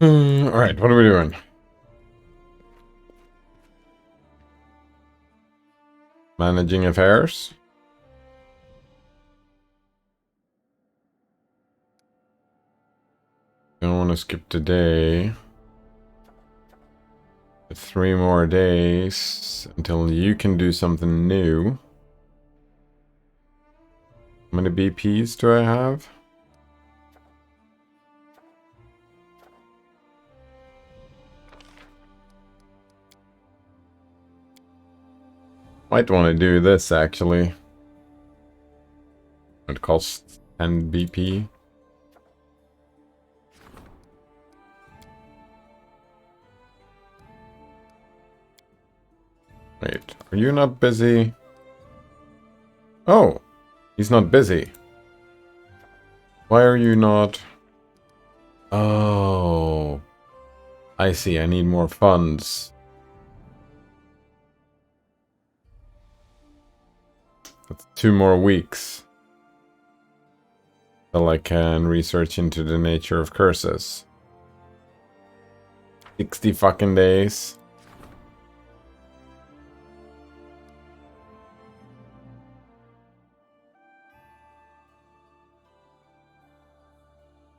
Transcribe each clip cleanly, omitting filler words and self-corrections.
All right, what are we doing? Managing affairs. Don't want to skip today. 3 more days until you can do something new. How many BPs do I have? Might want to do this actually. It costs 10 BP. Wait, are you not busy? Oh, he's not busy. Why are you not? Oh, I see. I need more funds. That's 2 more weeks till I can research into the nature of curses. 60 fucking days.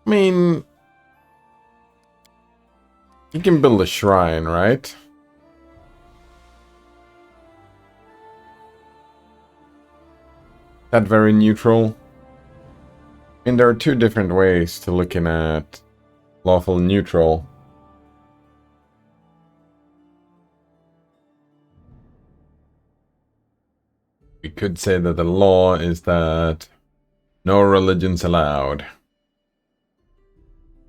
I mean, you can build a shrine, right? That very neutral. I mean, there are 2 different ways to looking at lawful neutral. We could say that the law is that no religion's allowed.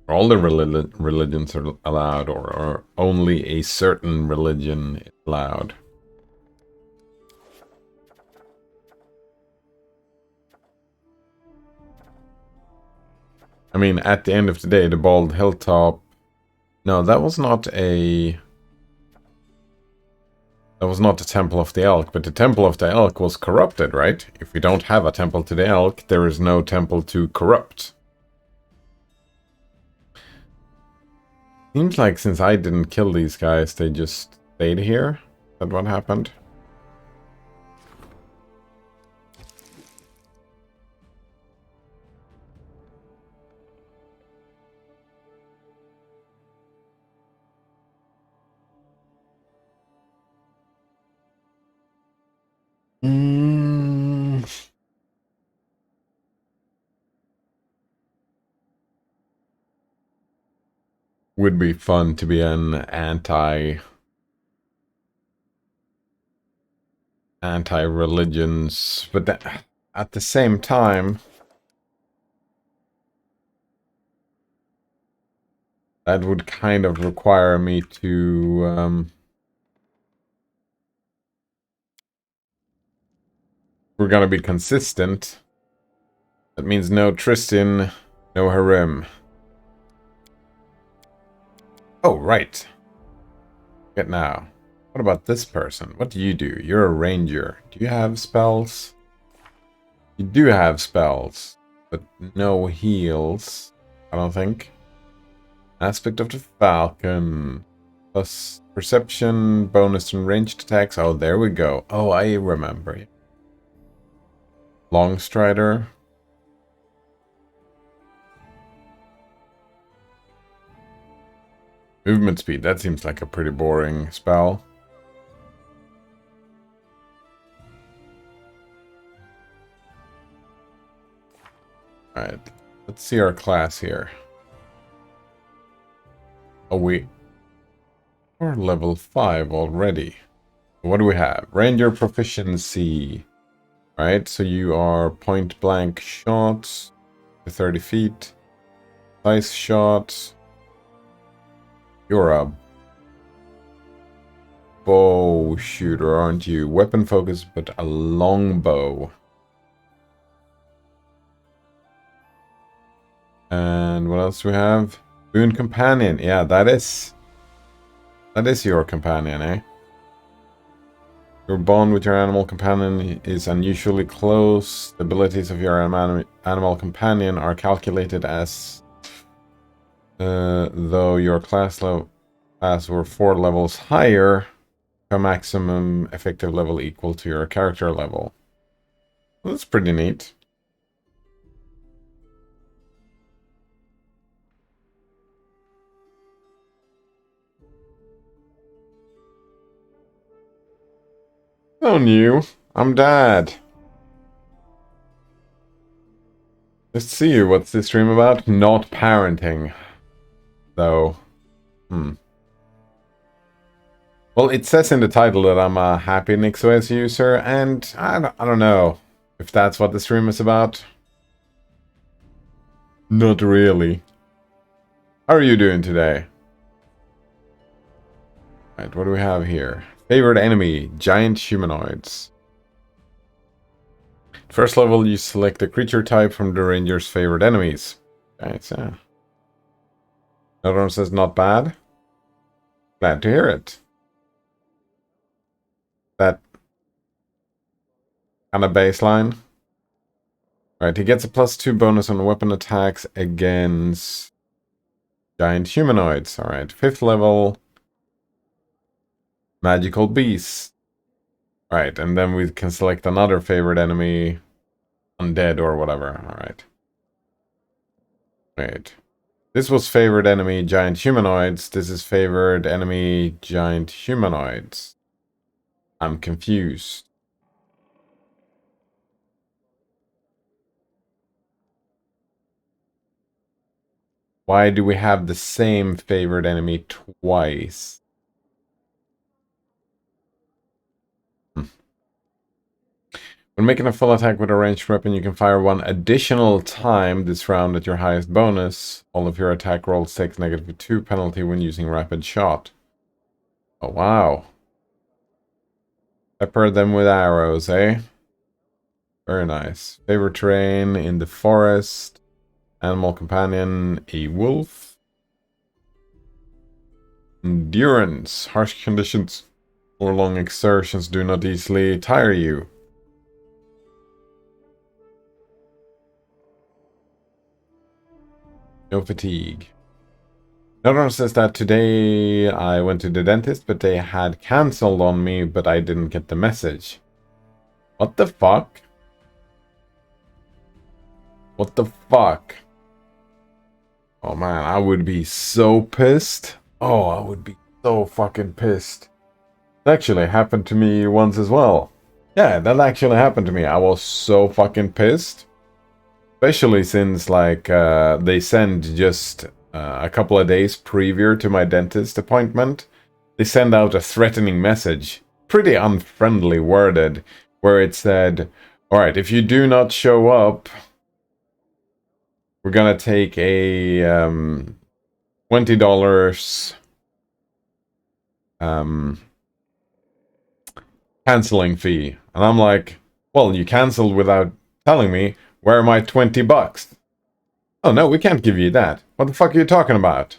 All the religions are allowed, or only a certain religion is allowed. I mean, at the end of the day, the bald hilltop... No, that was not a... That was not the Temple of the Elk, but the Temple of the Elk was corrupted, right? If we don't have a Temple to the Elk, there is no temple to corrupt. Seems like since I didn't kill these guys, they just stayed here. Is that what happened? Would be fun to be an anti-religions, but at the same time, that would kind of require me to we're gonna be consistent. That means no Tristan, no harem. Oh, right. Get now. What about this person? What do you do? You're a ranger. Do you have spells? You do have spells, but no heals, I don't think. Aspect of the Falcon. Plus perception, bonus and ranged attacks. Oh, there we go. Oh, I remember. Longstrider. Movement speed. That seems like a pretty boring spell. Alright. Let's see our class here. Oh, we're level 5 already. What do we have? Ranger proficiency. Right, so you are point blank shots to 30 feet. Slice shots. You're a bow shooter, aren't you? Weapon focus, but a longbow. And what else do we have? Boon companion. Yeah, that is your companion, eh? Your bond with your animal companion is unusually close. The abilities of your animal companion are calculated as Though your class were 4 levels higher, a maximum effective level equal to your character level. Well, that's pretty neat. So new. I'm Dad. Let's see, what's this stream about? Not parenting. Though. Well, it says in the title that I'm a happy NixOS user, and I don't know if that's what the stream is about. Not really. How are you doing today? Right, what do we have here? Favorite enemy, giant humanoids. First level, you select a creature type from the ranger's favorite enemies. Okay, so... Another one says not bad. Glad to hear it. That kind of baseline. Right, he gets a +2 bonus on weapon attacks against giant humanoids. Alright, 5th level. Magical beasts. Right, and then we can select another favorite enemy. Undead or whatever. Alright. Wait. This was favored enemy giant humanoids. This is favored enemy giant humanoids. I'm confused. Why do we have the same favored enemy twice? When making a full attack with a ranged weapon, you can fire 1 additional time this round at your highest bonus. All of your attack rolls take -2 penalty when using rapid shot. Oh, wow. Pepper them with arrows, eh? Very nice. Favorite terrain in the forest. Animal companion, a wolf. Endurance. Harsh conditions or long exertions do not easily tire you. No fatigue. Another one says that today I went to the dentist, but they had cancelled on me, but I didn't get the message. What the fuck? What the fuck? Oh man, I would be so pissed. Oh, I would be so fucking pissed. It actually happened to me once as well. Yeah, that actually happened to me. I was so fucking pissed. Especially since, like, they send just a couple of days prior to my dentist appointment. They send out a threatening message, pretty unfriendly worded, where it said, alright, if you do not show up, we're gonna take a $20 canceling fee. And I'm like, well, you canceled without telling me. Where are my $20? Oh, no, we can't give you that. What the fuck are you talking about?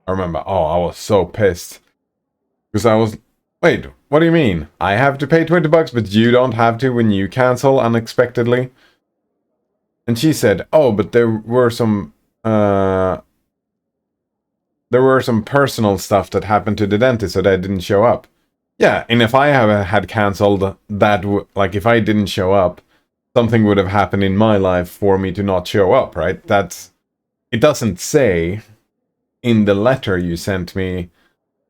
I remember, oh, I was so pissed. Because I was, wait, what do you mean? I have to pay $20, but you don't have to when you cancel unexpectedly? And she said, oh, but there were some personal stuff that happened to the dentist, so that didn't show up. Yeah, and if I had cancelled, that like if I didn't show up, something would have happened in my life for me to not show up, right? It doesn't say in the letter you sent me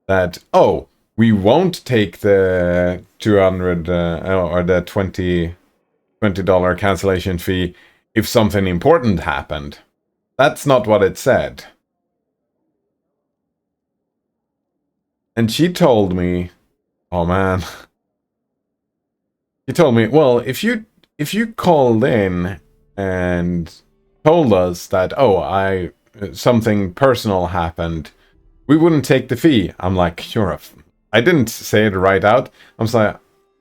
that, oh, we won't take the 200 or the $20 cancellation fee if something important happened. That's not what it said. And she told me, oh man, she told me, well, if you called in and told us that, oh, something personal happened, we wouldn't take the fee. I'm like, I didn't say it right out.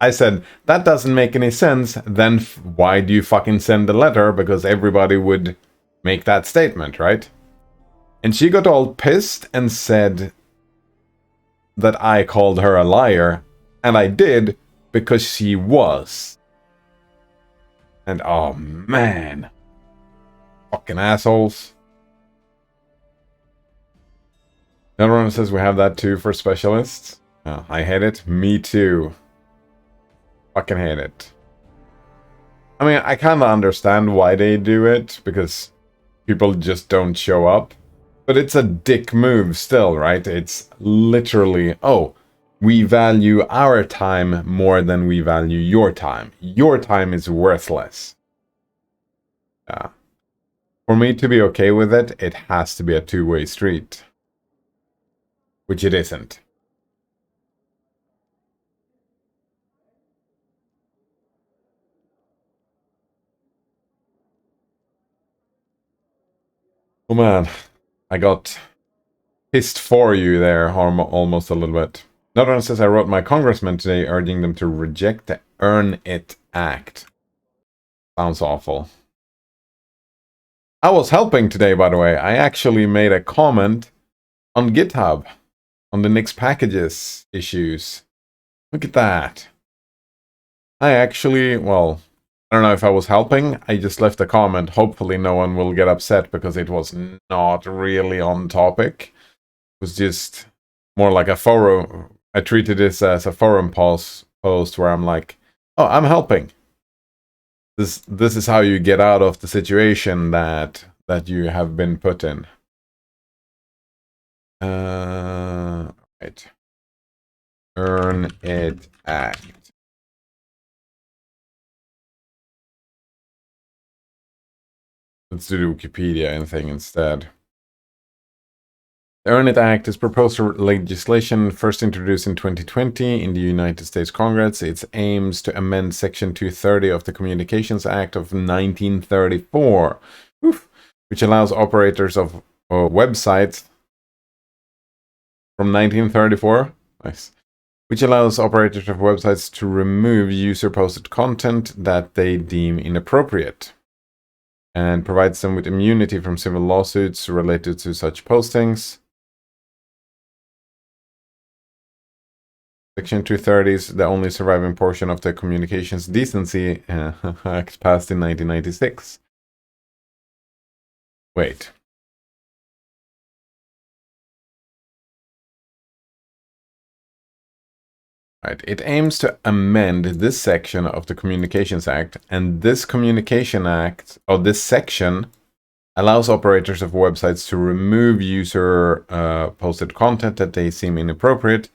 I said, that doesn't make any sense. Then why do you fucking send the letter? Because everybody would make that statement, right? And she got all pissed and said that I called her a liar. And I did, because she was. And oh man. Fucking assholes. Another one says we have that too for specialists. I hate it. Me too. Fucking hate it. I mean, I kind of understand why they do it, because people just don't show up. But it's a dick move still, right? It's literally, oh, we value our time more than we value your time. Your time is worthless. Yeah. For me to be okay with it, it has to be a two-way street. Which it isn't. Oh man, I got pissed for you there almost a little bit. Another one says I wrote my congressman today urging them to reject the Earn It Act. Sounds awful. I was helping today, by the way. I actually made a comment on GitHub on the Nix packages issues. Look at that. I actually, well, I don't know if I was helping. I just left a comment. Hopefully no one will get upset because it was not really on topic. It was just more like a forum. I treated this as a forum post where I'm like, oh, I'm helping. This is how you get out of the situation that you have been put in. Right. Earn It Act. Let's do the Wikipedia thing instead. The Earn It Act is proposed legislation first introduced in 2020 in the United States Congress. It aims to amend Section 230 of the Communications Act of 1934, which allows operators of websites from 1934. Nice. Which allows operators of websites to remove user-posted content that they deem inappropriate, and provides them with immunity from civil lawsuits related to such postings. Section 230 is the only surviving portion of the Communications Decency Act passed in 1996. Wait. Right. It aims to amend this section of the Communications Act, and this Communication Act, or this section, allows operators of websites to remove user-posted content that they seem inappropriate,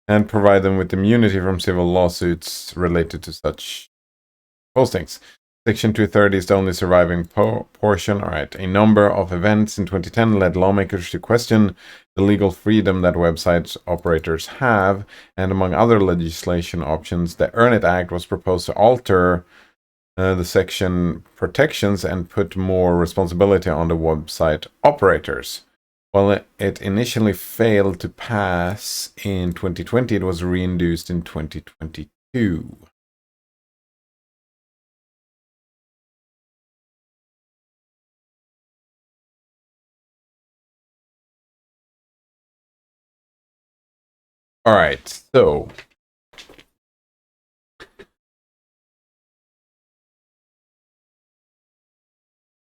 and provide them with immunity from civil lawsuits related to such postings. Section 230 is the only surviving portion. All right. A number of events in 2010 led lawmakers to question the legal freedom that website operators have, and among other legislation options, the Earn It Act was proposed to alter the section protections and put more responsibility on the website operators. While it initially failed to pass in 2020, it was reintroduced in 2022. All right, so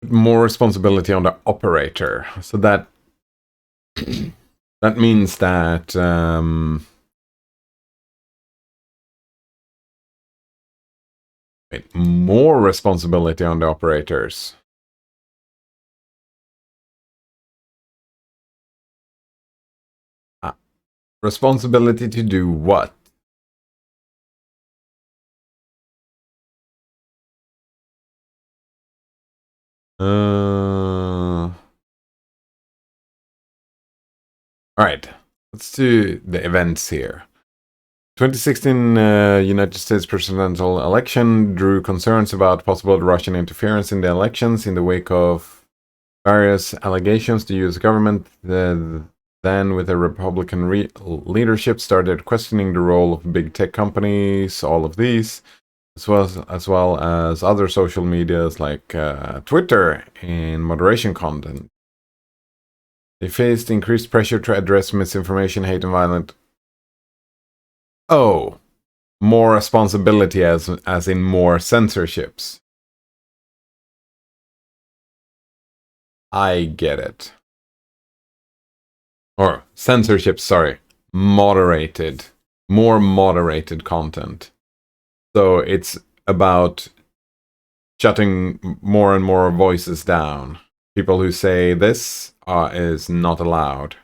more responsibility on the operator. So that that means that more responsibility on the operators. Responsibility to do what? All right, let's do the events here. 2016 United States presidential election drew concerns about possible Russian interference in the elections in the wake of various allegations. The U.S. government, then with a Republican leadership, started questioning the role of big tech companies, all of these, as well as other social medias like Twitter in moderation content. They faced increased pressure to address misinformation, hate, and violence. Oh, more responsibility as in more censorships. I get it. Or censorship, sorry, moderated, more moderated content. So it's about shutting more and more voices down. People who say this is not allowed.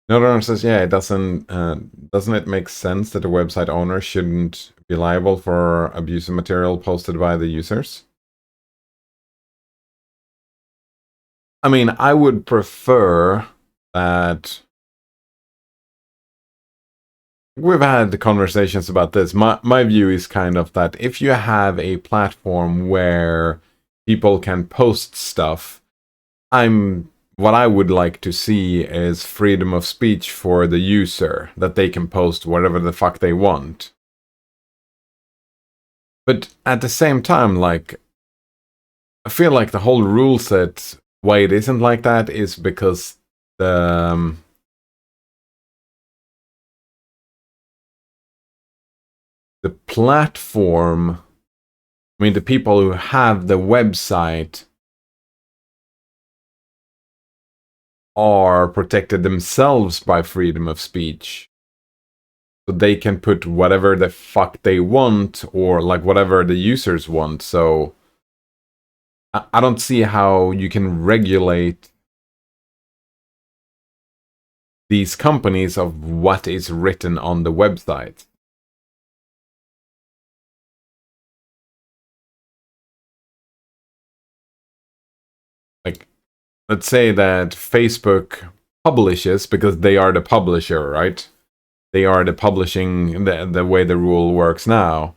Another one says, yeah, it doesn't it make sense that a website owner shouldn't be liable for abusive material posted by the users? I mean, I would prefer that. We've had conversations about this. My view is kind of that if you have a platform where people can post stuff, what I would like to see is freedom of speech for the user, that they can post whatever the fuck they want. But at the same time, like, I feel like the whole rule set, why it isn't like that is because the platform, I mean, the people who have the website are protected themselves by freedom of speech. So they can put whatever the fuck they want, or like whatever the users want. So I don't see how you can regulate these companies of what is written on the website. Like, let's say that Facebook publishes, because they are the publisher, right? They are the publishing, the way the rule works now.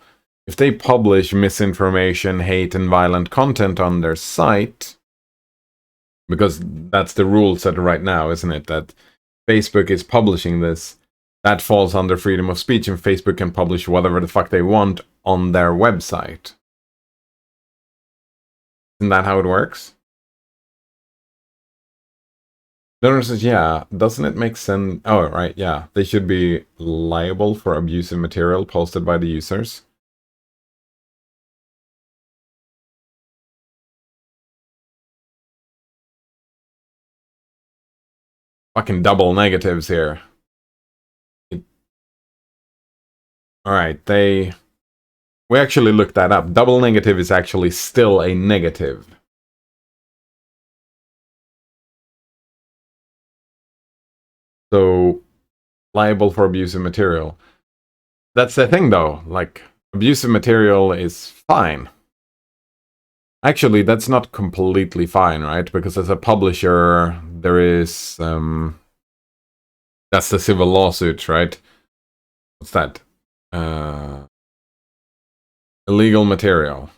If they publish misinformation, hate, and violent content on their site, because that's the rule set right now, isn't it? That Facebook is publishing this, that falls under freedom of speech, and Facebook can publish whatever the fuck they want on their website. Isn't that how it works? Donor says, yeah, doesn't it make sense? Oh, right, yeah. They should be liable for abusive material posted by the users. Fucking double negatives here. Alright, we actually looked that up. Double negative is actually still a negative. So, liable for abusive material. That's the thing, though. Like, abusive material is fine. Actually, that's not completely fine, right? Because as a publisher, there is... that's the civil lawsuit, right? What's that? Illegal material.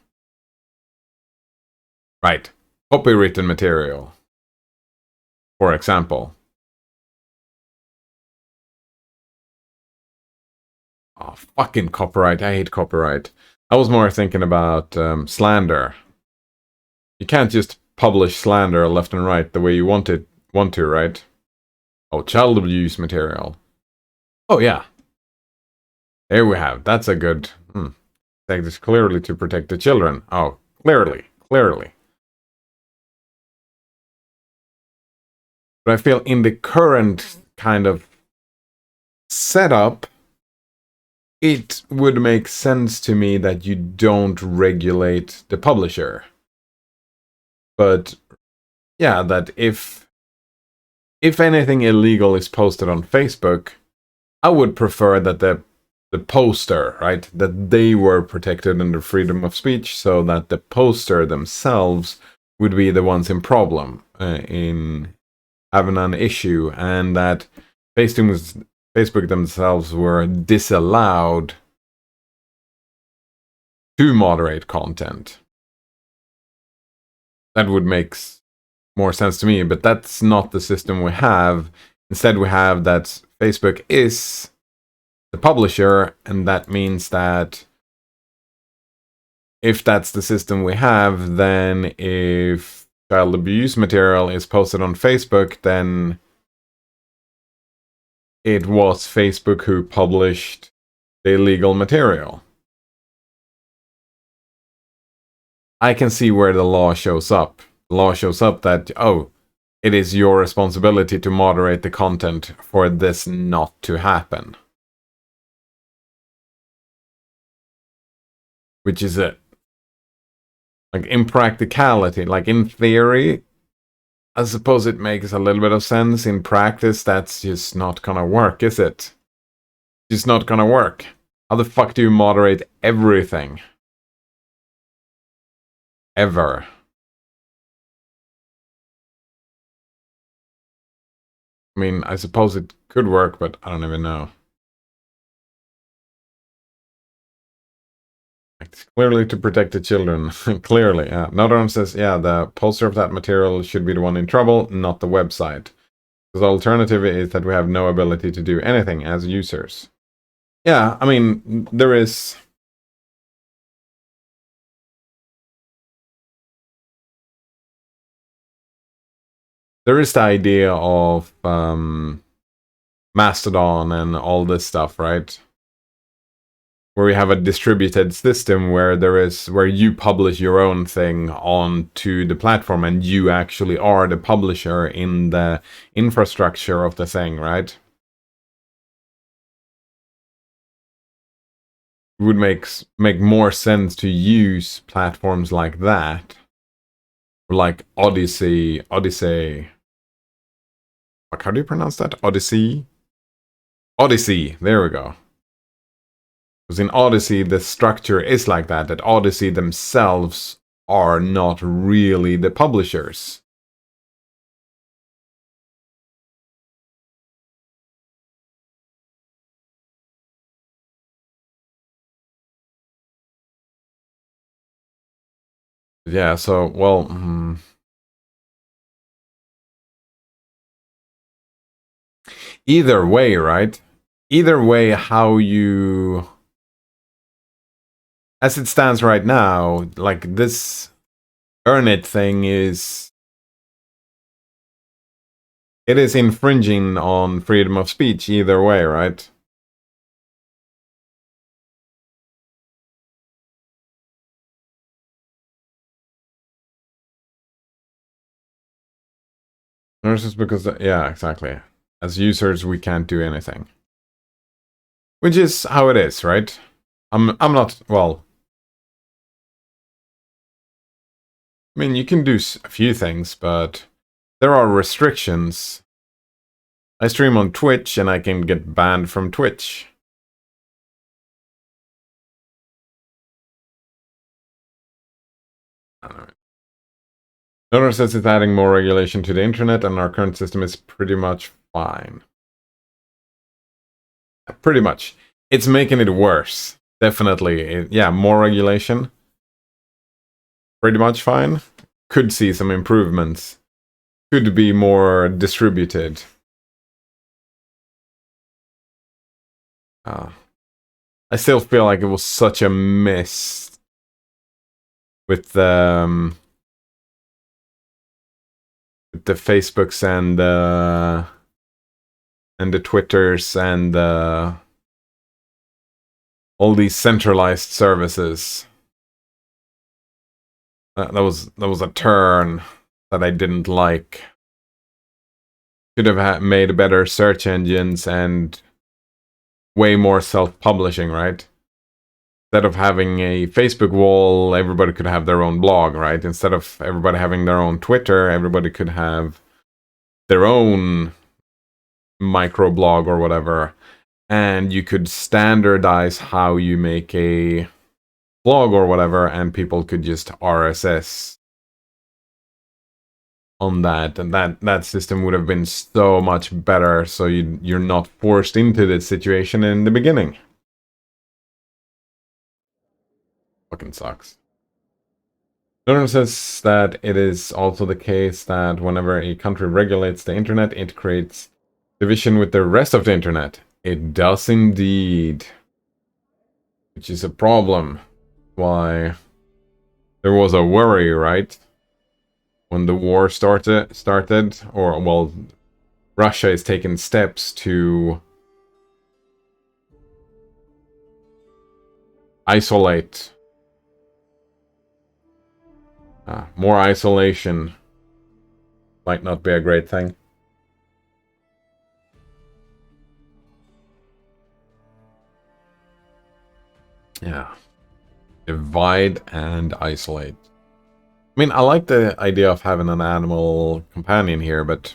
Right. Copywritten material. For example. Oh, fucking copyright. I hate copyright. I was more thinking about slander. You can't just publish slander left and right the way you want to, right? Oh, child abuse material. Oh, yeah. There we have. That's a good... Take this clearly to protect the children. Oh, clearly. But I feel in the current kind of setup, it would make sense to me that you don't regulate the publisher. But yeah, that if anything illegal is posted on Facebook, I would prefer that the poster, right, that they were protected under freedom of speech, so that the poster themselves would be the ones in problem, in having an issue, and that Facebook themselves were disallowed to moderate content. That would make more sense to me, but that's not the system we have. Instead, we have that Facebook is the publisher, and that means that if that's the system we have, then if child abuse material is posted on Facebook, then it was Facebook who published the illegal material. I can see where the law shows up. the law shows up that, oh, it is your responsibility to moderate the content for this not to happen. Which is it. Like, in practicality, like in theory, I suppose it makes a little bit of sense. In practice, that's just not gonna work, is it? It's not gonna work. How the fuck do you moderate everything? Ever. I mean, I suppose it could work, but I don't even know. It's clearly to protect the children. Clearly, yeah. Another one says, yeah, the poster of that material should be the one in trouble, not the website. Because the alternative is that we have no ability to do anything as users. Yeah, I mean, there is... There is the idea of Mastodon and all this stuff, right? Where we have a distributed system where where you publish your own thing onto the platform and you actually are the publisher in the infrastructure of the thing, right? It would make more sense to use platforms like that, like Odyssey. Like, how do you pronounce that? Odyssey. There we go. Because in Odyssey, the structure is like that Odyssey themselves are not really the publishers. Yeah, so, well... Either way, right? Either way, how you... As it stands right now, like, this Earn It thing is... It is infringing on freedom of speech either way, right? Nurses because... Yeah, exactly. As users, we can't do anything. Which is how it is, right? I'm not... Well... I mean, you can do a few things, but... There are restrictions. I stream on Twitch, and I can get banned from Twitch. Donor says it's adding more regulation to the internet, and our current system is pretty much fine. Pretty much. It's making it worse. Definitely. Yeah, more regulation. Pretty much fine. Could see some improvements. Could be more distributed. I still feel like it was such a miss with the Facebooks and the Twitters and all these centralized services. That was a turn that I didn't like. Should have made better search engines and way more self-publishing, right? Instead of having a Facebook wall, everybody could have their own blog, right? Instead of everybody having their own Twitter, everybody could have their own microblog or whatever. And you could standardize how you make a blog or whatever, and people could just RSS on that, and that system would have been so much better, so you're not forced into this situation in the beginning. Fucking sucks. Norton says that it is also the case that whenever a country regulates the internet, it creates division with the rest of the internet. It does indeed. Which is a problem. Why there was a worry, right? When the war started, or, well, Russia is taking steps to isolate. More isolation might not be a great thing. Yeah. Divide and isolate. I mean, I like the idea of having an animal companion here, but...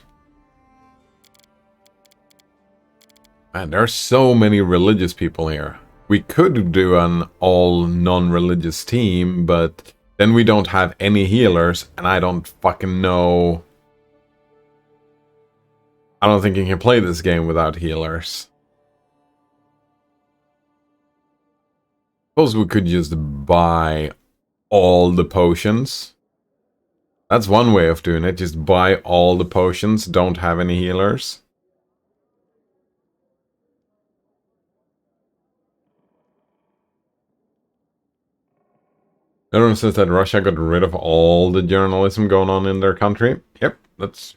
Man, there are so many religious people here. We could do an all non-religious team, but then we don't have any healers, and I don't fucking know... I don't think you can play this game without healers. Suppose we could just buy all the potions. That's one way of doing it. Just buy all the potions, don't have any healers. Everyone says that Russia got rid of all the journalism going on in their country. Yep, that's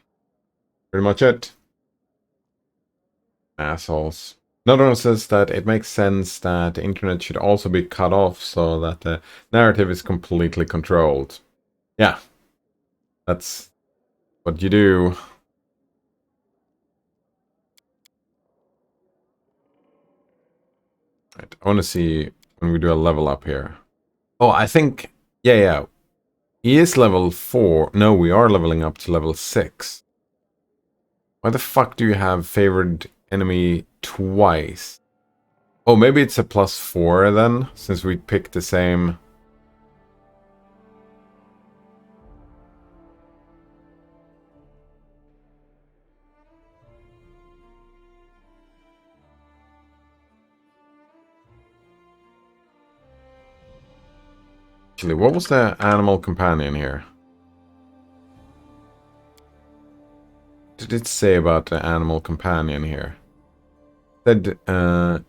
pretty much it. Assholes. Another one says that it makes sense that the internet should also be cut off so that the narrative is completely controlled. Yeah. That's what you do. Right, I want to see when we do a level up here. Oh, I think... Yeah. He is level 4. No, we are leveling up to level 6. Why the fuck do you have favored enemy twice? Oh, maybe it's a +4 then, since we picked the same... Actually, what was the animal companion here? What did it say about the animal companion here? It said,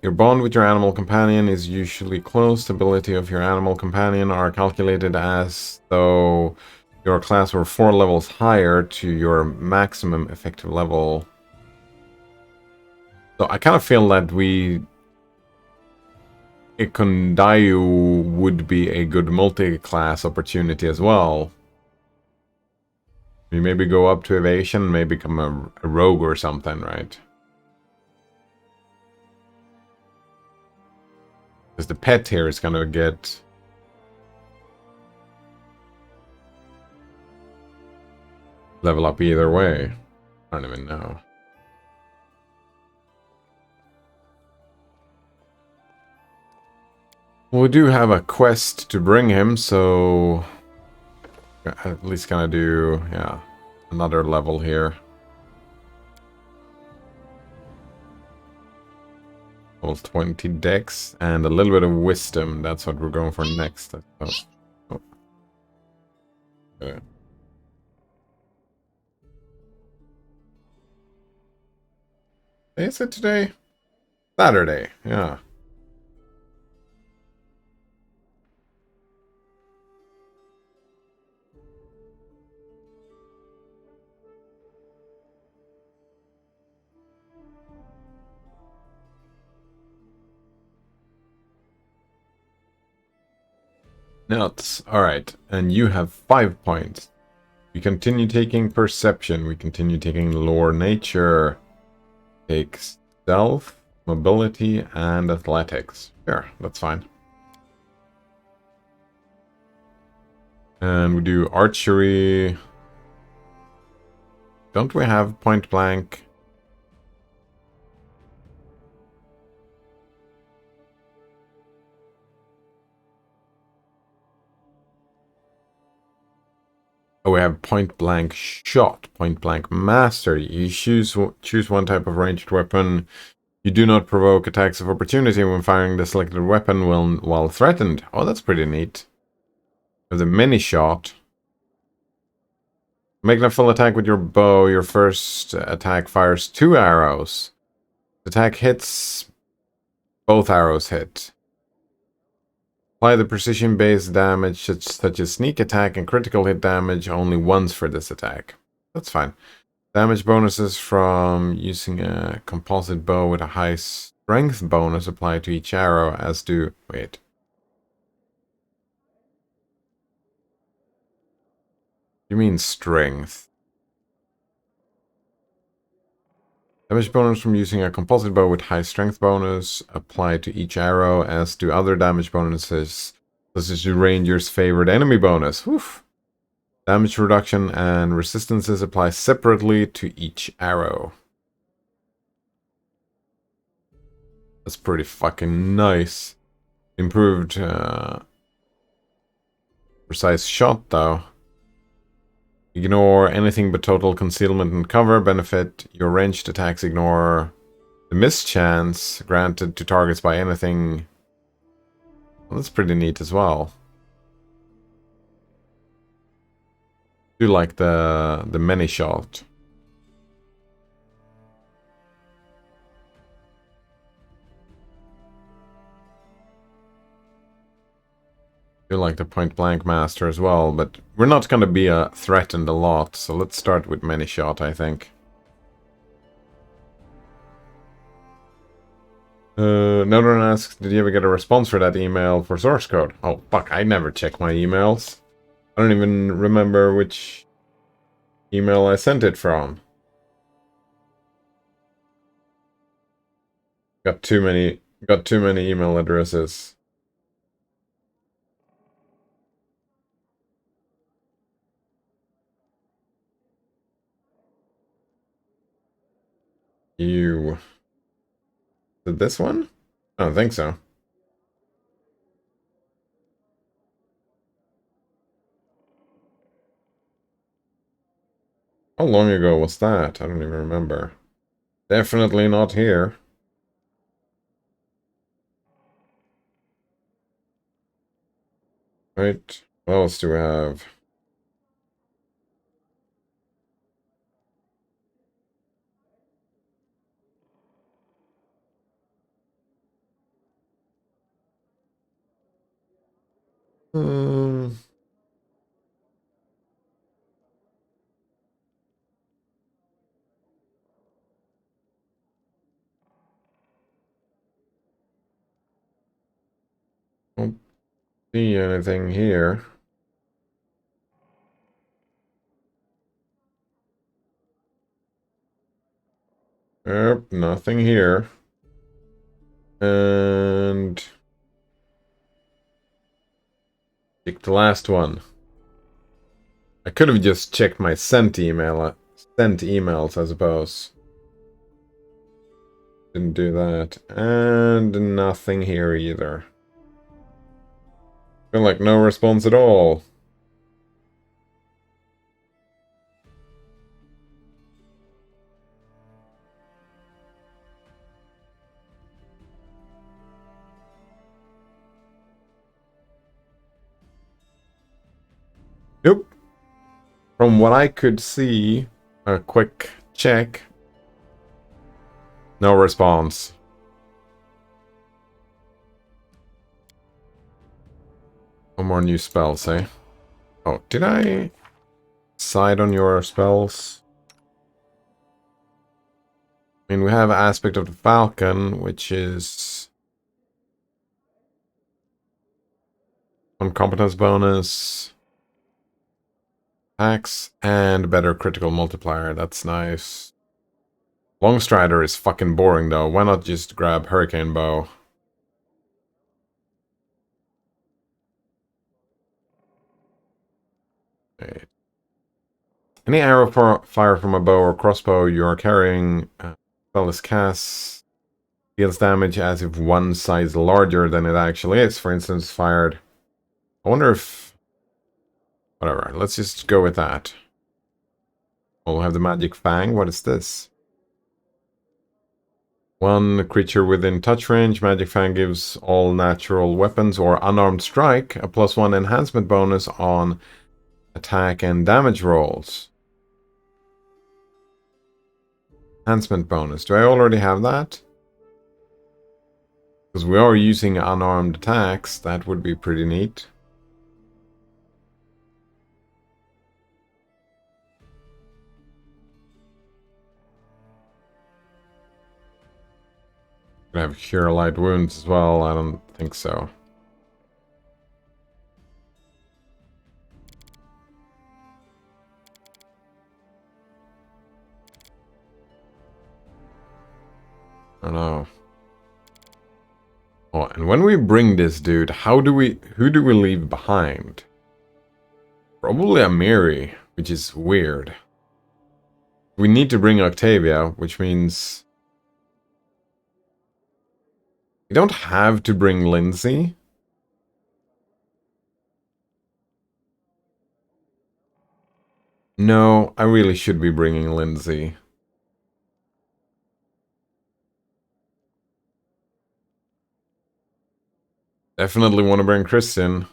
your bond with your animal companion is usually close. The ability of your animal companion are calculated as though your class were 4 levels higher to your maximum effective level. So I kind of feel that Ikondayu would be a good multi-class opportunity as well. You maybe go up to evasion, maybe become a rogue or something, right? Because the pet here is gonna get... level up either way. I don't even know. Well, we do have a quest to bring him, so... at least gonna do, yeah, another level here. Level 20 dex and a little bit of wisdom. That's what we're going for next. Oh. Okay. Is it today? Saturday, yeah. Nuts. Alright, and you have 5 points. We continue taking perception. We continue taking lore nature. Take stealth, mobility, and athletics. Sure, that's fine. And we do archery. Don't we have point blank? Oh, we have point blank shot, point blank master. You choose one type of ranged weapon. You do not provoke attacks of opportunity when firing the selected weapon while threatened. Oh, that's pretty neat. We have the mini shot. Making a full attack with your bow, your first attack fires 2 arrows. The attack hits, both arrows hit. Apply the precision-based damage such as sneak attack and critical hit damage only once for this attack. That's fine. Damage bonuses from using a composite bow with a high strength bonus applied to each arrow, as do... Wait. You mean strength? Damage bonus from using a composite bow with high strength bonus applied to each arrow, as do other damage bonuses, such as the ranger's favorite enemy bonus. Oof. Damage reduction and resistances apply separately to each arrow. That's pretty fucking nice. Improved precise shot, though. Ignore anything but total concealment and cover. Benefit your ranged attacks. Ignore the miss chance granted to targets by anything. Well, that's pretty neat as well. I do like the many shot. I do like the point blank master as well, but we're not going to be threatened a lot, so let's start with many shot, I think. Nodron asks, did you ever get a response for that email for source code? Oh, fuck, I never check my emails. I don't even remember which email I sent it from. Got too many email addresses. You... Did this one? I don't think so. How long ago was that? I don't even remember. Definitely not here. Right. What else do we have? Hmm. Don't see anything here. Yep, nothing here. And... Pick the last one. I could have just checked my sent emails, I suppose. Didn't do that. And nothing here either. Feel like no response at all. Nope. From what I could see, a quick check. No response. No more new spells, eh? Oh, did I side on your spells? I mean, we have Aspect of the Falcon, which is one competence bonus, attacks, and better critical multiplier. That's nice. Longstrider is fucking boring, though. Why not just grab Hurricane Bow? Wait. Any arrow fire from a bow or crossbow you are carrying, spell is cast, deals damage as if one size larger than it actually is. For instance, fired. I wonder if... Whatever, let's just go with that. We'll have the Magic Fang. What is this? One creature within touch range. Magic Fang gives all natural weapons or unarmed strike a +1 enhancement bonus on attack and damage rolls. Enhancement bonus. Do I already have that? Because we are using unarmed attacks. That would be pretty neat. Gonna have Cure Light Wounds as well. I don't think so. I don't know. Oh, and when we bring this dude, who do we leave behind? Probably a Miri, which is weird. We need to bring Octavia, which means we don't have to bring Lindsay. No, I really should be bringing Lindsay. Definitely want to bring Christian.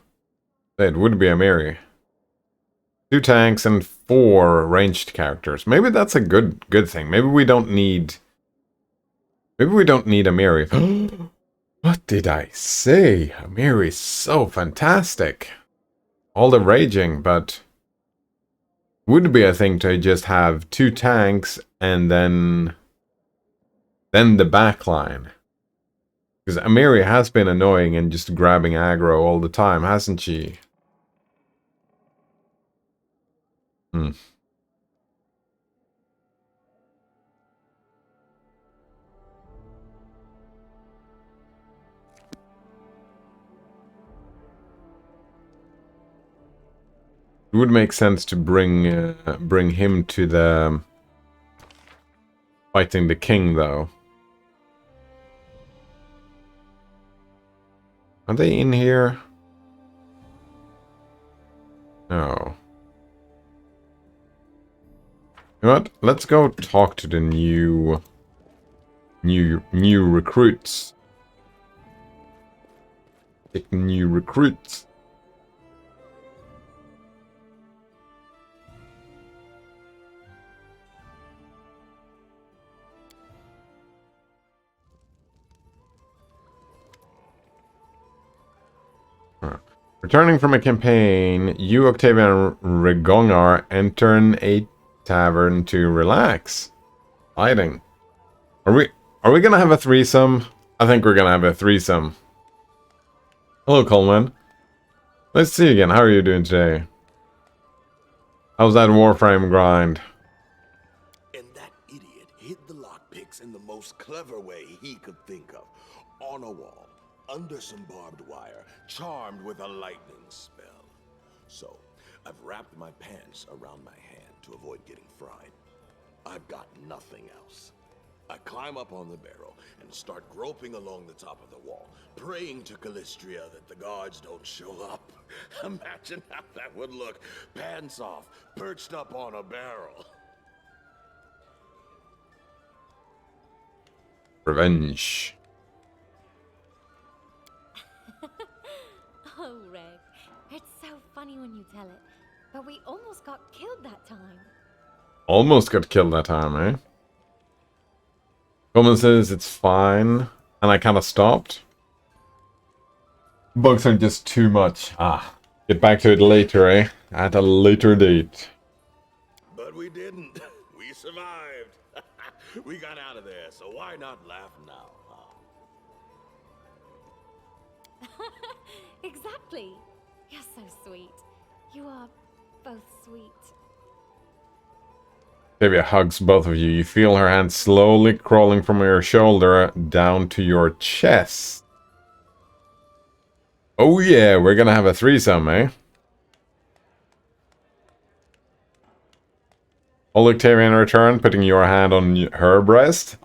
It would be a Mary. 2 tanks and 4 ranged characters. Maybe that's a good thing. Maybe we don't need a Mary. What did I say? A Mary is so fantastic. All the raging, but would be a thing to just have 2 tanks and then the backline. Because Amiri has been annoying and just grabbing aggro all the time, hasn't she? Hmm. It would make sense to bring him to the fighting the king, though. Are they in here? No. You know what? Let's go talk to the new recruits. Take new recruits. Returning from a campaign, you, Octavia, and Regongar enter a tavern to relax. Hiding. Are we gonna have a threesome? I think we're gonna have a threesome. Hello, Coleman. Let's see again. How are you doing today? How's that Warframe grind? And that idiot hid the lockpicks in the most clever way he could think of. On a wall, under some barbed wire, charmed with a lightning spell. So, I've wrapped my pants around my hand to avoid getting fried. I've got nothing else. I climb up on the barrel and start groping along the top of the wall, praying to Callistria that the guards don't show up. Imagine how that would look, pants off, perched up on a barrel. Revenge. Oh, Reg, it's so funny when you tell it, but we almost got killed that time. Almost got killed that time, eh? Coleman says it's fine, and I kind of stopped. Bugs are just too much. Get back to it later, eh? At a later date. But we didn't. We survived. We got out of there, so why not laugh now, huh? Exactly. You're so sweet. You are both sweet. Octavia hugs both of you. You feel her hand slowly crawling from your shoulder down to your chest. Oh yeah, we're gonna have a threesome, eh? Hold Octavia in return, putting your hand on her breast.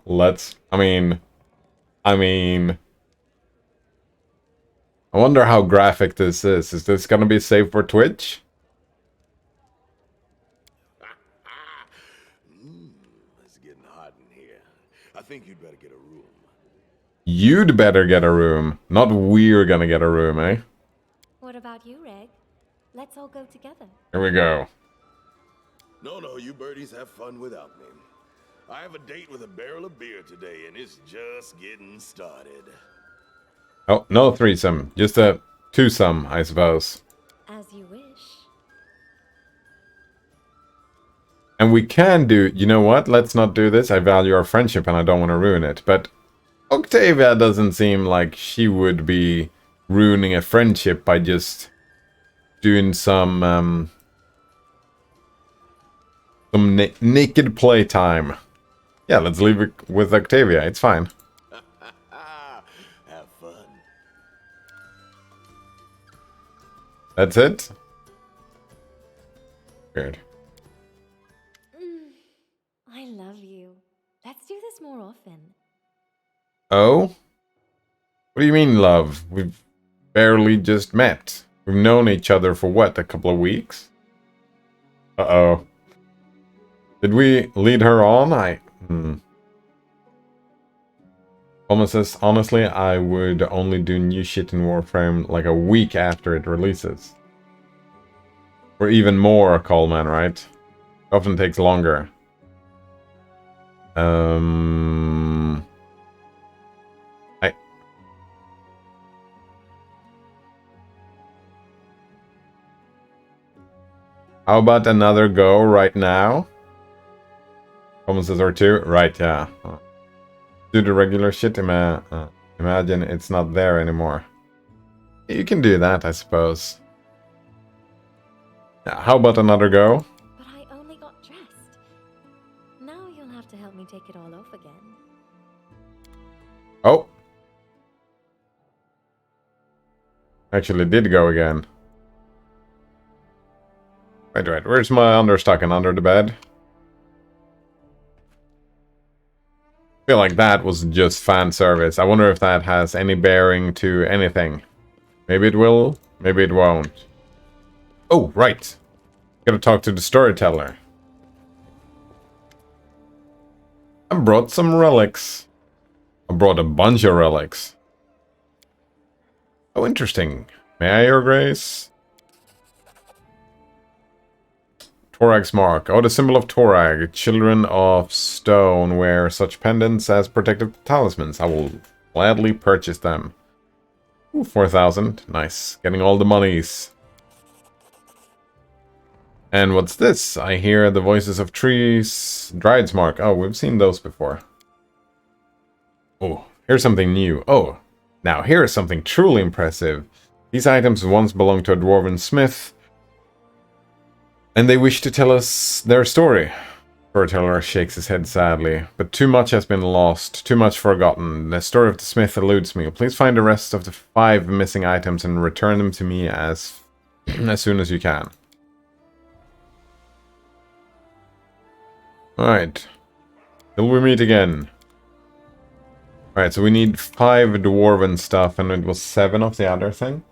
I wonder how graphic this is. Is this gonna be safe for Twitch? It's getting hot in here. I think you'd better get a room. You'd better get a room. Not we're gonna get a room, eh? What about you, Reg? Let's all go together. Here we go. No, you birdies have fun without me. I have a date with a barrel of beer today, and it's just getting started. Oh, no threesome. Just a twosome, I suppose. As you wish. And we can do... You know what? Let's not do this. I value our friendship and I don't want to ruin it. But Octavia doesn't seem like she would be ruining a friendship by just doing some naked playtime. Yeah, let's leave it with Octavia. It's fine. That's it? Weird. I love you. Let's do this more often. Oh? What do you mean, love? We've barely just met. We've known each other for what, a couple of weeks? Uh-oh. Did we lead her on? Almost says, honestly, I would only do new shit in Warframe like a week after it releases. Or even more, Coleman, right? It often takes longer. I... How about another go right now? Coleman says, or two? Right, yeah. Do the regular shit, imagine it's not there anymore. You can do that, I suppose. Yeah, how about another go? But I only got dressed. Now you'll have to help me take it all off again. Oh. Actually did go again. Right. Where's my understocking? Under the bed? I feel like that was just fan service. I wonder if that has any bearing to anything. Maybe it will, maybe it won't. Oh, right. Gotta talk to the storyteller. I brought some relics. I brought a bunch of relics. Oh, interesting. May I, Your Grace? Torag's mark. Oh, the symbol of Torag. Children of stone wear such pendants as protective talismans. I will gladly purchase them. Ooh, 4,000. Nice. Getting all the monies. And what's this? I hear the voices of trees. Dryad's mark. Oh, we've seen those before. Oh, here's something new. Oh, now here's something truly impressive. These items once belonged to a dwarven smith, and they wish to tell us their story. Storyteller shakes his head sadly, but too much has been lost, too much forgotten. The story of the smith eludes me. Please find the rest of the 5 missing items and return them to me as soon as you can. Alright. Till we meet again. Alright, so we need 5 dwarven stuff, and it was 7 of the other thing.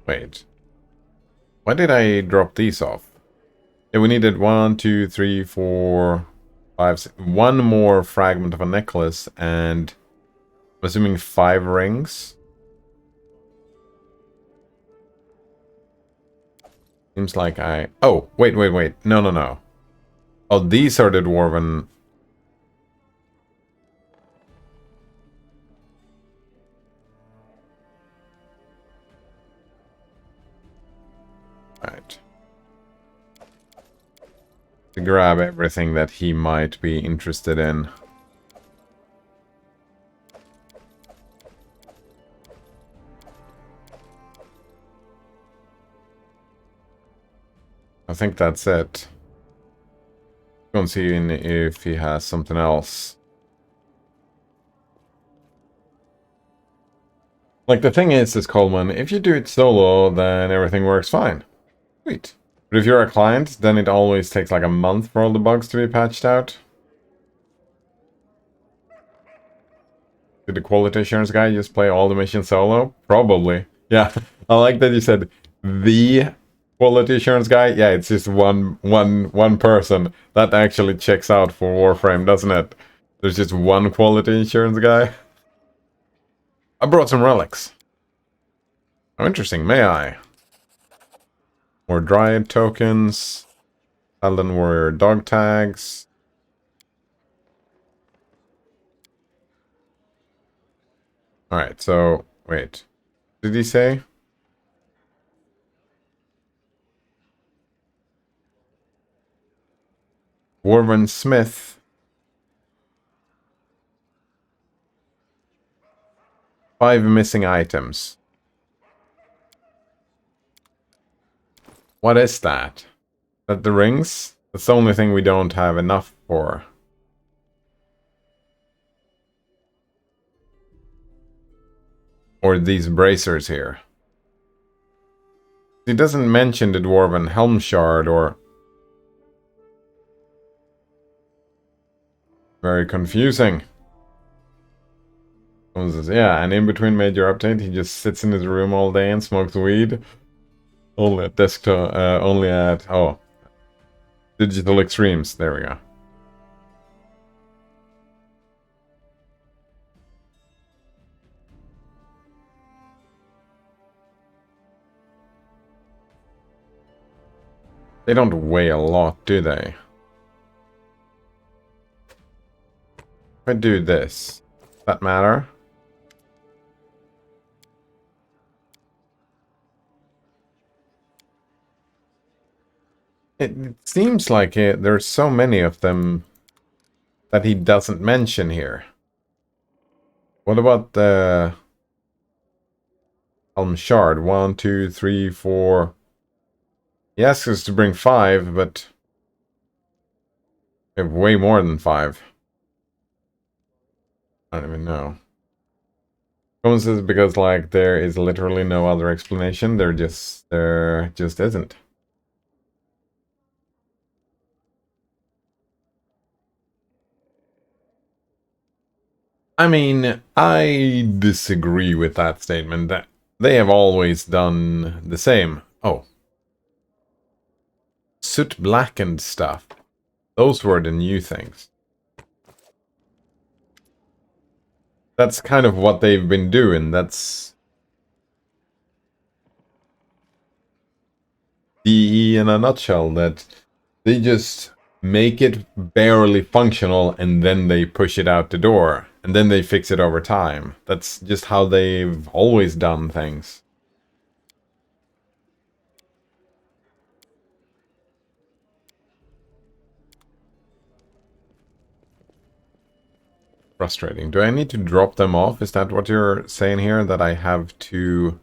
Wait. Why did I drop these off? Yeah, we needed 1, 2, 3, 4, 5, 6. 1 more fragment of a necklace, and I'm assuming 5 rings. Seems like I... Oh, wait. No. Oh, these are the dwarven... Right. To grab everything that he might be interested in. I think that's it. Go and see if he has something else. Like, the thing is, Coleman, if you do it solo, then everything works fine. Sweet. But if you're a client, then it always takes like a month for all the bugs to be patched out. Did the quality assurance guy just play all the missions solo? Probably. Yeah, I like that you said the quality assurance guy. Yeah, it's just one person. That actually checks out for Warframe, doesn't it? There's just one quality assurance guy. I brought some relics. Oh, interesting. May I? More Dryad tokens. Paladin Warrior dog tags. Alright, so... Wait. Did he say? Dwarven Smith. 5 missing items. What is that? That the rings? That's the only thing we don't have enough for. Or these bracers here. He doesn't mention the Dwarven Helm Shard or... Very confusing. Yeah, and in between major update, he just sits in his room all day and smokes weed. Only at desktop, only at, oh, digital extremes. There we go. They don't weigh a lot, do they? If I do this, does that matter? It seems like there's so many of them that he doesn't mention here. What about the Helm Shard? 1, 2, 3, 4. He asks us to bring 5, but we have way more than 5. I don't even know. Someone says because like there is literally no other explanation. There just isn't. I mean, I disagree with that statement. That they have always done the same. Oh. Soot blackened stuff. Those were the new things. That's kind of what they've been doing. That's DE in a nutshell. That they just make it barely functional and then they push it out the door. And then they fix it over time. That's just how they've always done things. Frustrating. Do I need to drop them off? Is that what you're saying here? That I have to...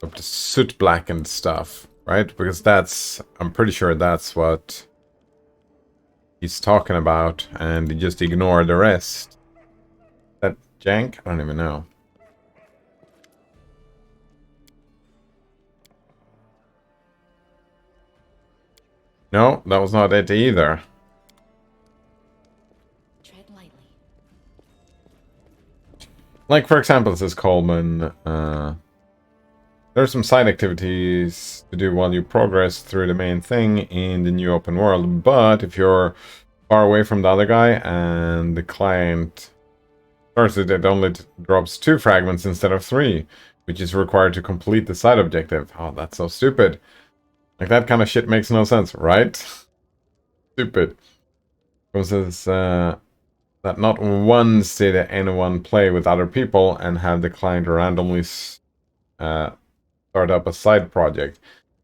the soot blackened stuff, right? Because that's... I'm pretty sure that's what he's talking about. And just ignore the rest. That jank? I don't even know. No, that was not it either. Tread lightly. Like, for example, says Coleman, there are some side activities to do while you progress through the main thing in the new open world, but if you're far away from the other guy and the client starts it only drops 2 fragments instead of 3, which is required to complete the side objective. Oh, that's so stupid. Like, that kind of shit makes no sense, right? Stupid. It says that not once did anyone play with other people and have the client randomly start up a side project.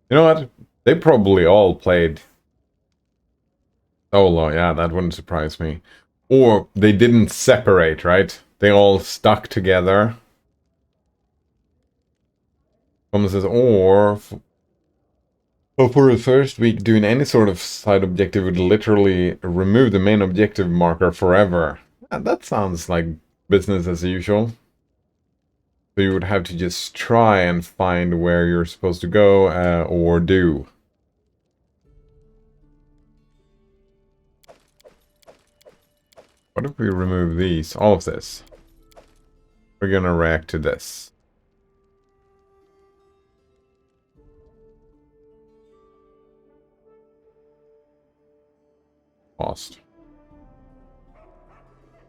You know what? They probably all played solo. Yeah, that wouldn't surprise me. Or they didn't separate, right? They all stuck together. Someone says, or for the first week, doing any sort of side objective would literally remove the main objective marker forever. That sounds like business as usual. So you would have to just try and find where you're supposed to go or do. What if we remove these? All of this. We're gonna react to this. Lost.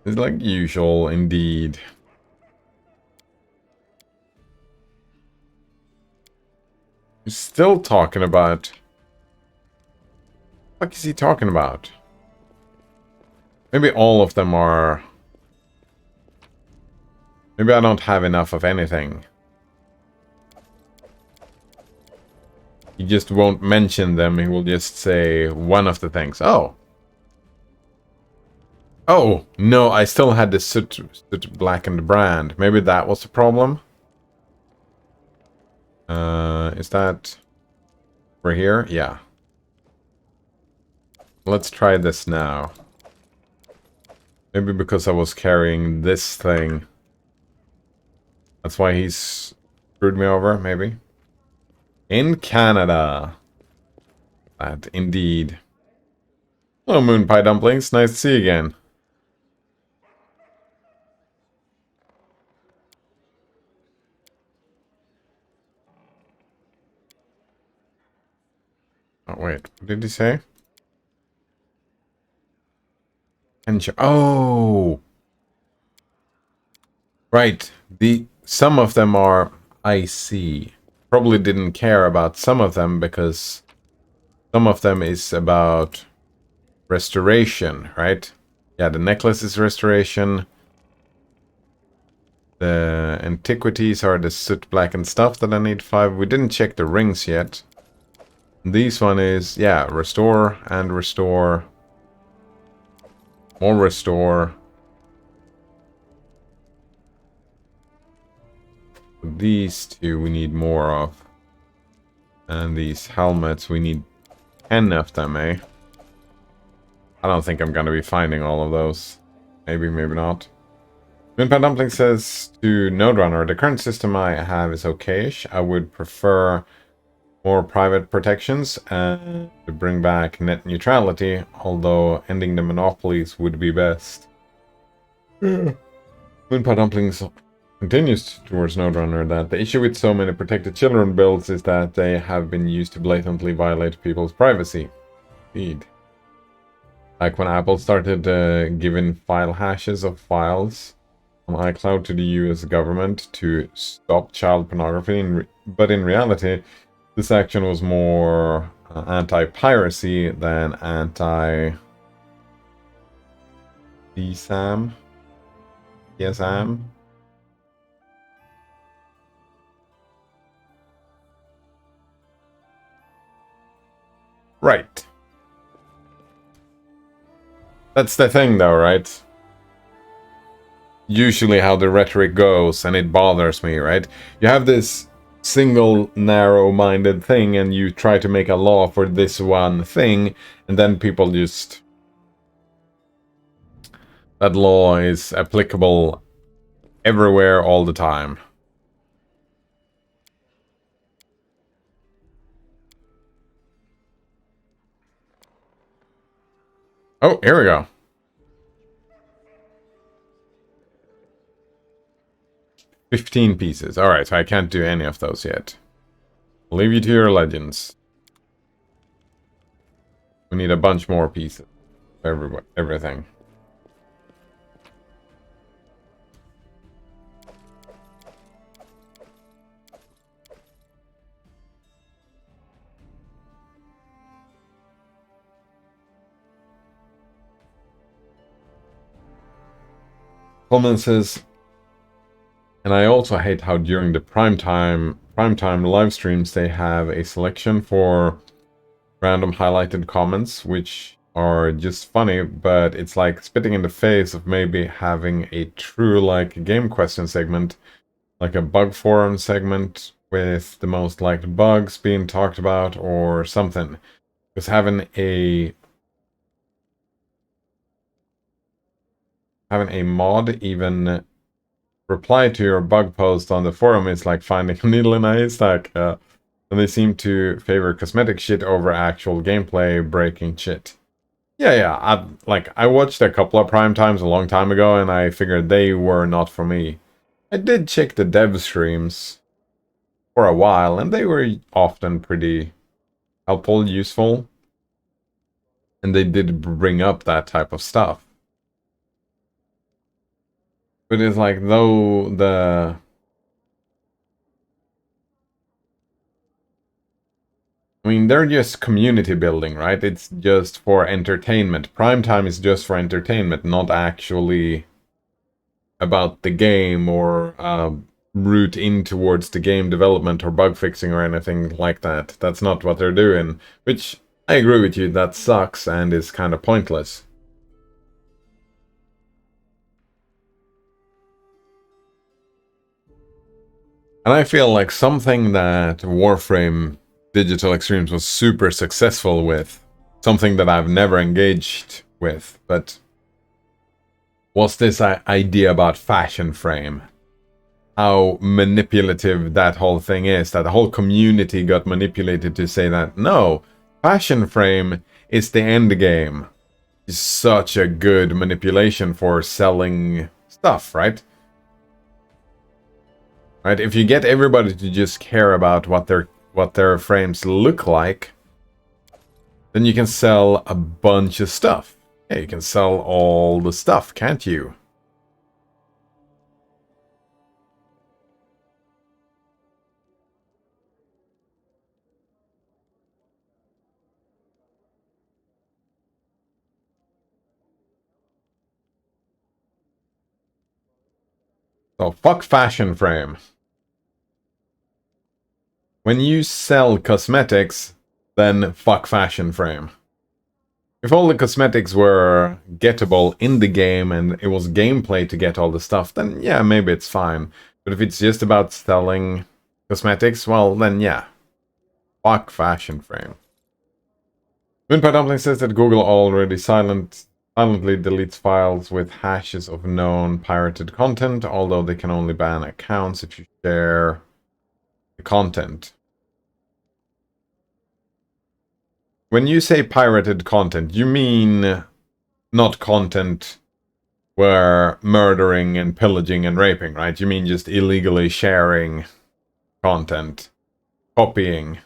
It's like usual, indeed. He's still talking about... What is he talking about? Maybe all of them are... Maybe I don't have enough of anything. He just won't mention them, he will just say one of the things. Oh! Oh, no, I still had the soot blackened brand. Maybe that was the problem? Is that... We're here? Yeah. Let's try this now. Maybe because I was carrying this thing. That's why he's screwed me over, maybe. In Canada. That indeed. Hello, Moon Pie Dumplings. Nice to see you again. Oh, wait. What did he say? Oh! Right. Some of them are IC. Probably didn't care about some of them because some of them is about restoration, right? Yeah, the necklace is restoration. The antiquities are the soot blackened stuff that I need 5. We didn't check the rings yet. This one is, yeah, restore and restore. More restore. These two we need more of. And these helmets, we need 10 of them, eh? I don't think I'm gonna be finding all of those. Maybe, maybe not. Moonpie Dumpling says to Node Runner, the current system I have is okayish. I would prefer more private protections and to bring back net neutrality, although ending the monopolies would be best. Moonpie Dumplings continues towards Node Runner that the issue with so many protected children builds is that they have been used to blatantly violate people's privacy. Indeed. Like when Apple started giving file hashes of files on iCloud to the US government to stop child pornography, but in reality, this action was more anti-piracy than anti-DSAM. DSAM. Right. That's the thing though, right? Usually how the rhetoric goes, and it bothers me, right? You have this single narrow-minded thing and you try to make a law for this one thing, and then people just... That law is applicable everywhere all the time. Oh, here we go. 15 pieces. Alright, so I can't do any of those yet. I'll leave you to your legends. We need a bunch more pieces. Everything. Coleman says, and I also hate how during the primetime live streams they have a selection for random highlighted comments, which are just funny, but it's like spitting in the face of maybe having a true like game question segment, like a bug forum segment with the most liked bugs being talked about or something. Because having a mod even reply to your bug post on the forum is like finding a needle in a haystack. And they seem to favor cosmetic shit over actual gameplay breaking shit. Yeah. I watched a couple of prime times a long time ago, and I figured they were not for me. I did check the dev streams for a while, and they were often pretty helpful, useful. And they did bring up that type of stuff. But it's like, though I mean, they're just community building, right? It's just for entertainment. Primetime is just for entertainment, not actually about the game or route in towards the game development or bug fixing or anything like that. That's not what they're doing, which I agree with you, that sucks and is kind of pointless. And I feel like something that Warframe Digital Extremes was super successful with, something that I've never engaged with, but was this idea about fashion frame. how manipulative that whole thing is, that the whole community got manipulated to say that, no, fashion frame is the end game. It's such a good manipulation for selling stuff, right? Right? If you get everybody to just care about what their frames look like, then you can sell a bunch of stuff. Yeah, you can sell all the stuff, can't you? So fuck fashion frame. When you sell cosmetics, then fuck fashion frame. If all the cosmetics were gettable in the game and it was gameplay to get all the stuff, then yeah, maybe it's fine. But if it's just about selling cosmetics, well, then yeah. Fuck fashion frame. Moonpie Dumpling says that Google already silently deletes files with hashes of known pirated content, although they can only ban accounts if you share the content. When you say pirated content, you mean not content where murdering and pillaging and raping, right? You mean just illegally sharing content, copying.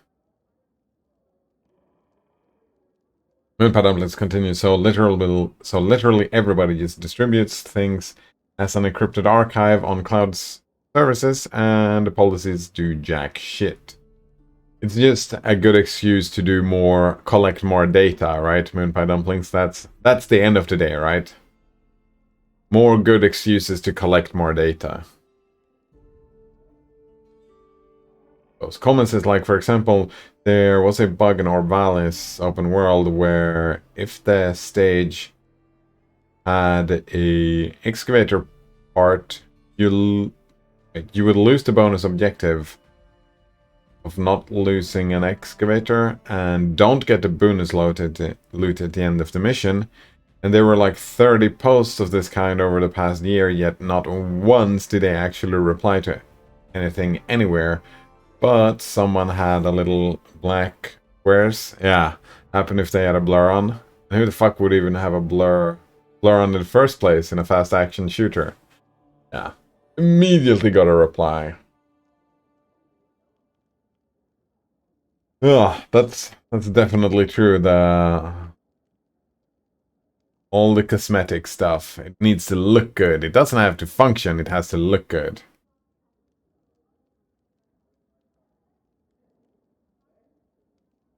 Moonpie Dumplings continue. So literally everybody just distributes things as an encrypted archive on cloud services, and the policies do jack shit. It's just a good excuse to do more, collect more data, right, Moonpie Dumplings? That's the end of the day, right? More good excuses to collect more data. Those comments is like, for example, there was a bug in Orvalis open world where if the stage had a excavator part, you would lose the bonus objective of not losing an excavator and don't get the bonus loot at the end of the mission. And there were like 30 posts of this kind over the past year, yet not once did they actually reply to anything anywhere. But someone had a little black squares. Yeah, happened if they had a blur on. And who the fuck would even have a blur on in the first place in a fast action shooter? Yeah, immediately got a reply. Ugh, that's definitely true. All the cosmetic stuff, it needs to look good. It doesn't have to function, it has to look good.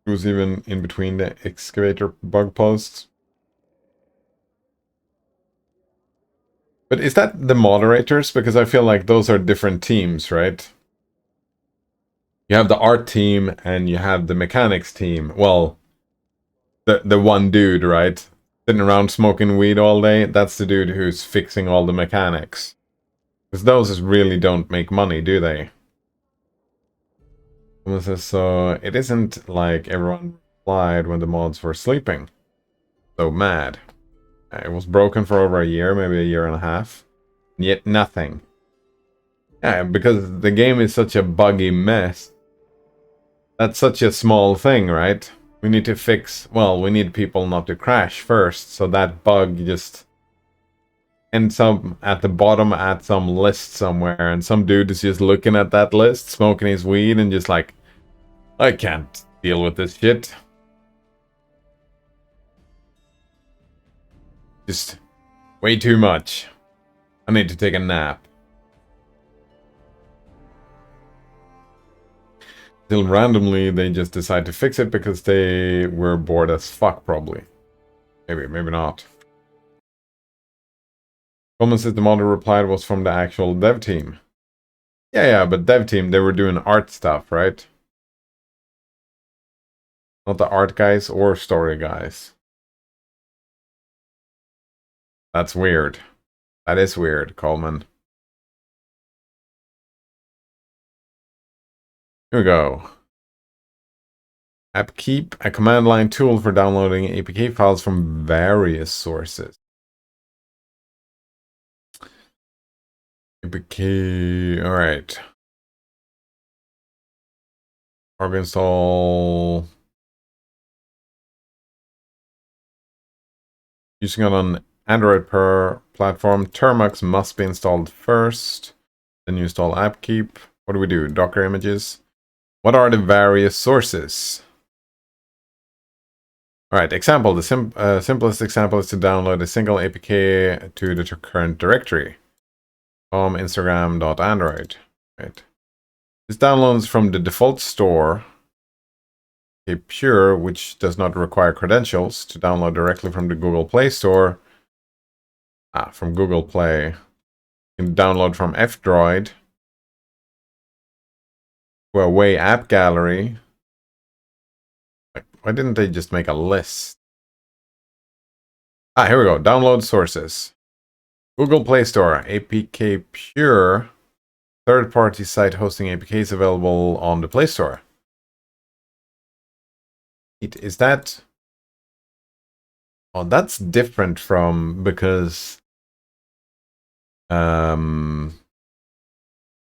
It was even in between the excavator bug posts. But is that the moderators? Because I feel like those are different teams, right? You have the art team and you have the mechanics team. Well, the one dude, right? Sitting around smoking weed all day, that's the dude who's fixing all the mechanics. Because those really don't make money, do they? Someone says, so it isn't like everyone replied when the mods were sleeping. So mad. It was broken for over a year, maybe a year and a half. Yet nothing. Yeah, because the game is such a buggy mess. That's such a small thing, right? We need to fix... Well, we need people not to crash first, so that bug just ends up at the bottom at some list somewhere, and some dude is just looking at that list, smoking his weed, and just like, I can't deal with this shit. Just way too much. I need to take a nap. Till randomly they just decide to fix it because they were bored as fuck, probably. Maybe not. Coleman says the model replied was from the actual dev team. Yeah, but dev team, they were doing art stuff, right? Not the art guys or story guys. That's weird. That is weird, Coleman. Here we go. AppKeep, a command line tool for downloading APK files from various sources. APK. All right. Cargo install. Using it on Android per platform. Termux must be installed first. Then you install AppKeep. What do we do? Docker images. What are the various sources? Alright, example. The simplest example is to download a single APK to the current directory. Instagram.android. Right. This downloads from the default store. Okay, Pure, which does not require credentials, to download directly from the Google Play Store. From Google Play. You can download from F-Droid. Huawei App Gallery. Why didn't they just make a list? Here we go. Download sources. Google Play Store. APK Pure. Third-party site hosting APKs available on the Play Store. Is that... Oh, that's different from... Because...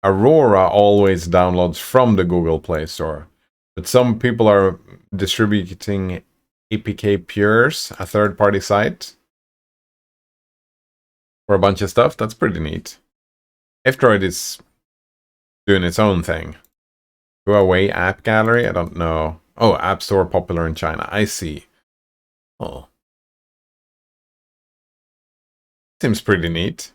Aurora always downloads from the Google Play Store. But some people are distributing APK Pures, a third-party site, for a bunch of stuff. That's pretty neat. F-Droid is doing its own thing. Huawei App Gallery? I don't know. Oh, App Store popular in China. I see. Oh. Seems pretty neat.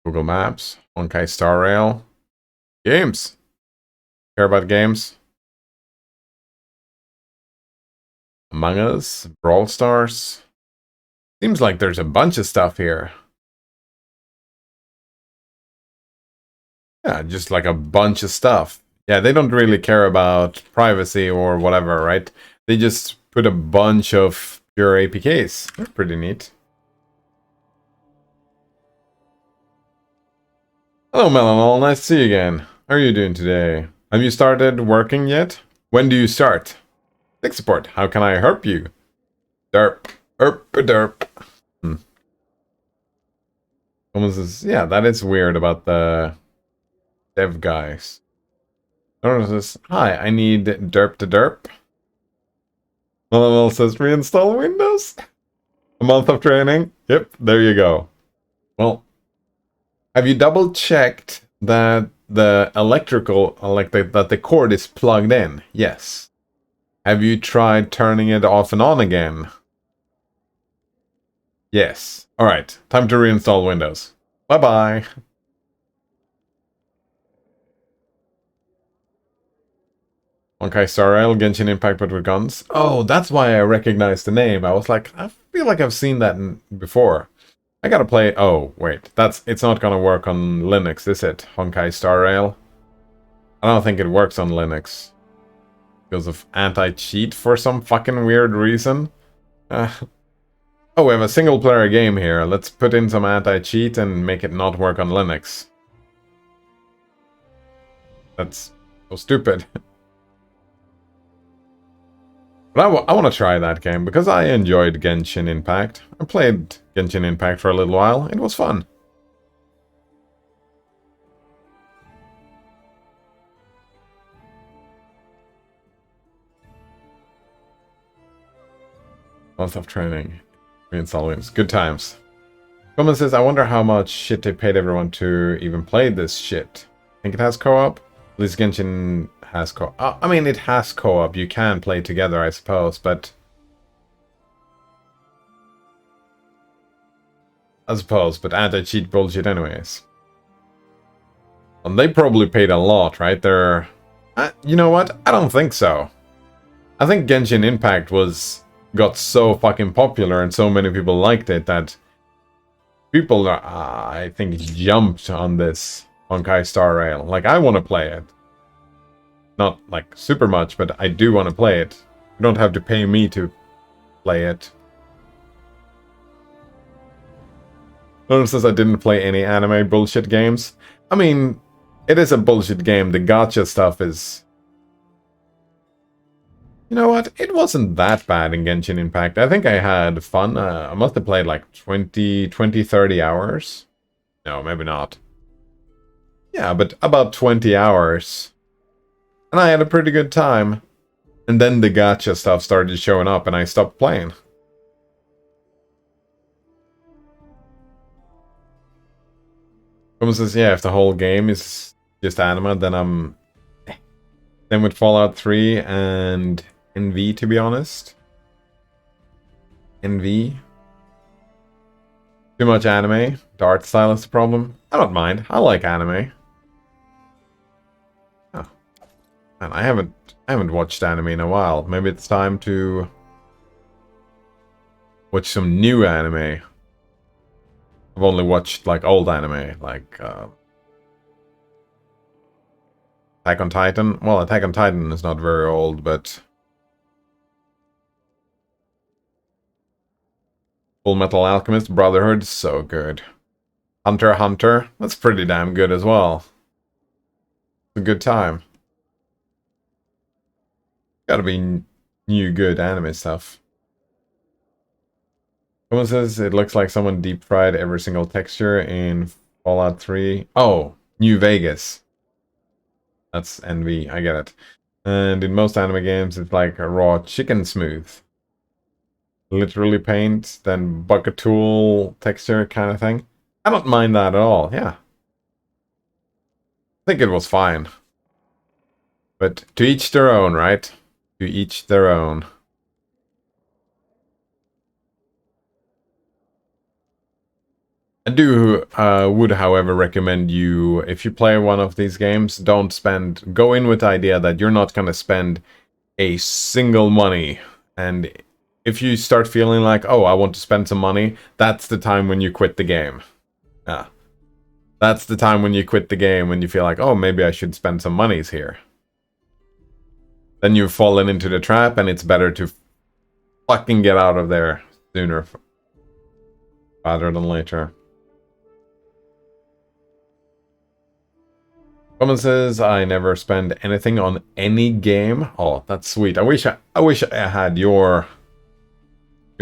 Google Maps, Honkai Star Rail. Games. Care about games? Among Us, Brawl Stars. Seems like there's a bunch of stuff here. Yeah, just like a bunch of stuff. Yeah, they don't really care about privacy or whatever, right? They just put a bunch of pure APKs. They're pretty neat. Hello, Melanol. Nice to see you again. How are you doing today? Have you started working yet? When do you start? Tech support. How can I help you? Derp. Derp. Someone says, yeah, that is weird about the dev guys. Someone says, hi, I need derp to derp. Melanol says, reinstall Windows. A month of training. Yep, there you go. Well, have you double checked that the electrical, that the cord is plugged in? Yes. Have you tried turning it off and on again? Yes. Alright, time to reinstall Windows. Bye-bye. Honkai Star Rail, Genshin Impact but with guns. Oh, that's why I recognize the name. I was like, I feel like I've seen that before. I gotta play... Oh, wait. It's not gonna work on Linux, is it? Honkai Star Rail? I don't think it works on Linux. Because of anti-cheat for some fucking weird reason. Oh, we have a single-player game here. Let's put in some anti-cheat and make it not work on Linux. That's so stupid. But I want to try that game, because I enjoyed Genshin Impact. I played Genshin Impact for a little while. It was fun. Month of training. Reinstall Windows. Good times. Coleman says, I wonder how much shit they paid everyone to even play this shit. Think it has co-op? At least Genshin has co-op. I mean, it has co-op. You can play together, I suppose, but... anti-cheat bullshit anyways. And they probably paid a lot, right? They're... you know what? I don't think so. I think Genshin Impact got so fucking popular and so many people liked it that people, I think, jumped on this Honkai Star Rail. Like, I want to play it. Not, like, super much, but I do want to play it. You don't have to pay me to play it. Since I didn't play any anime bullshit games. I mean, it is a bullshit game. The gacha stuff is... You know what? It wasn't that bad in Genshin Impact. I think I had fun. I must have played like 20, 30 hours. No, maybe not. Yeah, but about 20 hours. And I had a pretty good time. And then the gacha stuff started showing up and I stopped playing. Someone says, yeah, if the whole game is just anime, then I'm... Then with Fallout 3 and NV, to be honest. NV. Too much anime. The art style is the problem. I don't mind. I like anime. Oh. Man, I haven't watched anime in a while. Maybe it's time to watch some new anime. I've only watched like old anime, like Attack on Titan. Well, Attack on Titan is not very old, but Full Metal Alchemist Brotherhood, so good. Hunter x Hunter, that's pretty damn good as well. It's a good time. Gotta be new good anime stuff. Someone says it looks like someone deep fried every single texture in Fallout 3. Oh, New Vegas. That's NV, I get it. And in most anime games, it's like a raw chicken smooth. Literally paint, then bucket tool texture kind of thing. I don't mind that at all, yeah. I think it was fine. But to each their own, right? To each their own. I would, however, recommend you, if you play one of these games, go in with the idea that you're not going to spend a single money. And if you start feeling like, oh, I want to spend some money, that's the time when you quit the game. Yeah. That's the time when you quit the game, when you feel like, oh, maybe I should spend some monies here. Then you've fallen into the trap, and it's better to fucking get out of there sooner rather than later. Someone says I never spend anything on any game. Oh, that's sweet. I wish I had your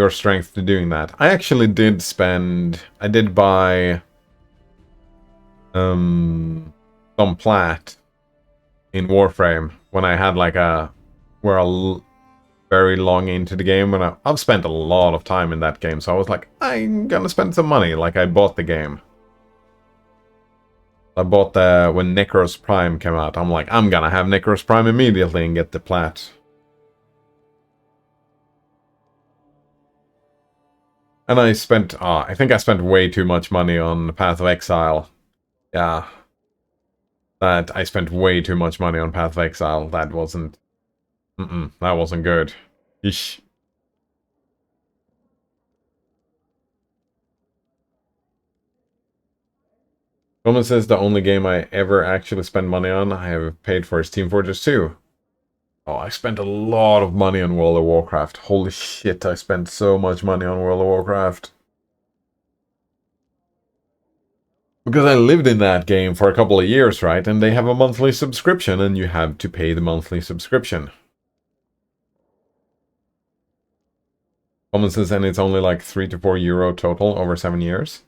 strength to doing that. I actually did spend. I did buy some plat in Warframe when I had like very long into the game. When I've spent a lot of time in that game, so I was like, I'm gonna spend some money. Like I bought the game. I bought when Necros Prime came out. I'm like, I'm gonna have Necros Prime immediately and get the plat. And I spent, I think I spent way too much money on Path of Exile. Yeah. That, I spent way too much money on Path of Exile. That wasn't, that wasn't good. Eesh. Roman says the only game I ever actually spend money on, I have paid for, is Team Fortress 2. Oh, I spent a lot of money on World of Warcraft. Holy shit, I spent so much money on World of Warcraft. Because I lived in that game for a couple of years, right? And they have a monthly subscription, and you have to pay the monthly subscription. Roman says, and it's only like €3 to €4 total over 7 years.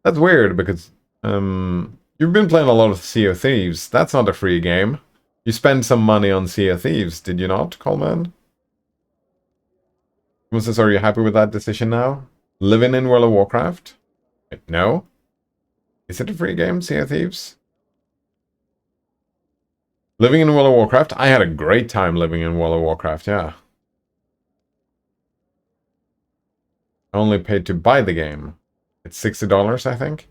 That's weird, because you've been playing a lot of Sea of Thieves. That's not a free game. You spend some money on Sea of Thieves, did you not, Coleman? Someone says, are you happy with that decision now? Living in World of Warcraft? Wait, no? Is it a free game, Sea of Thieves? Living in World of Warcraft? I had a great time living in World of Warcraft, yeah. I only paid to buy the game. It's $60, I think.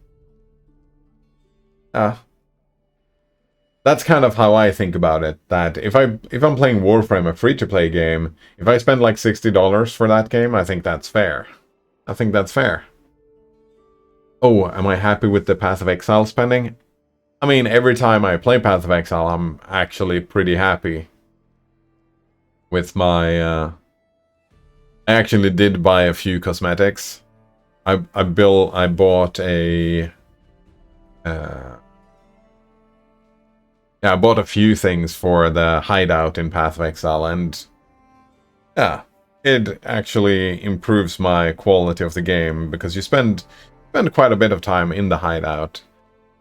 That's kind of how I think about it. That if I'm playing Warframe, a free-to-play game, if I spend like $60 for that game, I think that's fair. I think that's fair. Oh, am I happy with the Path of Exile spending? I mean, every time I play Path of Exile, I'm actually pretty happy with my... I actually did buy a few cosmetics. I bought a yeah, I bought a few things for the hideout in Path of Exile, and yeah, it actually improves my quality of the game because you spend quite a bit of time in the hideout,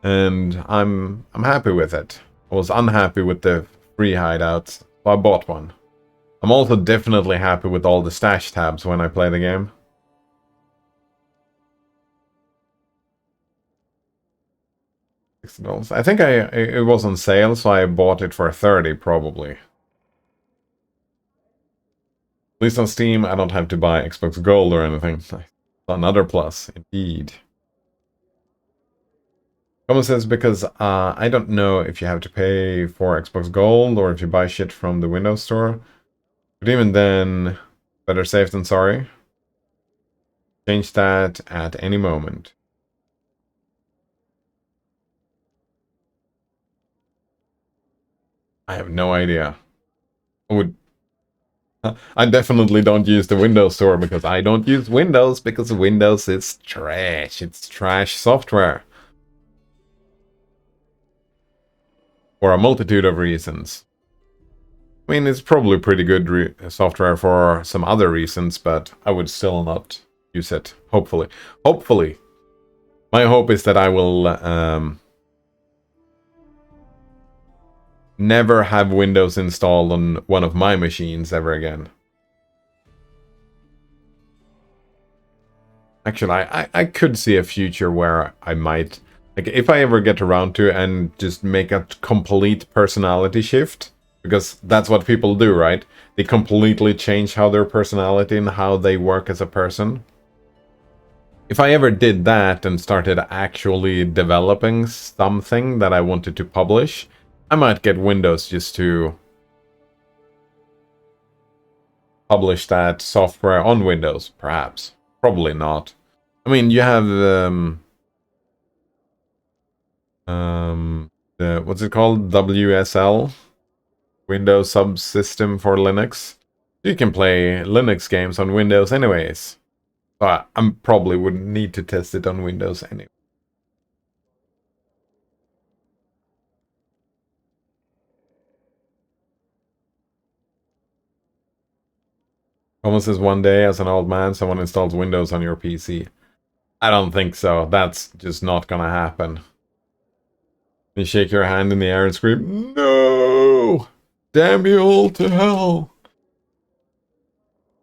and I'm happy with it. I was unhappy with the free hideouts, so I bought one. I'm also definitely happy with all the stash tabs when I play the game. $60. I think it was on sale, so I bought it for 30 probably. At least on Steam, I don't have to buy Xbox Gold or anything. Another plus, indeed. Common says because I don't know if you have to pay for Xbox Gold or if you buy shit from the Windows Store. But even then, better safe than sorry. Change that at any moment. I have no idea. I definitely don't use the Windows Store because I don't use Windows because Windows is trash. It's trash software. For a multitude of reasons. I mean, it's probably pretty good software for some other reasons, but I would still not use it. Hopefully. Hopefully. My hope is that I will never have Windows installed on one of my machines ever again. Actually, I could see a future where I might... Like, if I ever get around to and just make a complete personality shift, because that's what people do, right? They completely change how their personality and how they work as a person. If I ever did that and started actually developing something that I wanted to publish, I might get Windows just to publish that software on Windows, perhaps. Probably not. I mean, you have what's it called? WSL, Windows Subsystem for Linux. You can play Linux games on Windows anyways. But I probably wouldn't need to test it on Windows anyway. Almost as one day as an old man, someone installs Windows on your PC. I don't think so. That's just not gonna happen. You shake your hand in the air and scream, "No! Damn you all to hell!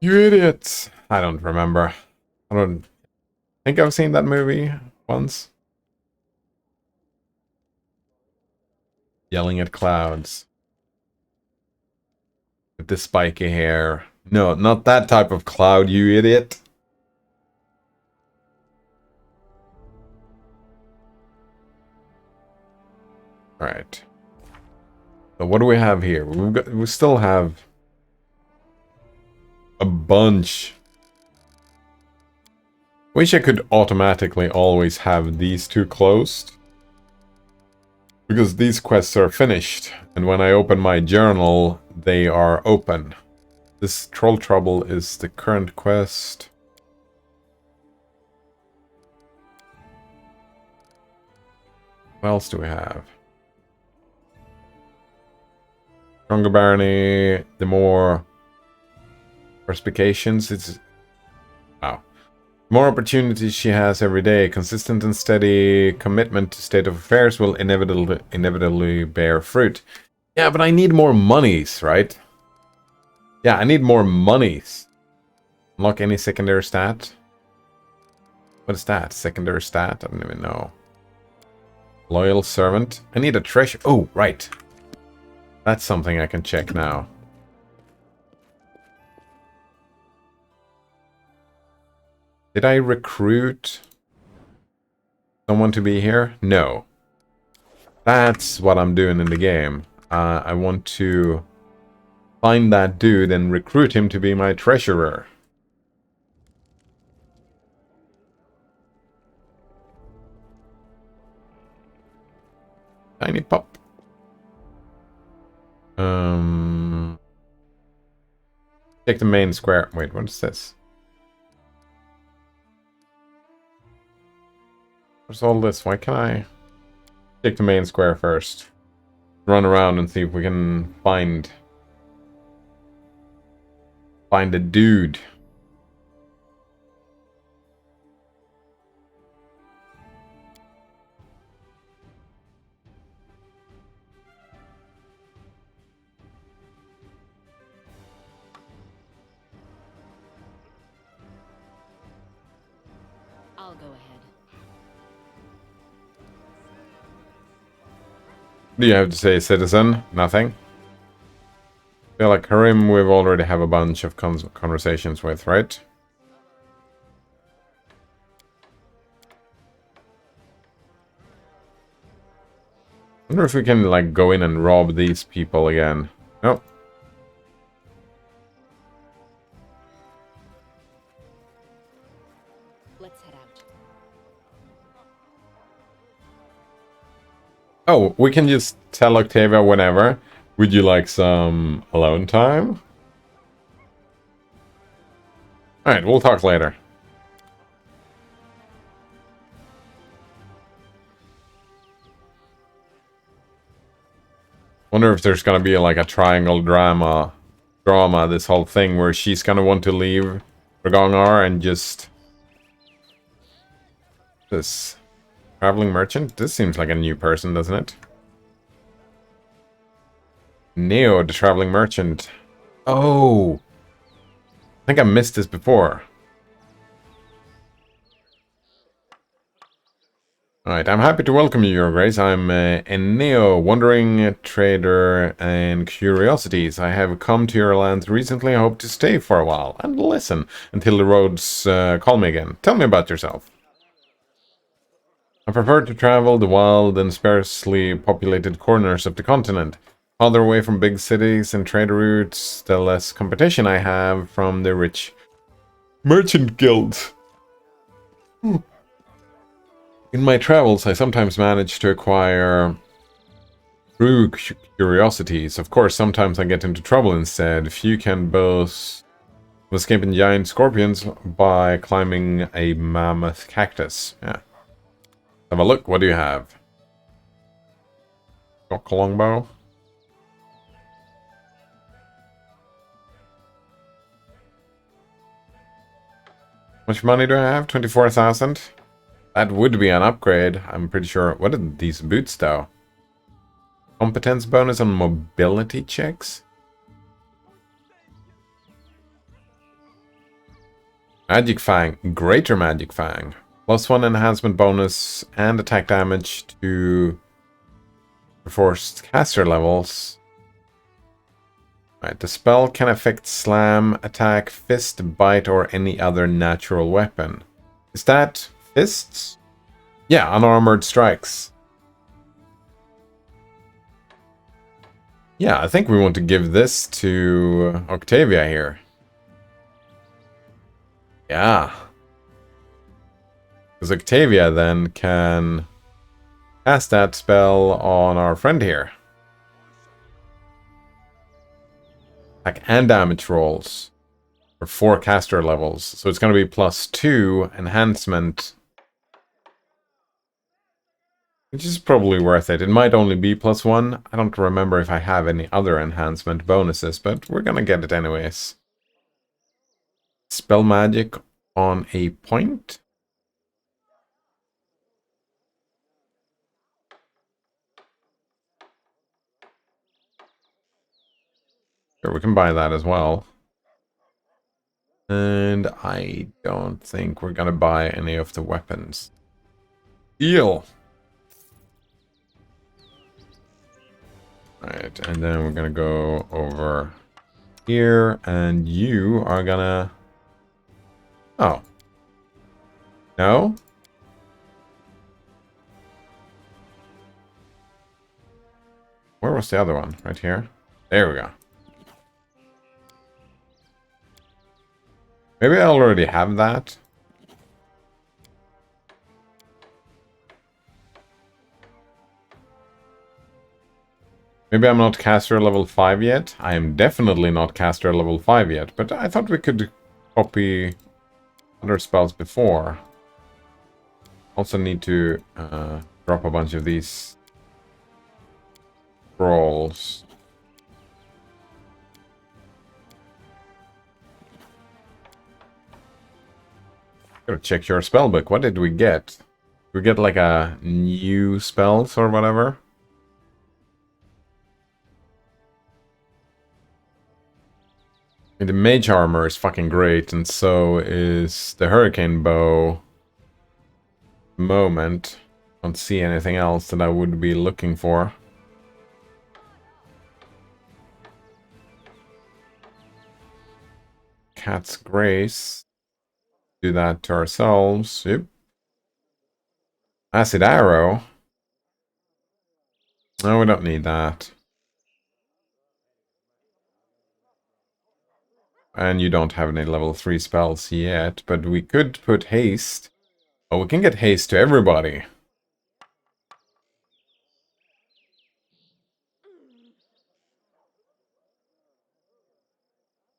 You idiots!" I don't remember. I don't think I've seen that movie once. Yelling at clouds. With the spiky hair. No, not that type of cloud, you idiot. Alright. So what do we have here? We still have a bunch. Wish I could automatically always have these two closed. Because these quests are finished. And when I open my journal, they are open. This Troll Trouble is the current quest. What else do we have? Stronger Barony, the more perspications, it's... Wow. The more opportunities she has every day, consistent and steady commitment to state of affairs will inevitably bear fruit. Yeah, but I need more monies, right? Yeah, I need more monies. Unlock any secondary stat? What is that? Secondary stat? I don't even know. Loyal servant. I need a treasure. Oh, right. That's something I can check now. Did I recruit someone to be here? No. That's what I'm doing in the game. I want to find that dude and recruit him to be my treasurer. Tiny pup. Take the main square. Wait, what is this? What's all this? Why can't I take the main square first? Run around and see if we can find a dude. I'll go ahead. What do you have to say, citizen? Nothing? I feel like Harim we've already have a bunch of conversations with, right? I wonder if we can, like, go in and rob these people again. Nope. Let's head out. Oh, we can just tell Octavia whenever. Would you like some alone time? Alright, we'll talk later. Wonder if there's gonna be like a triangle drama, this whole thing where she's gonna want to leave Ragongar and just... This traveling merchant? This seems like a new person, doesn't it? Neo, the traveling merchant. Oh! I think I missed this before. Alright, I'm happy to welcome you, Your Grace. I'm a Neo, wandering trader and curiosities. I have come to your lands recently. I hope to stay for a while and listen until the roads call me again. Tell me about yourself. I prefer to travel the wild and sparsely populated corners of the continent. Farther away from big cities and trade routes, the less competition I have from the rich merchant guilds. In my travels, I sometimes manage to acquire true curiosities. Of course, sometimes I get into trouble instead. Few can boast of escaping giant scorpions by climbing a mammoth cactus. Yeah. Have a look. What do you have? Got longbow. How much money do I have? 24,000. That would be an upgrade, I'm pretty sure. What are these boots, though? Competence bonus on mobility checks? Magic Fang. Greater Magic Fang. +1 enhancement bonus and attack damage to forced caster levels. Right, the spell can affect slam, attack, fist, bite, or any other natural weapon. Is that... fists? Yeah, unarmored strikes. Yeah, I think we want to give this to Octavia here. Yeah. Because Octavia then can cast that spell on our friend here. Attack and damage rolls for 4 caster levels. So it's going to be +2 enhancement. Which is probably worth it. It might only be +1. I don't remember if I have any other enhancement bonuses, but we're gonna get it anyways. Spell magic on a point. Sure, we can buy that as well. And I don't think we're gonna buy any of the weapons. Deal! Alright, and then we're gonna go over here, and you are gonna... Oh. No? Where was the other one? Right here? There we go. Maybe I already have that. Maybe I'm not caster level 5 yet. I am definitely not caster level 5 yet, but I thought we could copy other spells before. Also need to drop a bunch of these scrolls. Gotta check your spell book. What did we get? Did we get like a new spells or whatever? And the mage armor is fucking great, and so is the hurricane bow. Moment. Don't see anything else that I would be looking for. Cat's Grace. Do that to ourselves. Yep. Acid Arrow. No, we don't need that. And you don't have any level 3 spells yet, but we could put haste. Oh, we can get haste to everybody.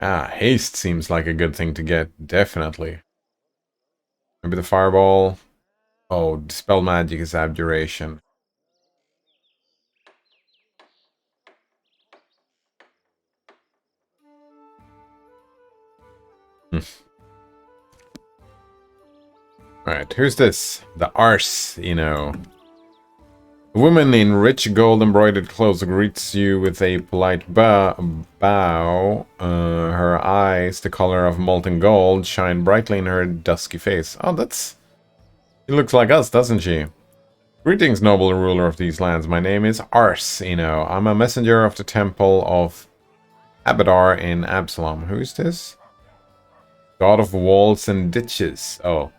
Ah, haste seems like a good thing to get, definitely. Maybe the fireball. Oh, dispel magic is abjuration. Alright, who's this? The Arse, you know. A woman in rich gold embroidered clothes greets you with a polite bow. Her eyes, the color of molten gold, shine brightly in her dusky face. Oh, that's... She looks like us, doesn't she? Greetings, noble ruler of these lands. My name is Arse, you know. I'm a messenger of the temple of Abadar in Absalom. Who is this? God of walls and ditches. Oh.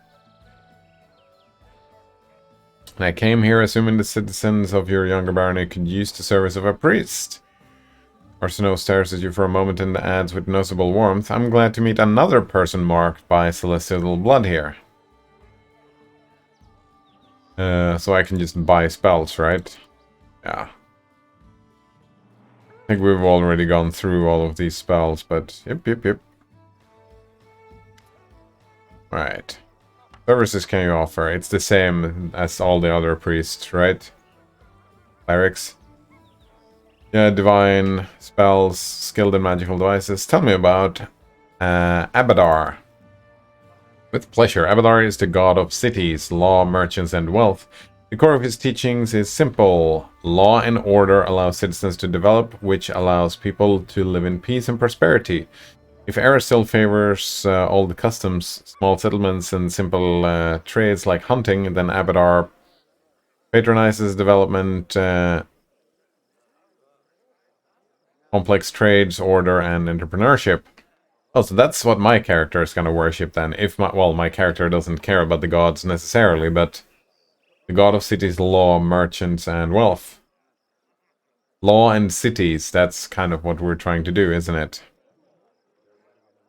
I came here assuming the citizens of your younger barony could use the service of a priest. Arsino stares at you for a moment and adds with noticeable warmth, I'm glad to meet another person marked by celestial blood here. So I can just buy spells, right? Yeah. I think we've already gone through all of these spells, but yep. Alright. Services can you offer? It's the same as all the other priests, right? Clerics. Yeah, divine spells, skilled in magical devices. Tell me about Abadar. With pleasure. Abadar is the god of cities, law, merchants, and wealth. The core of his teachings is simple. Law and order allow citizens to develop, which allows people to live in peace and prosperity. If Era still favors old customs, small settlements, and simple trades like hunting, then Abadar patronizes development, complex trades, order, and entrepreneurship. Oh, so that's what my character is going to worship then. If my character doesn't care about the gods necessarily, but the god of cities, law, merchants, and wealth. Law and cities, that's kind of what we're trying to do, isn't it?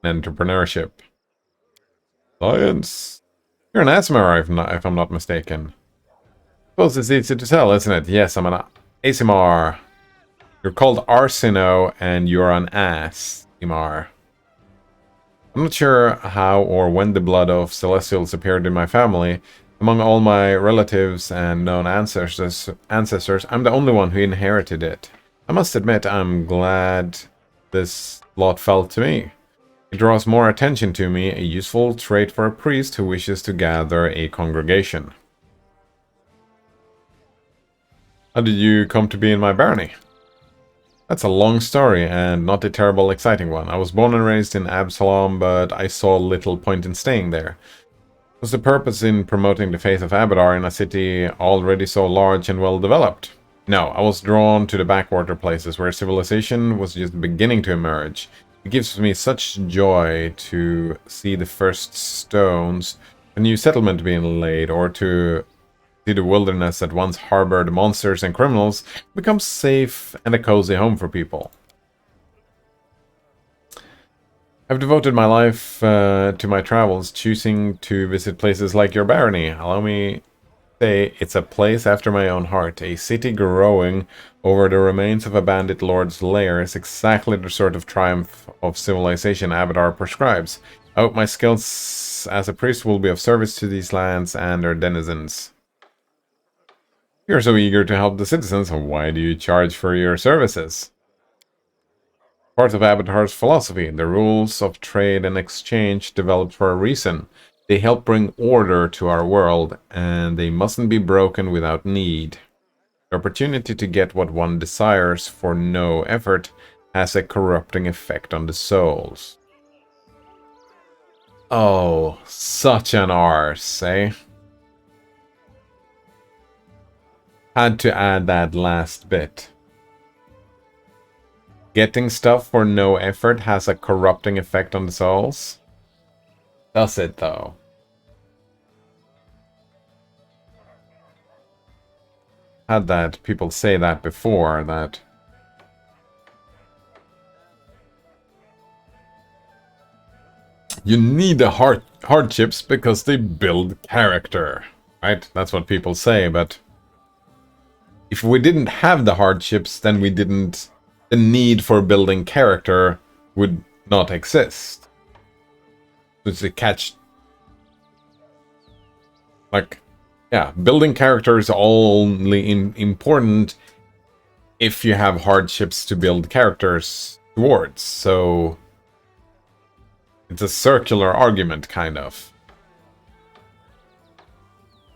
Entrepreneurship. Science. You're an Asimar, if I'm not mistaken. Suppose it's easy to tell, isn't it? Yes, I'm an Asimar. You're called Arsino, and you're an Asimar. I'm not sure how or when the blood of Celestials appeared in my family. Among all my relatives and known ancestors, I'm the only one who inherited it. I must admit, I'm glad this lot fell to me. It draws more attention to me, a useful trait for a priest who wishes to gather a congregation. How did you come to be in my barony? That's a long story, and not a terrible exciting one. I was born and raised in Absalom, but I saw little point in staying there. Was the purpose in promoting the faith of Abadar in a city already so large and well developed? No, I was drawn to the backwater places where civilization was just beginning to emerge. It gives me such joy to see the first stones, a new settlement being laid, or to see the wilderness that once harbored monsters and criminals become safe and a cozy home for people. I've devoted my life to my travels, choosing to visit places like your barony. Allow me to say it's a place after my own heart. A city growing over the remains of a bandit lord's lair is exactly the sort of triumph of civilization Abadar prescribes. Oh, my skills as a priest will be of service to these lands and their denizens. You're so eager to help the citizens, so why do you charge for your services? Part of Avatar's philosophy, the rules of trade and exchange developed for a reason. They help bring order to our world, and they mustn't be broken without need. The opportunity to get what one desires for no effort has a corrupting effect on the souls. Oh, such an arse, eh? Had to add that last bit. Getting stuff for no effort has a corrupting effect on the souls? Does it, though? Had that people say that before, that you need the hardships because they build character, right? That's what people say, but if we didn't have the hardships, then the need for building character would not exist. It's a catch. Like, yeah, building character is only important if you have hardships to build characters towards, so it's a circular argument, kind of.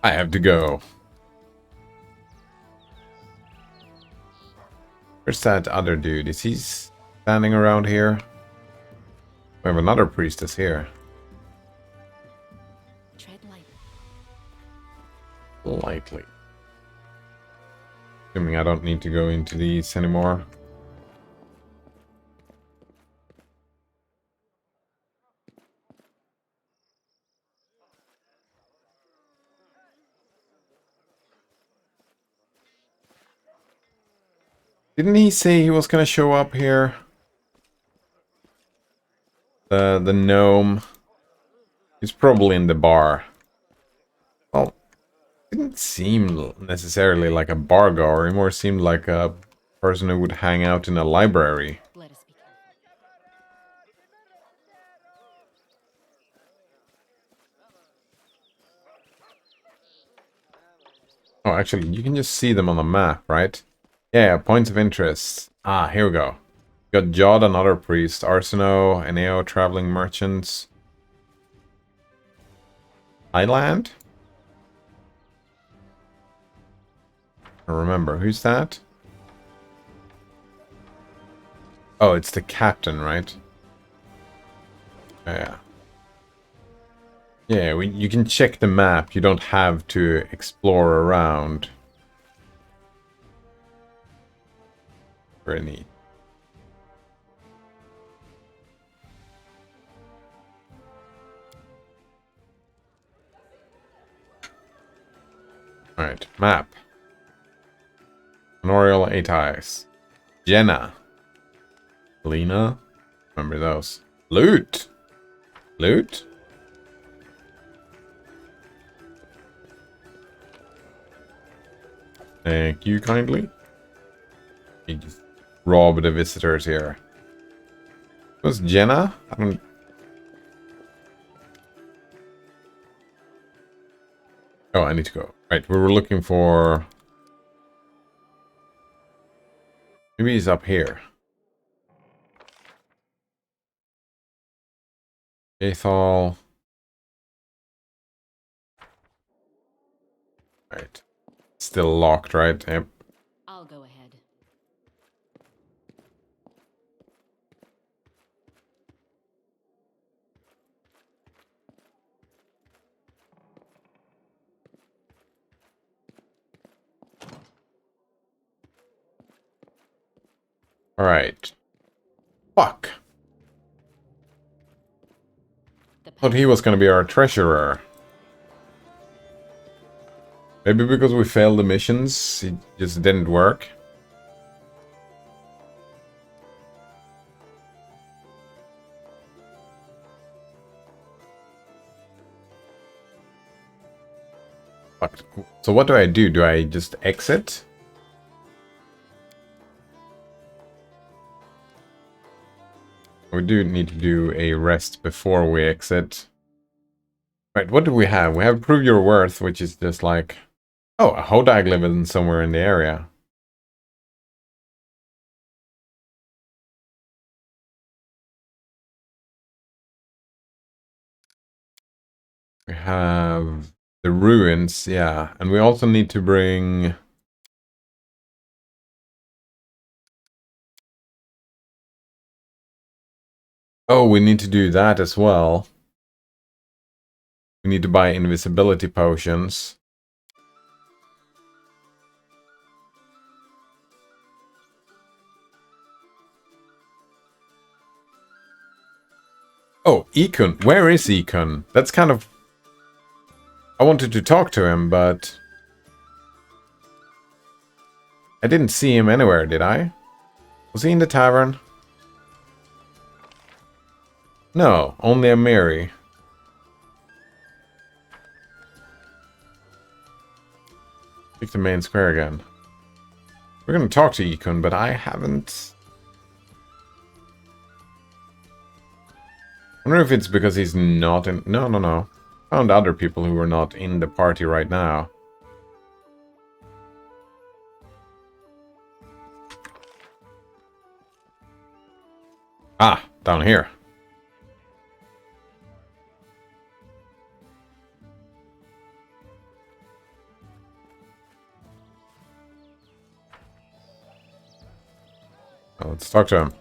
I have to go. Where's that other dude? Is he standing around here? We have another priestess here. Tread Lightly. Assuming I don't need to go into these anymore. Didn't he say he was gonna show up here? The gnome. He's probably in the bar. Well, didn't seem necessarily like a bar goer. He more seemed like a person who would hang out in a library. Let us be careful. Oh, actually, you can just see them on the map, right? Yeah, points of interest. Ah, here we go. Got Jod, another priest. Arsino, Eneo, traveling merchants. Island? I remember. Who's that? Oh, it's the captain, right? Yeah. Yeah, you can check the map. You don't have to explore around. Very neat. Alright, map. Honorial 8 Eyes. Jenna. Lena. Remember those. Loot! Loot? Thank you kindly. You just rob the visitors here. Was Jenna? I don't... Oh, I need to go. Right, we were looking for... Maybe he's up here. Athol. Right. Still locked, right? Yep. I'll go ahead. Alright. Fuck. The Thought he was gonna be our treasurer. Maybe because we failed the missions, it just didn't work. Fuck. So what do I do? Do I just exit? We do need to do a rest before we exit. Right, what do we have? We have Prove Your Worth, which is just like... Oh, a Hodag living somewhere in the area. We have the ruins, yeah. And we also need to bring... Oh, we need to do that as well. We need to buy invisibility potions. Oh, Ekun. Where is Ekun? That's kind of... I wanted to talk to him, but... I didn't see him anywhere, did I? Was he in the tavern? No, only a Mary. Pick the main square again. We're gonna talk to Ekun, but I haven't... I wonder if it's because he's not in... No. Found other people who were not in the party right now. Ah, down here. Well, let's talk to him.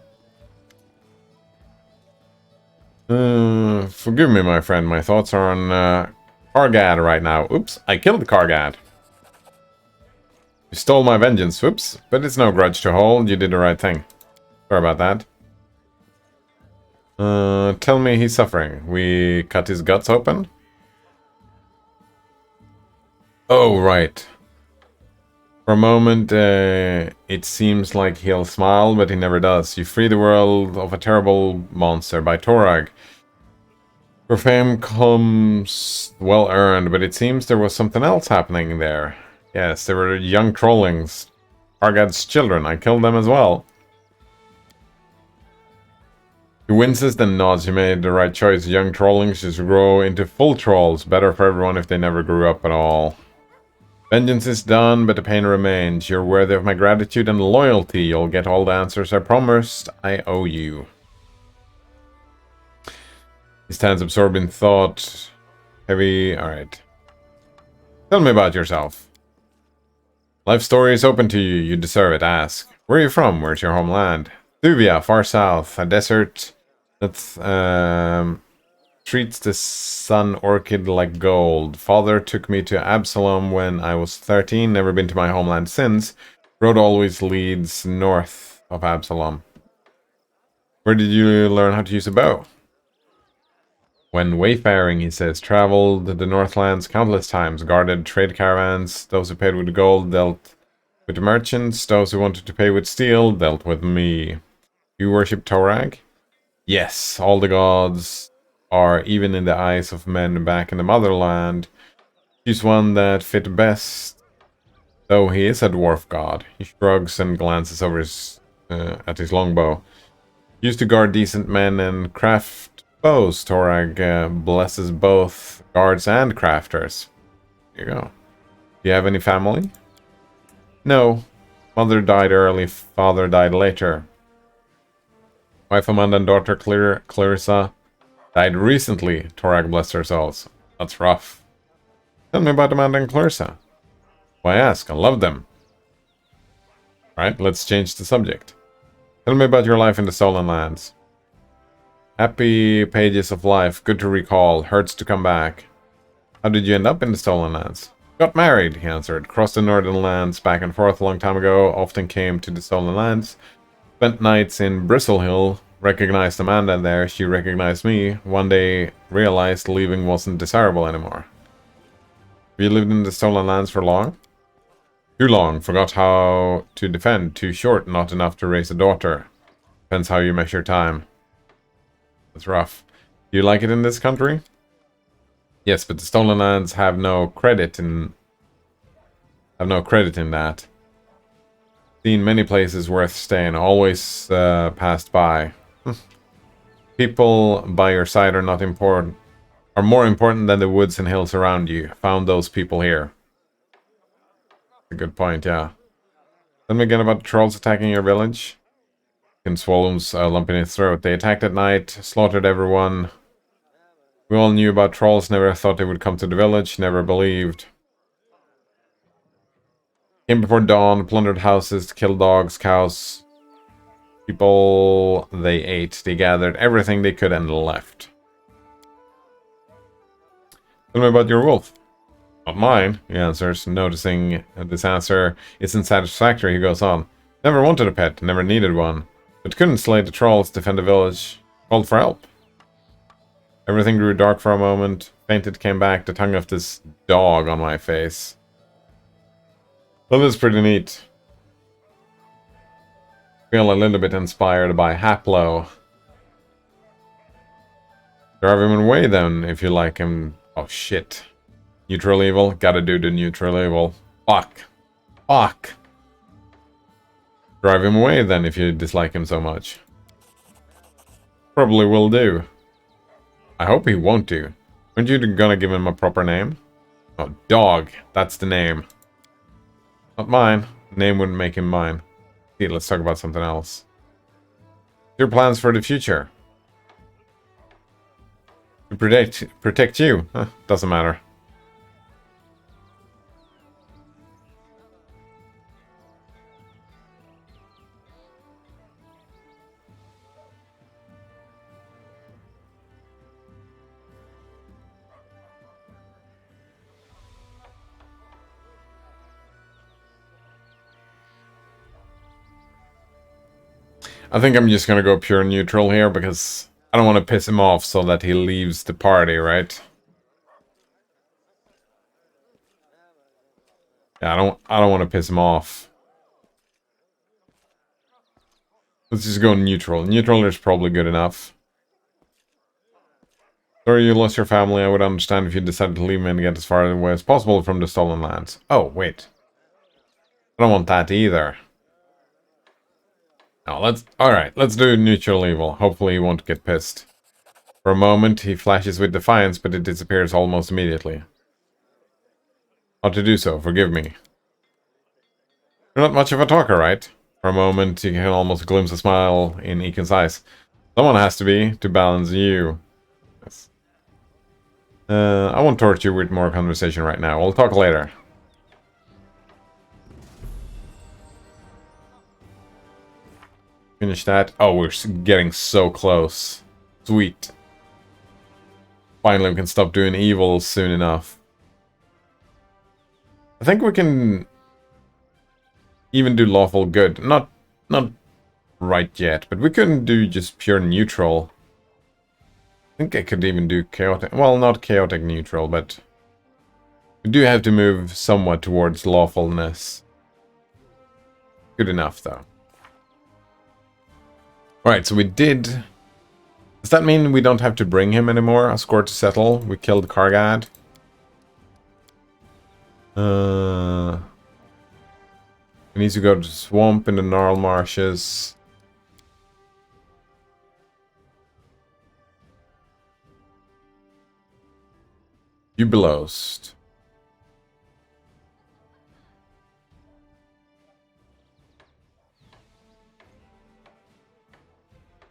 Forgive me, my friend. My thoughts are on Kargad right now. Oops, I killed Kargad. You stole my vengeance, whoops. But it's no grudge to hold. You did the right thing. Sorry about that. Tell me he's suffering. We cut his guts open? Oh, right. For a moment, it seems like he'll smile, but he never does. You free the world of a terrible monster by Torag. Your fame comes well earned, but it seems there was something else happening there. Yes, there were young trollings. Argad's children. I killed them as well. He winces, then nods. You made the right choice. Young trollings just grow into full trolls. Better for everyone if they never grew up at all. Vengeance is done, but the pain remains. You're worthy of my gratitude and loyalty. You'll get all the answers I promised. I owe you. He stands absorbed in thought. Heavy. Alright. Tell me about yourself. Life story is open to you. You deserve it. Ask. Where are you from? Where's your homeland? Thuvia, far south. A desert that treats the sun orchid like gold. Father took me to Absalom when I was 13. Never been to my homeland since. Road always leads north of Absalom. Where did you learn how to use a bow? When wayfaring, he says, traveled the Northlands countless times, guarded trade caravans. Those who paid with gold dealt with the merchants. Those who wanted to pay with steel dealt with me. You worship Torag? Yes, all the gods are even in the eyes of men back in the motherland. Choose one that fit best. Though he is a dwarf god. He shrugs and glances over at his longbow. Used to guard decent men and craft bows. Torag blesses both guards and crafters. Here you go. Do you have any family? No. Mother died early, father died later. Wife Amanda and daughter Clarissa died recently. Torag blessed their souls. That's rough. Tell me about Amanda and Clarissa. Why ask? I love them. Right, let's change the subject. Tell me about your life in the Stolen Lands. Happy pages of life, good to recall, hurts to come back. How did you end up in the Stolen Lands? Got married, he answered. Crossed the Northern Lands back and forth a long time ago, often came to the Stolen Lands. Spent nights in Bristle Hill, recognized Amanda there, she recognized me. One day realized leaving wasn't desirable anymore. Have you lived in the Stolen Lands for long? Too long, forgot how to defend. Too short, not enough to raise a daughter. Depends how you measure time. That's rough. Do you like it in this country? Yes, but the Stolen Lands have no credit in that. Seen many places worth staying, always passed by. People by your side are not important, are more important than the woods and hills around you. Found those people here. A good point, yeah. Tell me again about the trolls attacking your village. And Swallow's lump in his throat. They attacked at night, slaughtered everyone. We all knew about trolls, never thought they would come to the village, never believed. Came before dawn, plundered houses, killed dogs, cows. People they ate. They gathered everything they could and left. Tell me about your wolf. Not mine, he answers. Noticing this answer isn't satisfactory, he goes on. Never wanted a pet, never needed one. But couldn't slay the trolls, defend the village. Called for help. Everything grew dark for a moment. Fainted, came back, the tongue of this dog on my face. Well, this is pretty neat. Feel a little bit inspired by Haplo. Drive him away then, if you like him. Oh, shit. Neutral evil? Gotta do the neutral evil. Fuck. Fuck. Drive him away then, if you dislike him so much. Probably will do. I hope he won't do. Aren't you gonna give him a proper name? Oh, dog. That's the name. Not mine. The name wouldn't make him mine. See, let's talk about something else. Your plans for the future? To protect you? Huh, doesn't matter. I think I'm just gonna go pure neutral here because I don't want to piss him off so that he leaves the party, right? Yeah, I don't want to piss him off. Let's just go neutral. Neutral is probably good enough. Sorry you lost your family. I would understand if you decided to leave me and get as far away as possible from the stolen lands. Oh, wait. I don't want that either. No, alright, let's do neutral evil. Hopefully he won't get pissed. For a moment, he flashes with defiance, but it disappears almost immediately. How to do so, forgive me. You're not much of a talker, right? For a moment, you can almost glimpse a smile in Eakin's eyes. Someone has to be, to balance you. Yes. I won't torture you with more conversation right now. We'll talk later. Finish that. Oh, we're getting so close. Sweet. Finally, we can stop doing evil soon enough. I think we can even do lawful good. Not right yet, but we couldn't do just pure neutral. I think I could even do chaotic. Well, not chaotic neutral, but we do have to move somewhat towards lawfulness. Good enough, though. Alright, so we did... Does that mean we don't have to bring him anymore? A score to settle. We killed Kargad. We need to go to the swamp in the Gnarl Marshes. Jubilost.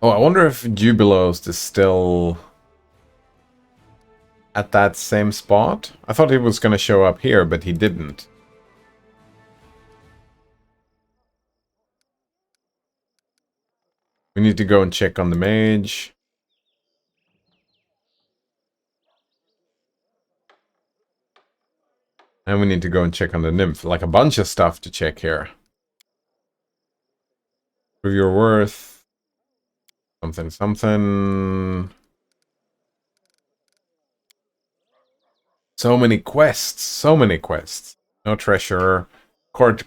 Oh, I wonder if Jubilost is still at that same spot. I thought he was going to show up here, but he didn't. We need to go and check on the mage. And we need to go and check on the nymph. Like a bunch of stuff to check here. Prove your worth. Something, something. So many quests. So many quests. No treasure. Court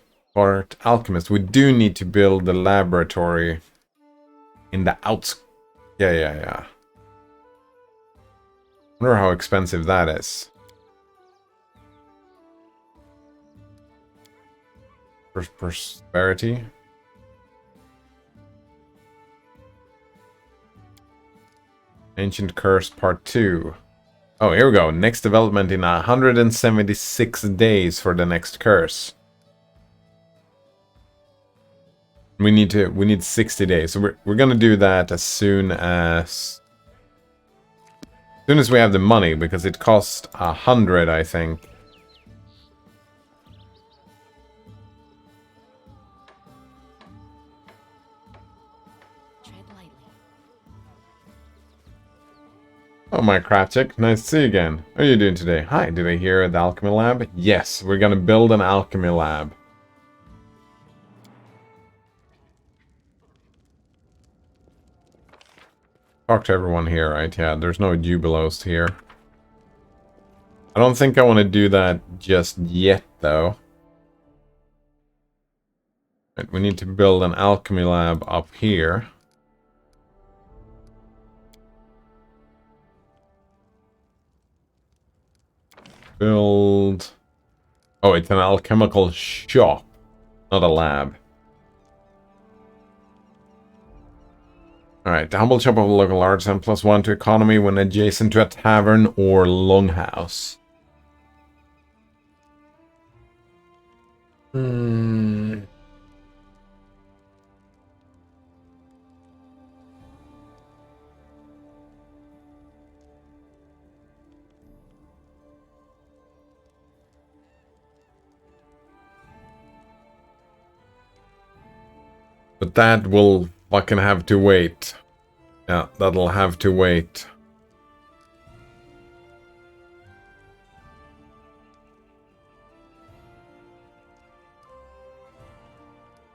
alchemist. We do need to build the laboratory in the outs. Yeah. Wonder how expensive that is. Prosperity. Ancient Curse Part 2. Oh, here we go. Next development in 176 days for the next curse. We need 60 days. So we're gonna do that as soon as we have the money, because it costs 100, I think. Tread lightly. Oh, my craft chick. Nice to see you again. How are you doing today? Hi, did I hear the alchemy lab? Yes, we're gonna build an alchemy lab. Talk to everyone here, right? Yeah, there's no jubilos here. I don't think I want to do that just yet, though. Right, we need to build an alchemy lab up here. Build... Oh, it's an alchemical shop, not a lab. Alright, the humble shop of a local artisan, +1 to economy when adjacent to a tavern or longhouse. But that will fucking have to wait. Yeah, that'll have to wait.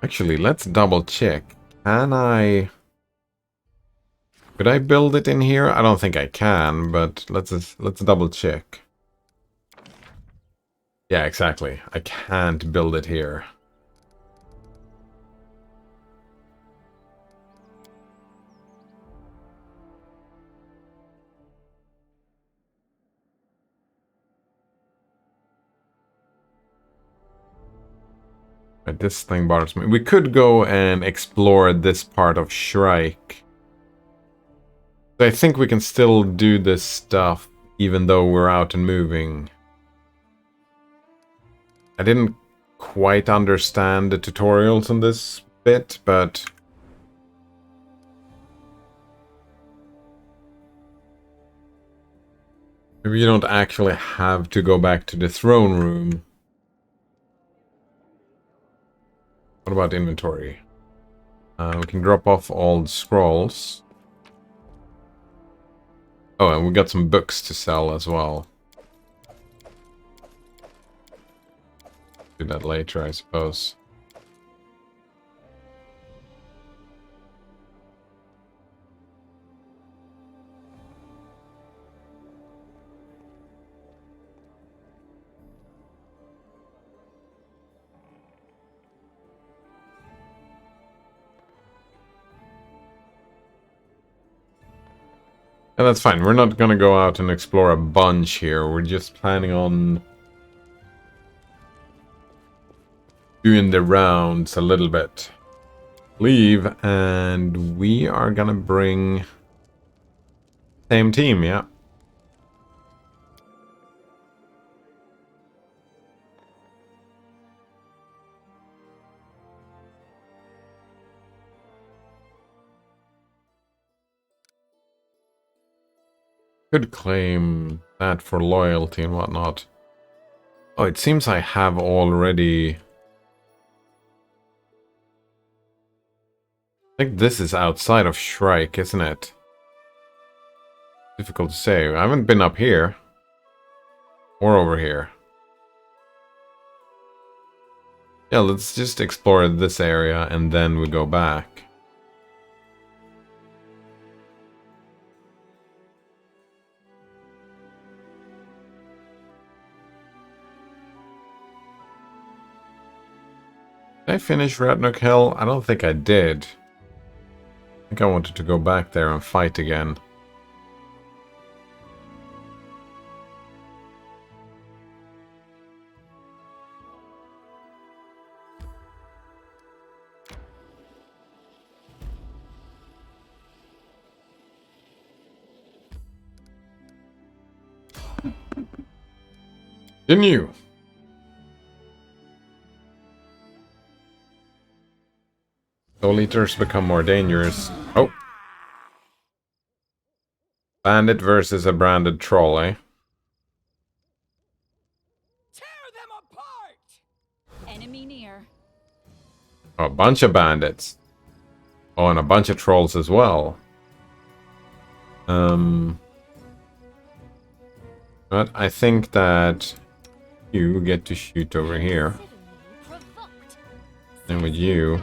Actually, let's double check. Can I... Could I build it in here? I don't think I can, but let's double check. Yeah, exactly. I can't build it here. Right, this thing bothers me. We could go and explore this part of Shrike. I think we can still do this stuff even though we're out and moving. I didn't quite understand the tutorials on this bit, but... maybe you don't actually have to go back to the throne room. What about inventory? We can drop off all the scrolls. Oh, and we got some books to sell as well. Do that later, I suppose. And that's fine. We're not gonna go out and explore a bunch here. We're just planning on doing the rounds a little bit. Leave, and we are gonna bring same team, yeah. Could claim that for loyalty and whatnot. Oh, it seems I have already... I think this is outside of Shrike, isn't it? Difficult to say. I haven't been up here. Or over here. Yeah, let's just explore this area and then we go back. Did I finish Ratnook Hill? I don't think I did. I think I wanted to go back there and fight again. Continue. Soul Eaters become more dangerous. Oh. Bandit versus a branded troll, eh? Tear them apart! Enemy near. Oh, a bunch of bandits. Oh, and a bunch of trolls as well. But I think that you get to shoot over here. And with you...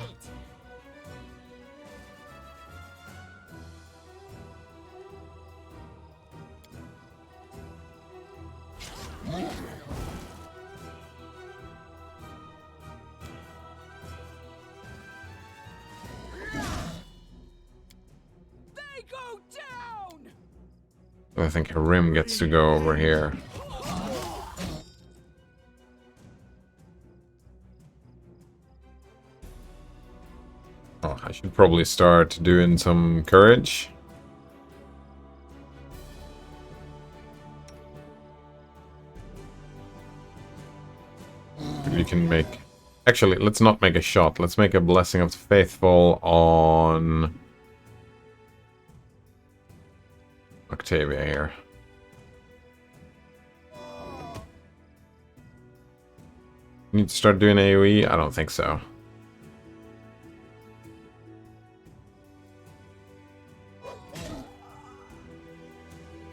They go down! I think Harim gets to go over here. Oh, I should probably start doing some courage. You can make... Actually, let's not make a shot. Let's make a Blessing of the Faithful on... Octavia here. Need to start doing AoE? I don't think so.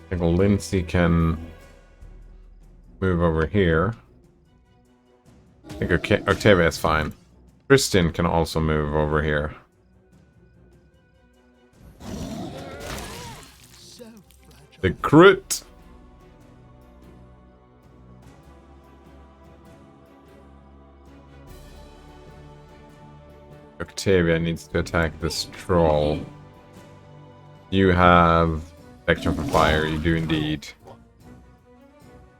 I think Lindsay can move over here. I think Octavia is fine. Christian can also move over here. The crit! Octavia needs to attack this troll. You have protection from fire, you do indeed.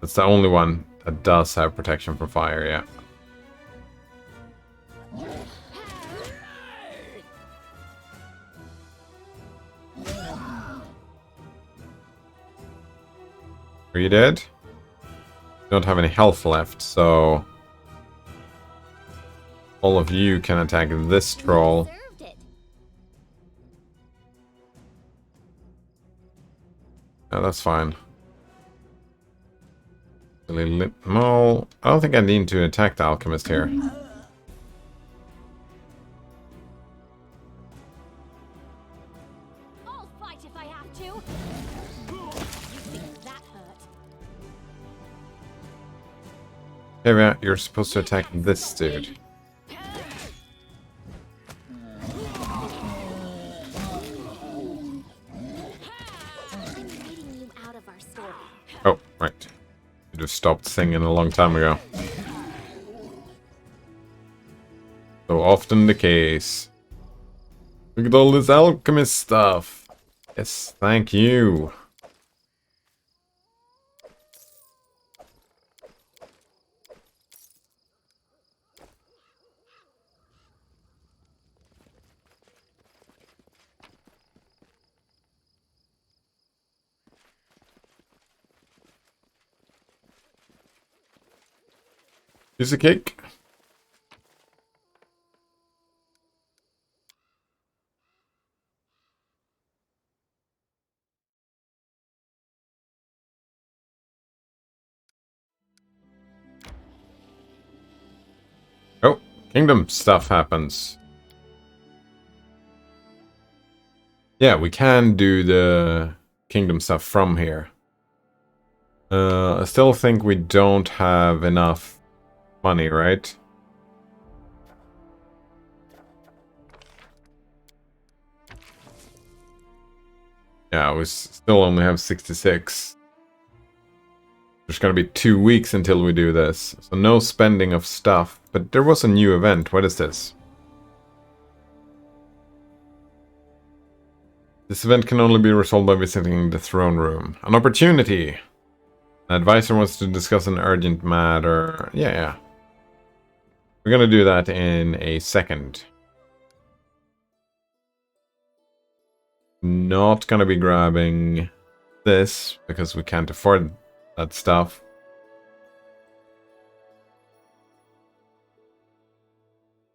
That's the only one that does have protection from fire, yeah. Are you dead? You don't have any health left, so... all of you can attack this troll. Yeah, that's fine. No, I don't think I need to attack the alchemist here. I'll fight if I have to. You think that hurt? Hey, you're supposed to attack this dude. Oh, right. Should have stopped singing a long time ago. So often the case. Look at all this alchemist stuff. Yes, thank you. Piece of cake. Oh, kingdom stuff happens. Yeah, we can do the kingdom stuff from here. I still think we don't have enough money, right? Yeah, we still only have 66. There's gonna be 2 weeks until we do this. So no spending of stuff. But there was a new event. What is this? This event can only be resolved by visiting the throne room. An opportunity! An advisor wants to discuss an urgent matter. Yeah. We're gonna do that in a second. Not gonna be grabbing this, because we can't afford that stuff.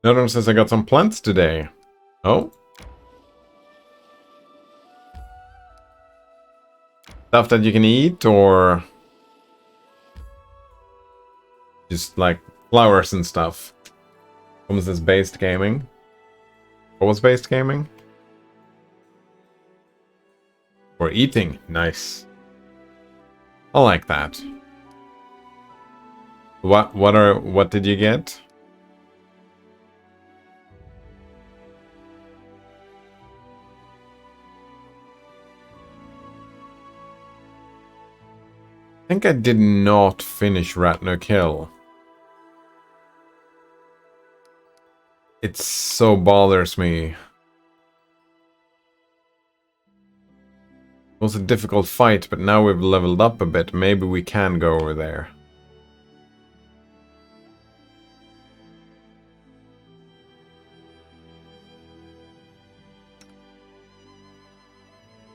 Another one says I got some plants today. Oh. Stuff that you can eat, or just like flowers and stuff. What was this? Based gaming? What was based gaming? Or eating. Nice. I like that. What did you get? I think I did not finish Rat No Kill. It so bothers me. It was a difficult fight, but now we've leveled up a bit. Maybe we can go over there.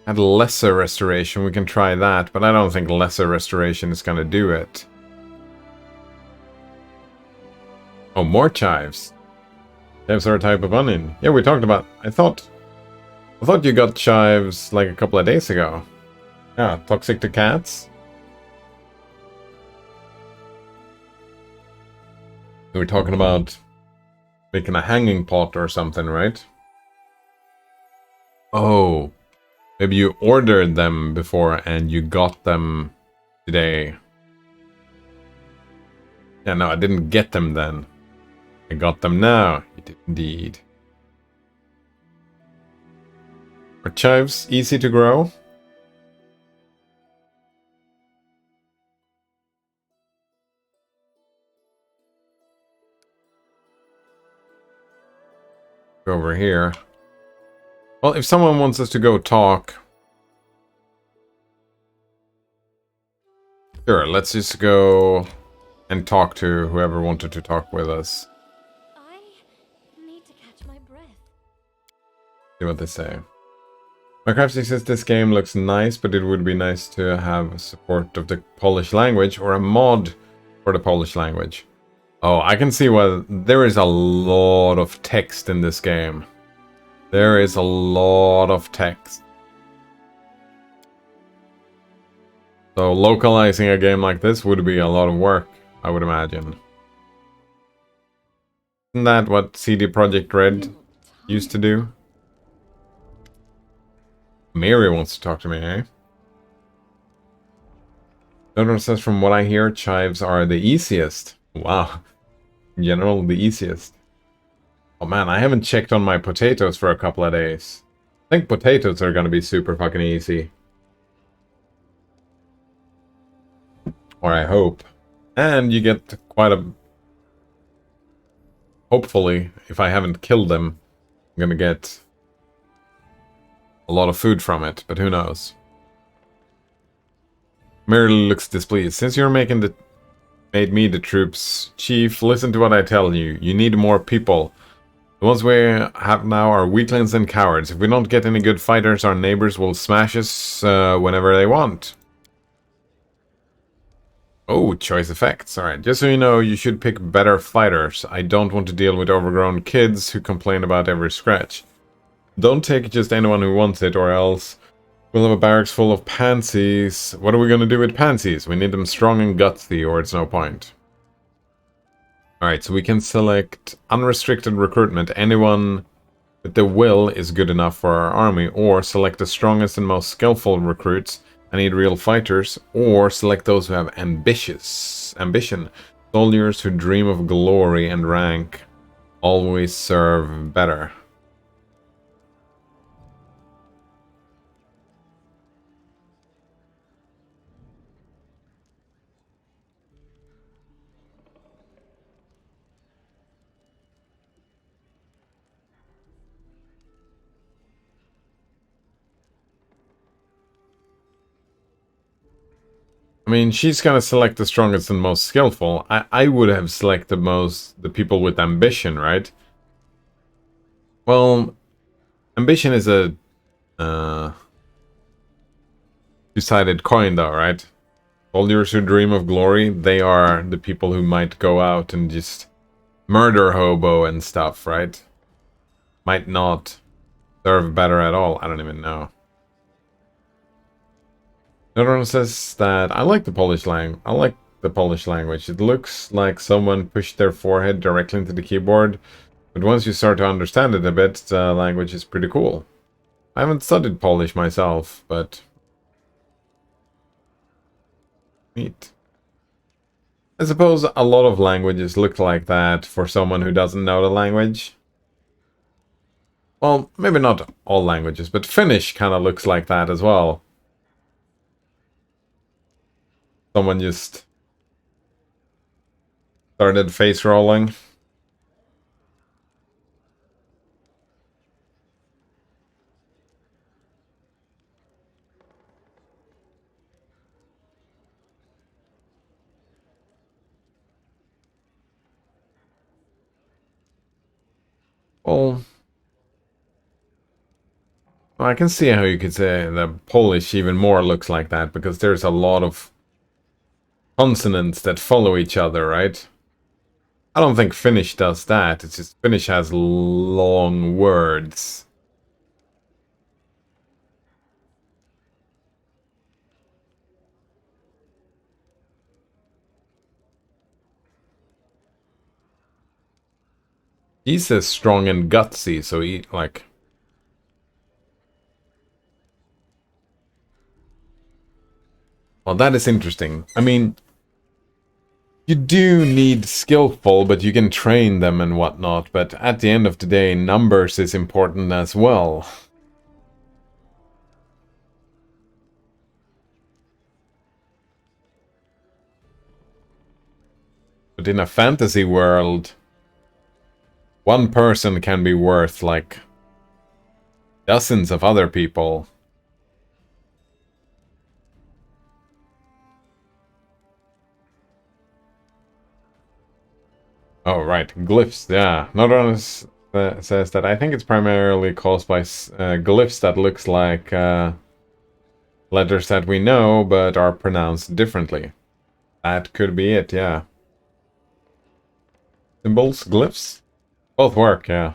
At lesser restoration, we can try that, but I don't think lesser restoration is gonna do it. Oh, more chives. Chives are a type of onion. Yeah, we talked about... I thought you got chives like a couple of days ago. Yeah, toxic to cats. We were talking about making a hanging pot or something, right? Oh. Maybe you ordered them before and you got them today. Yeah, no, I didn't get them then. I got them now. You did indeed. Are chives easy to grow? Go over here. Well, if someone wants us to go talk... Sure, let's just go and talk to whoever wanted to talk with us. I need to catch my breath. See what they say. Minecraft says this game looks nice, but it would be nice to have support of the Polish language or a mod for the Polish language. Oh, I can see why there is a lot of text in this game. There is a lot of text. So localizing a game like this would be a lot of work, I would imagine. Isn't that what CD Projekt Red used to do? Mary wants to talk to me, eh? Donor says, from what I hear, chives are the easiest. Wow. In general, the easiest. Oh man, I haven't checked on my potatoes for a couple of days. I think potatoes are gonna be super fucking easy. Or I hope. And you get quite a... Hopefully, if I haven't killed them, I'm gonna get a lot of food from it, but who knows. Merely looks displeased. Since you're made me the troops chief, listen to what I tell you. You need more people. The ones we have now are weaklings and cowards. If we don't get any good fighters, our neighbors will smash us whenever they want. Oh, choice effects. Alright, just so you know, you should pick better fighters. I don't want to deal with overgrown kids who complain about every scratch. Don't take just anyone who wants it, or else we'll have a barracks full of pansies. What are we gonna do with pansies? We need them strong and gutsy, or it's no point. Alright, so we can select unrestricted recruitment. Anyone with the will is good enough for our army, or select the strongest and most skillful recruits. I need real fighters, or select those who have ambition. Soldiers who dream of glory and rank always serve better. I mean, she's gonna select the strongest and most skillful. I would have selected the people with ambition, right? Well, ambition is a two-sided coin though, right? Soldiers who dream of glory, they are the people who might go out and just murder hobo and stuff, right? Might not serve better at all. I don't even know. Another one says that I like the Polish language. It looks like someone pushed their forehead directly into the keyboard, but once you start to understand it a bit, the language is pretty cool. I haven't studied Polish myself, but neat. I suppose a lot of languages look like that for someone who doesn't know the language. Well, maybe not all languages, but Finnish kind of looks like that as well. Someone just started face rolling. Well, I can see how you could say the Polish even more looks like that, because there's a lot of consonants that follow each other, right? I don't think Finnish does that. It's just Finnish has long words. He says strong and gutsy, so he, like... Well, that is interesting. I mean, you do need skillful, but you can train them and whatnot. But at the end of the day, numbers is important as well. But in a fantasy world, one person can be worth, like, dozens of other people. Oh, right. Glyphs, yeah. Another one says that I think it's primarily caused by glyphs that looks like letters that we know, but are pronounced differently. That could be it, yeah. Symbols? Glyphs? Both work, yeah.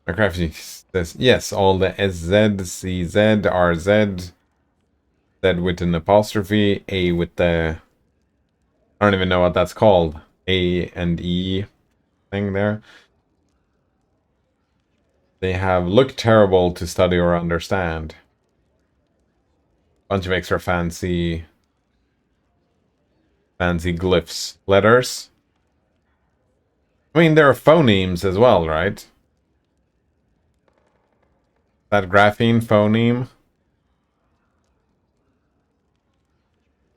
Minecraft says, yes, all the SZ, CZ, RZ, Z with an apostrophe, A with the... I don't even know what that's called. A and E thing there. They have looked terrible to study or understand. Bunch of extra fancy glyphs. Letters. I mean, there are phonemes as well, right? That grapheme phoneme.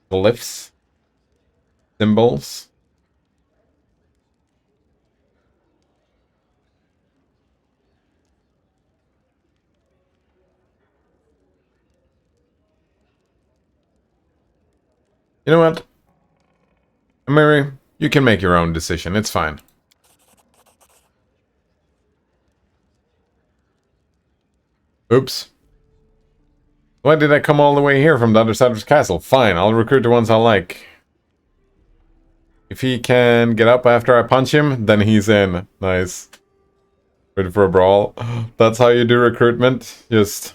Glyphs. Symbols. You know what? Mary, you can make your own decision. It's fine. Oops. Why did I come all the way here from the other side of the castle? Fine, I'll recruit the ones I like. If he can get up after I punch him, then he's in. Nice. Ready for a brawl. That's how you do recruitment. Just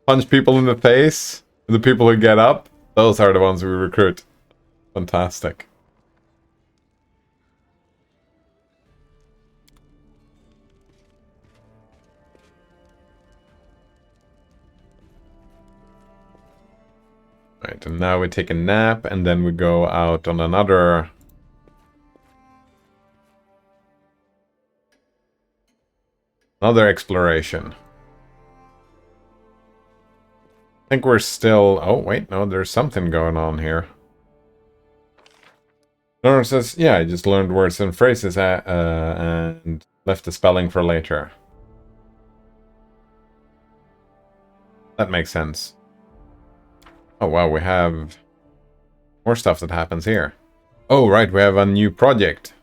punch people in the face. And the people who get up, those are the ones we recruit. Fantastic. Right, and now we take a nap, and then we go out on another... Another exploration. I think we're still... Oh, wait, no, there's something going on here. Nora says, yeah, I just learned words and phrases and left the spelling for later. That makes sense. Oh, wow, we have more stuff that happens here. Oh, right, we have a new project.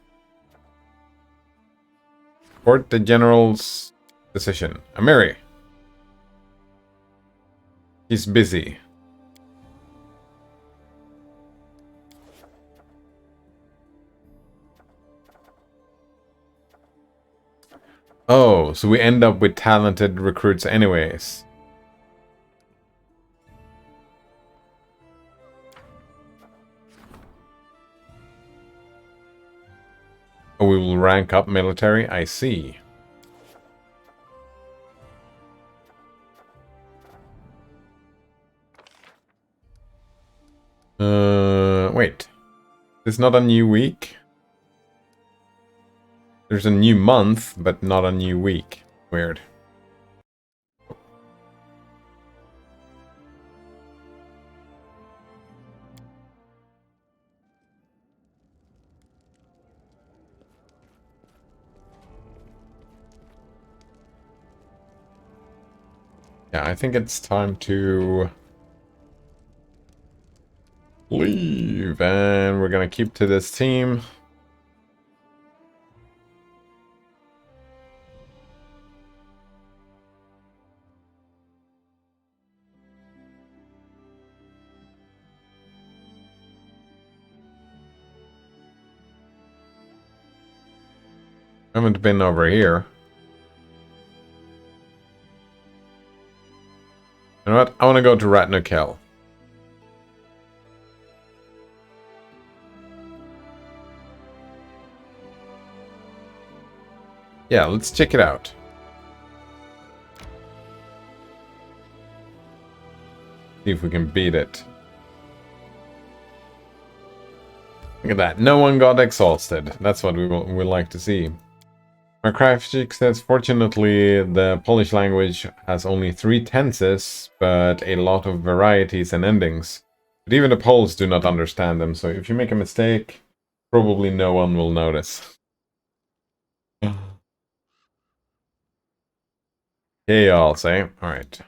Support the generals decision. Amiri. He's busy. Oh, so we end up with talented recruits anyways. Oh, we will rank up military? I see. Wait. It's not a new week? There's a new month, but not a new week. Weird. Yeah, I think it's time to leave, and we're gonna keep to this team. I haven't been over here. You know what? I want to go to Ratnukel. Yeah, let's check it out. See if we can beat it. Look at that. No one got exhausted. That's what we like to see. Markravchik says, fortunately, the Polish language has only 3 tenses, but a lot of varieties and endings. But even the Poles do not understand them, so if you make a mistake, probably no one will notice. Okay, I'll say. Alright.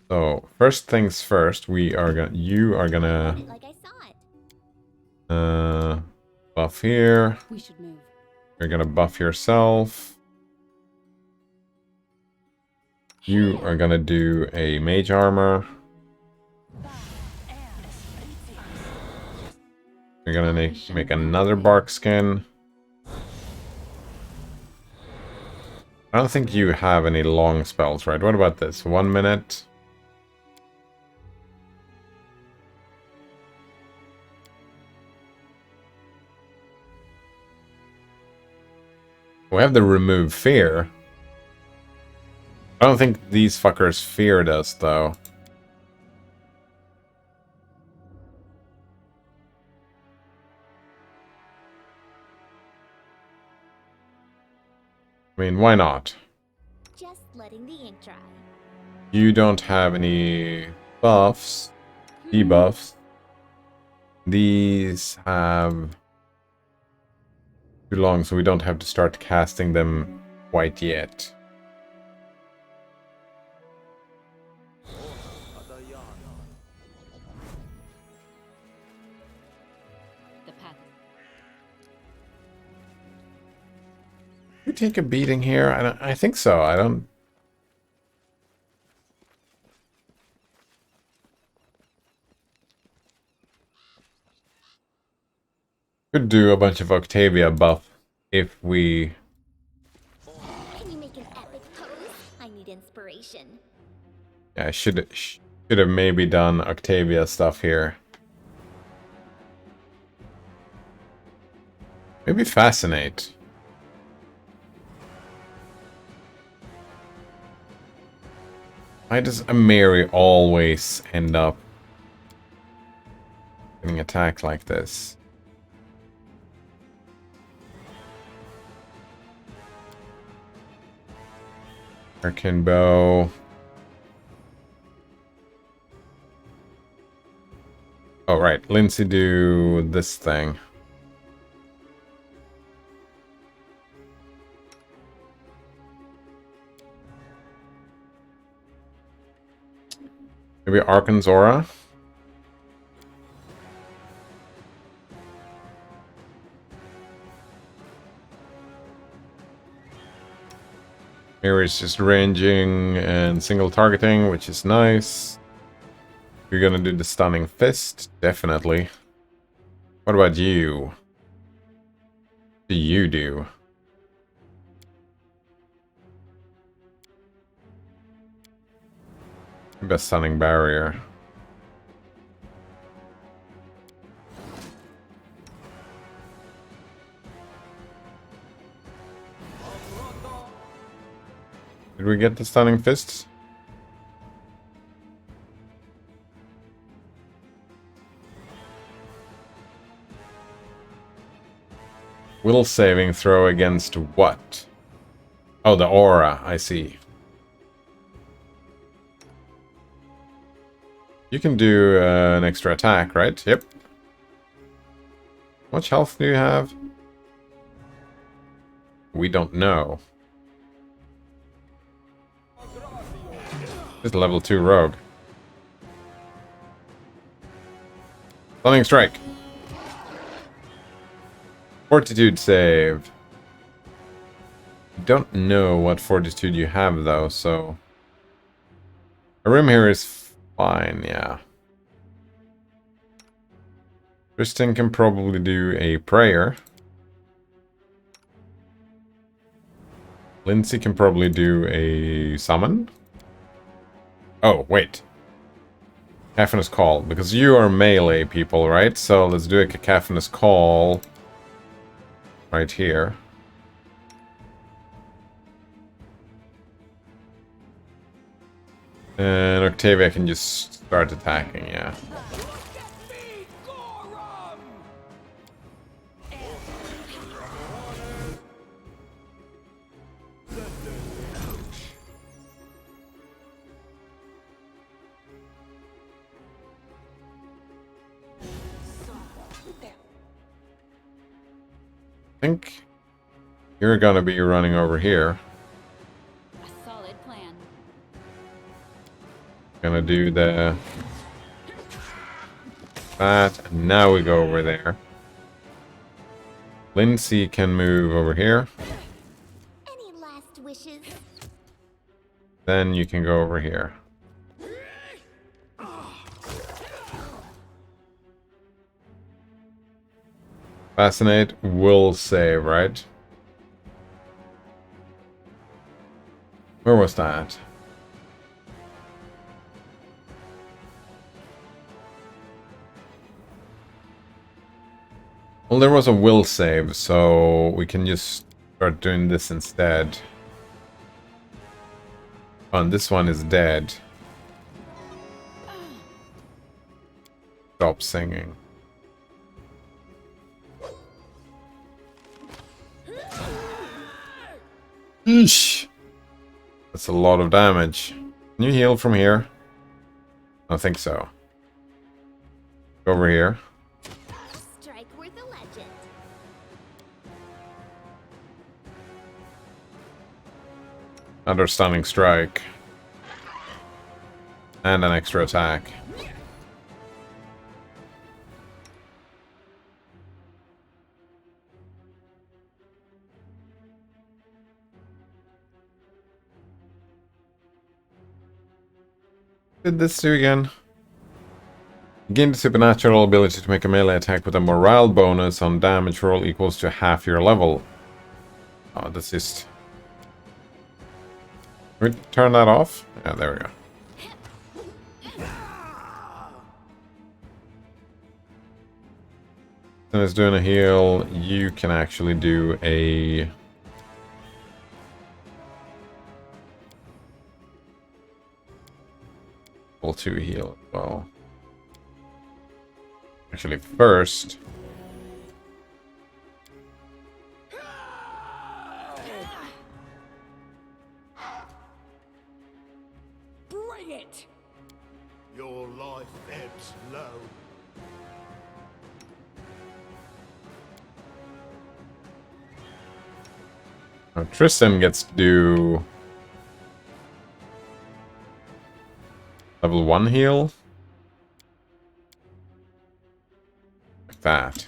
So, first things first, you are gonna Like I saw it. buff here. We should move. You're gonna buff yourself. You are gonna do a mage armor. You're gonna make another bark skin. I don't think you have any long spells, right? What about this? 1 minute. We have the remove fear. I don't think these fuckers feared us, though. I mean, why not? Just letting the ink dry. You don't have any buffs, debuffs. These have too long, so we don't have to start casting them quite yet. The path. You take a beating here? I think so. I don't. Could do a bunch of Octavia buff if we. Can you make an epic pose? I need inspiration. Yeah, I should have maybe done Octavia stuff here. Maybe Fascinate. Why does Amiri always end up getting attacked like this? Hurricane Bow. Oh, right. Lindsay do this thing. Maybe Arkansora? Here is just ranging and single targeting, which is nice. You're gonna do the stunning fist, definitely. What about you? What do you do? Maybe a stunning barrier. Did we get the stunning fists? Will saving throw against what? Oh, the aura, I see. You can do an extra attack, right? Yep. How much health do you have? We don't know. This is level 2 rogue. Stunning strike. Fortitude save. Don't know what fortitude you have though, so a room here is fine, yeah. Tristan can probably do a prayer. Lindsay can probably do a summon. Oh, wait. Cacophonous call, because you are melee people, right? So let's do a cacophonous call right here. And Octavia can just start attacking, yeah. I think you're gonna be running over here. A solid plan. Gonna do the that, and now we go over there. Lindsay can move over here. Any last wishes? Then you can go over here. Fascinate will save, right? Where was that? Well, there was a will save, so we can just start doing this instead. Oh, and this one is dead. Stop singing. Eesh. That's a lot of damage. Can you heal from here? I don't think so. Go over here. Strike worth a legend. Another stunning strike. And an extra attack. Did this do again? Gain the supernatural ability to make a melee attack with a morale bonus on damage roll equals to half your level. Oh, that's just... Can we turn that off? Yeah, there we go. Then it's doing a heal. You can actually do a... level 2 heal as well. Actually, first... Bring it! Your life ebbs low. Now, Tristan gets to do... level 1 heal. Like that.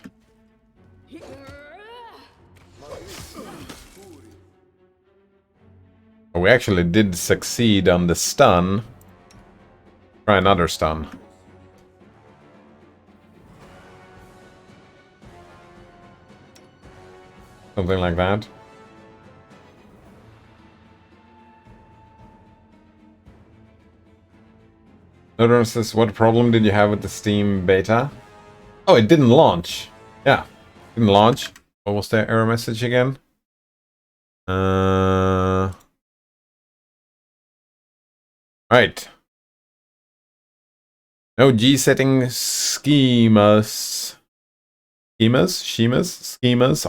Oh, we actually did succeed on the stun. Try another stun. Something like that. Notice says, what problem did you have with the Steam beta? Oh, it didn't launch. Yeah, didn't launch. What was the error message again? Right. No G setting schemas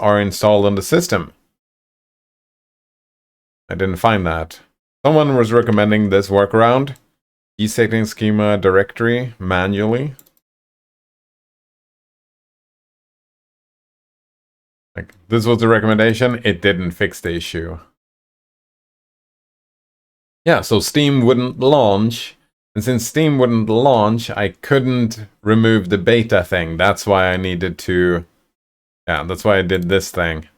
are installed on the system. I didn't find that. Someone was recommending this workaround. G setting schema directory manually. Like, this was the recommendation. It didn't fix the issue. Yeah, so Steam wouldn't launch. And since Steam wouldn't launch, I couldn't remove the beta thing. That's why I needed to... Yeah, that's why I did this thing.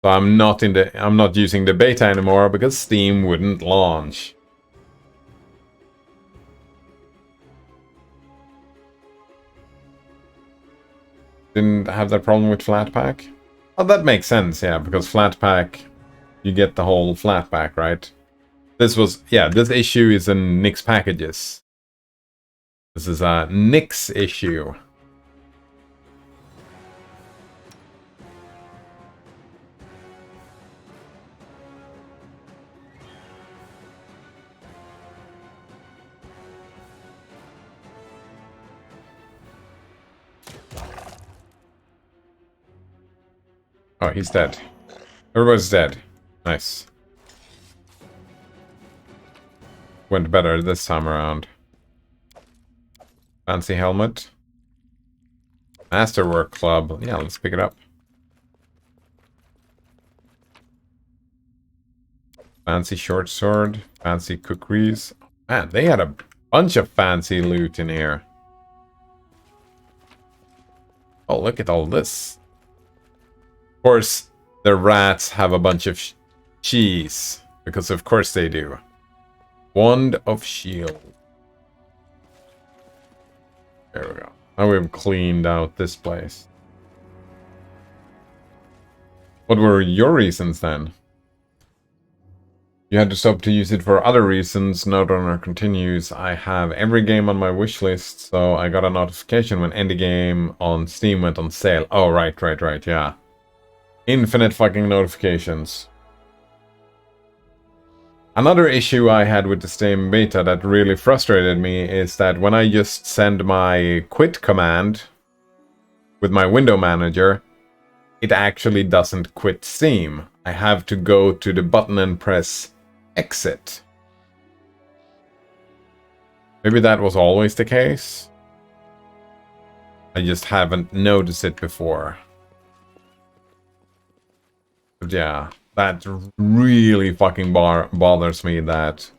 So I'm not using the beta anymore because Steam wouldn't launch. Didn't have that problem with Flatpak? Oh, that makes sense, yeah, because Flatpak, you get the whole Flatpak, right? This was, yeah, this issue is in Nix packages. This is a Nix issue. Oh, he's dead. Everybody's dead. Nice. Went better this time around. Fancy helmet. Masterwork Club. Yeah, let's pick it up. Fancy short sword. Fancy cookeries. Man, they had a bunch of fancy loot in here. Oh, look at all this. Of course, the rats have a bunch of cheese. Because of course they do. Wand of Shield. There we go. Now we've cleaned out this place. What were your reasons then? You had to stop to use it for other reasons. Note owner continues. I have every game on my wish list, so I got a notification when any game on Steam went on sale. Oh, right, yeah. Infinite fucking notifications. Another issue I had with the Steam beta that really frustrated me is that when I just send my quit command with my window manager, it actually doesn't quit Steam. I have to go to the button and press exit. Maybe that was always the case. I just haven't noticed it before. But yeah, that really fucking bothers me that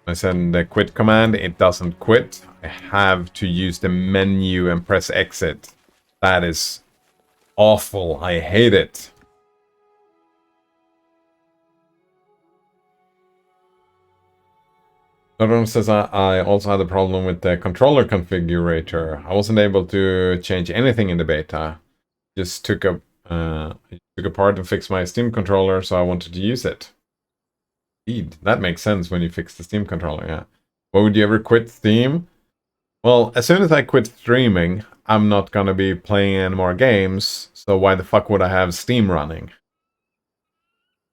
I send the quit command, it doesn't quit. I have to use the menu and press exit. That is awful. I hate it. Someone says I also had a problem with the controller configurator. I wasn't able to change anything in the beta. Just took apart and fixed my Steam controller, so I wanted to use it. Indeed, that makes sense when you fix the Steam controller, yeah. Well, would you ever quit Steam? Well, as soon as I quit streaming, I'm not gonna be playing any more games, so why the fuck would I have Steam running?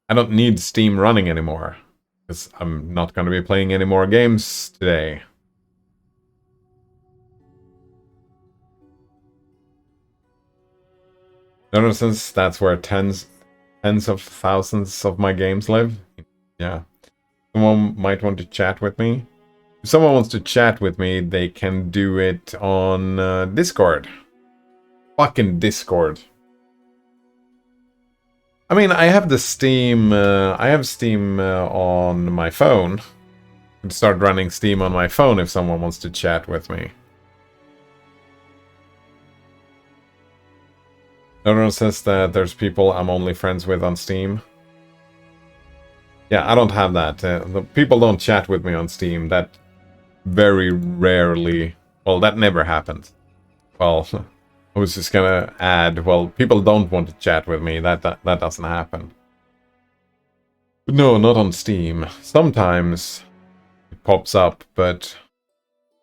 I don't need Steam running anymore, because I'm not gonna be playing any more games today. Since that's where tens of thousands of my games live. Yeah. Someone might want to chat with me. If someone wants to chat with me, they can do it on Discord. Fucking Discord. I mean, I have the Steam. I have Steam on my phone. I can start running Steam on my phone if someone wants to chat with me. No one says that there's people I'm only friends with on Steam. Yeah, I don't have that. The people don't chat with me on Steam. That very rarely... Well, that never happens. Well, I was just gonna add, well, people don't want to chat with me. That doesn't happen. But no, not on Steam. Sometimes it pops up, but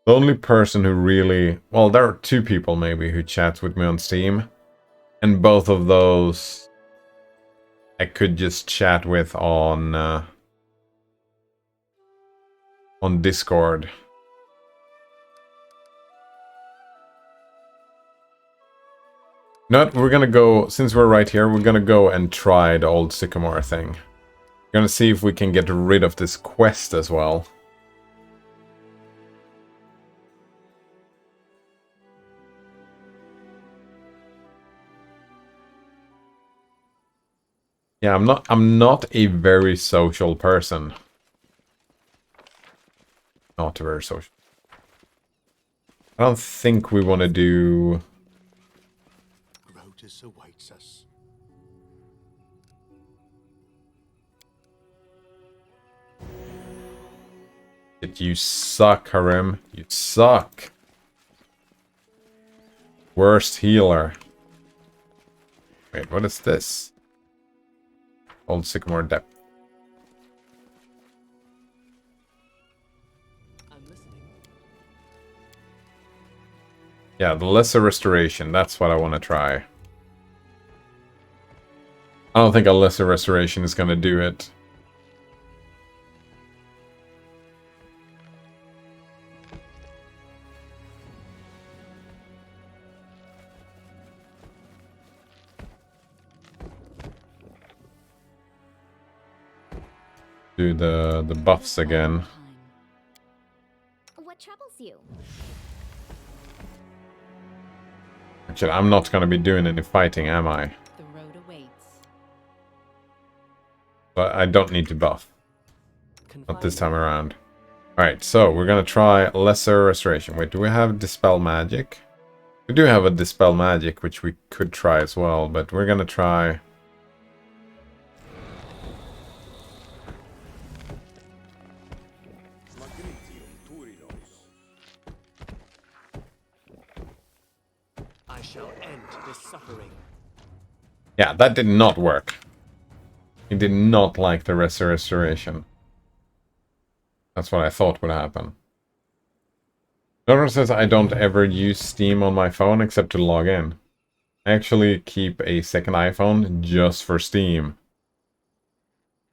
the only person who really... Well, there are two people maybe who chats with me on Steam. And both of those I could just chat with on Discord. No, we're gonna go, since we're right here, we're gonna go and try the old Sycamore thing. We're gonna see if we can get rid of this quest as well. Yeah, I'm not a very social person. Not very social. I don't think we want to do... Grotus awaits us. You suck, Harim. You suck. Worst healer. Wait, what is this? Old Sycamore Depth. Yeah, the Lesser Restoration. That's what I want to try. I don't think a Lesser Restoration is going to do it. Do the buffs again. What troubles you? Actually, I'm not going to be doing any fighting, am I? The road awaits. But I don't need to buff. Not this time around. Alright, so we're going to try Lesser Restoration. Wait, do we have Dispel Magic? We do have a Dispel Magic, which we could try as well, but we're going to try... I shall end this suffering. Yeah, that did not work. He did not like the Lesser Restoration. That's what I thought would happen. Nora says I don't ever use Steam on my phone except to log in. I actually keep a second iPhone just for Steam.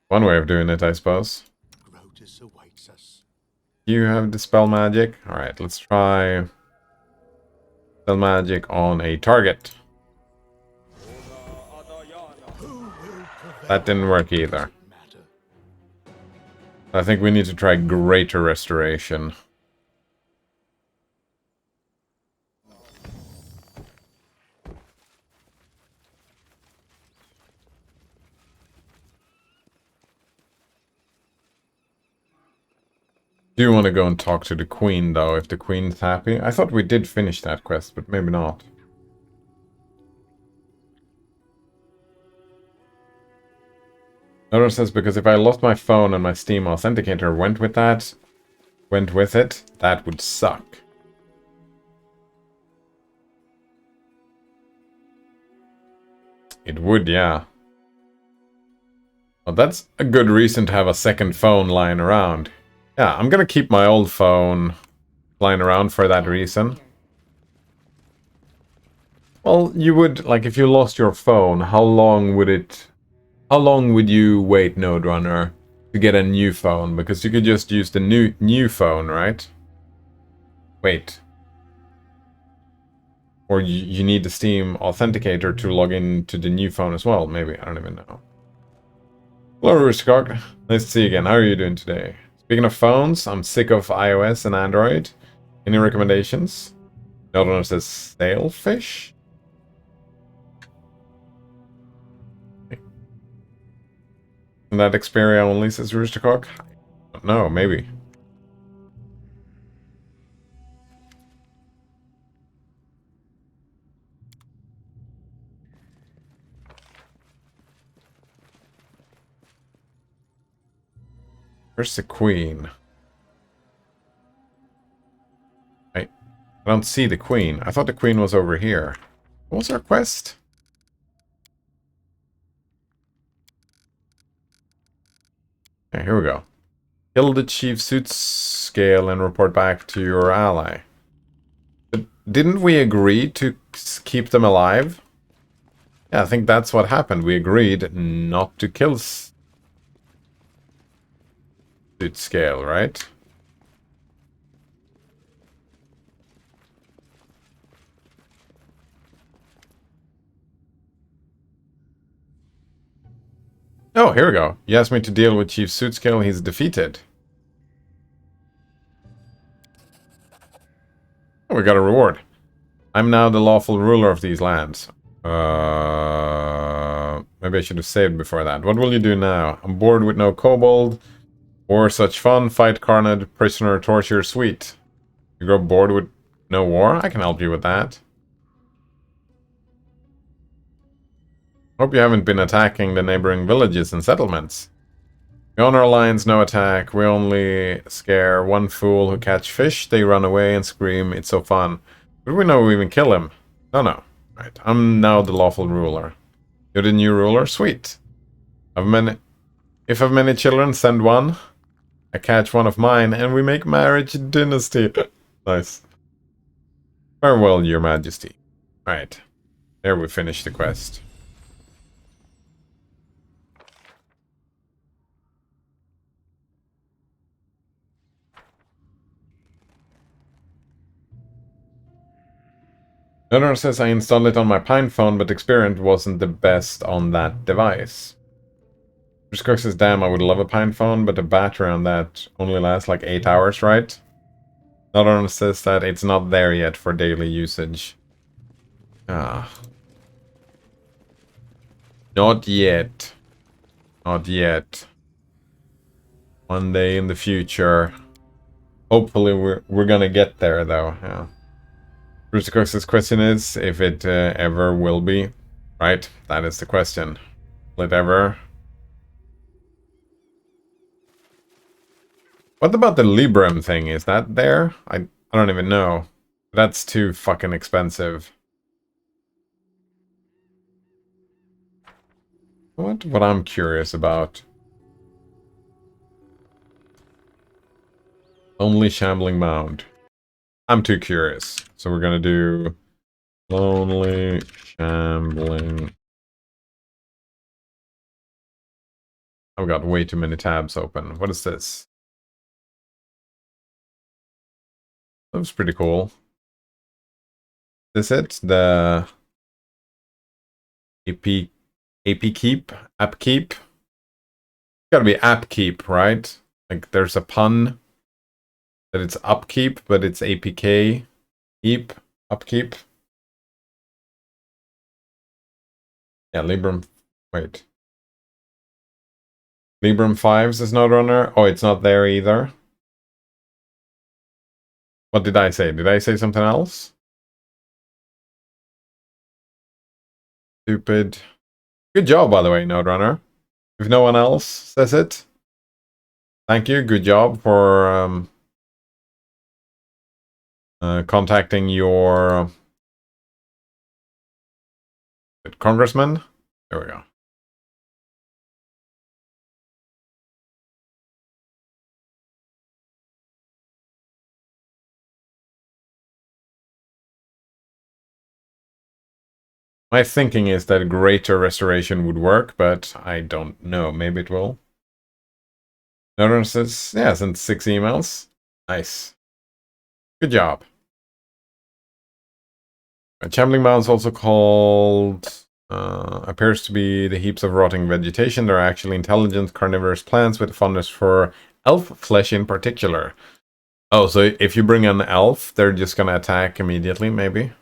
One way of doing it, I suppose. Grotus awaits us. You have Dispel Magic? Alright, let's try... Dispel Magic on a target. That didn't work either. I think we need to try Greater Restoration. Do you want to go and talk to the Queen, though, if the Queen's happy? I thought we did finish that quest, but maybe not. Nora says, because if I lost my phone and my Steam Authenticator went with it, that would suck. It would, yeah. Well, that's a good reason to have a second phone lying around. Yeah, I'm gonna keep my old phone lying around for that reason. Well, you would, like, if you lost your phone, how long would you wait, Node Runner, to get a new phone? Because you could just use the new phone, right? Wait. Or you need the Steam Authenticator to log in to the new phone as well, maybe. I don't even know. Hello, Roostercock. Nice to see you again. How are you doing today? Speaking of phones, I'm sick of iOS and Android. Any recommendations? No one says Sailfish? And that Xperia only, says Roostercock? No, maybe. Where's the queen? I don't see the queen. I thought the queen was over here. What was our quest? Okay, here we go. Kill the chief suit scale and report back to your ally. But didn't we agree to keep them alive? Yeah, I think that's what happened. We agreed not to kill suit scale, right? Oh, here we go. You asked me to deal with Chief Suitscale. He's defeated. Oh, we got a reward. I'm now the lawful ruler of these lands. Maybe I should have saved before that. What will you do now? I'm bored with no kobold. War such fun. Fight carnage. Prisoner torture. Sweet. You grow bored with no war? I can help you with that. Hope you haven't been attacking the neighboring villages and settlements. We honor alliance, no attack. We only scare one fool who catch fish. They run away and scream, it's so fun. But we know we even kill him. No. Right, I'm now the lawful ruler. You're the new ruler? Sweet. If I've many children, send one. I catch one of mine, and we make marriage dynasty. Nice. Farewell, your majesty. Alright. There we finish the quest. Another says I installed it on my Pine phone, but the experience wasn't the best on that device. Chris Cook says, damn, I would love a Pine phone, but the battery on that only lasts like 8 hours, right? Another says that it's not there yet for daily usage. Ah. Not yet. Not yet. One day in the future. Hopefully we're gonna get there, though. Yeah. Bruce Cook's question is if it ever will be. Right? That is the question. Will it ever? What about the Librem thing? Is that there? I don't even know. That's too fucking expensive. What I'm curious about. Lonely Shambling Mound. I'm too curious. So we're gonna do Lonely Shambling. I've got way too many tabs open. What is this? That was pretty cool. Is this it? The AP keep? App keep? Gotta be app keep, right? Like there's a pun that it's upkeep, but it's APK keep, upkeep. Yeah, Librem. Wait. Librem 5s is not runner. Oh, it's not there either. What did I say? Did I say something else? Stupid. Good job, by the way, Node Runner. If no one else says it, thank you. Good job for contacting your congressman. There we go. My thinking is that greater restoration would work, but I don't know. Maybe it will. Node Runner says, yeah, sent 6 emails. Nice. Good job. Shambling mounds, also called, appears to be the heaps of rotting vegetation. They're actually intelligent carnivorous plants with a fondness for elf flesh in particular. Oh, so if you bring an elf, they're just gonna attack immediately, maybe?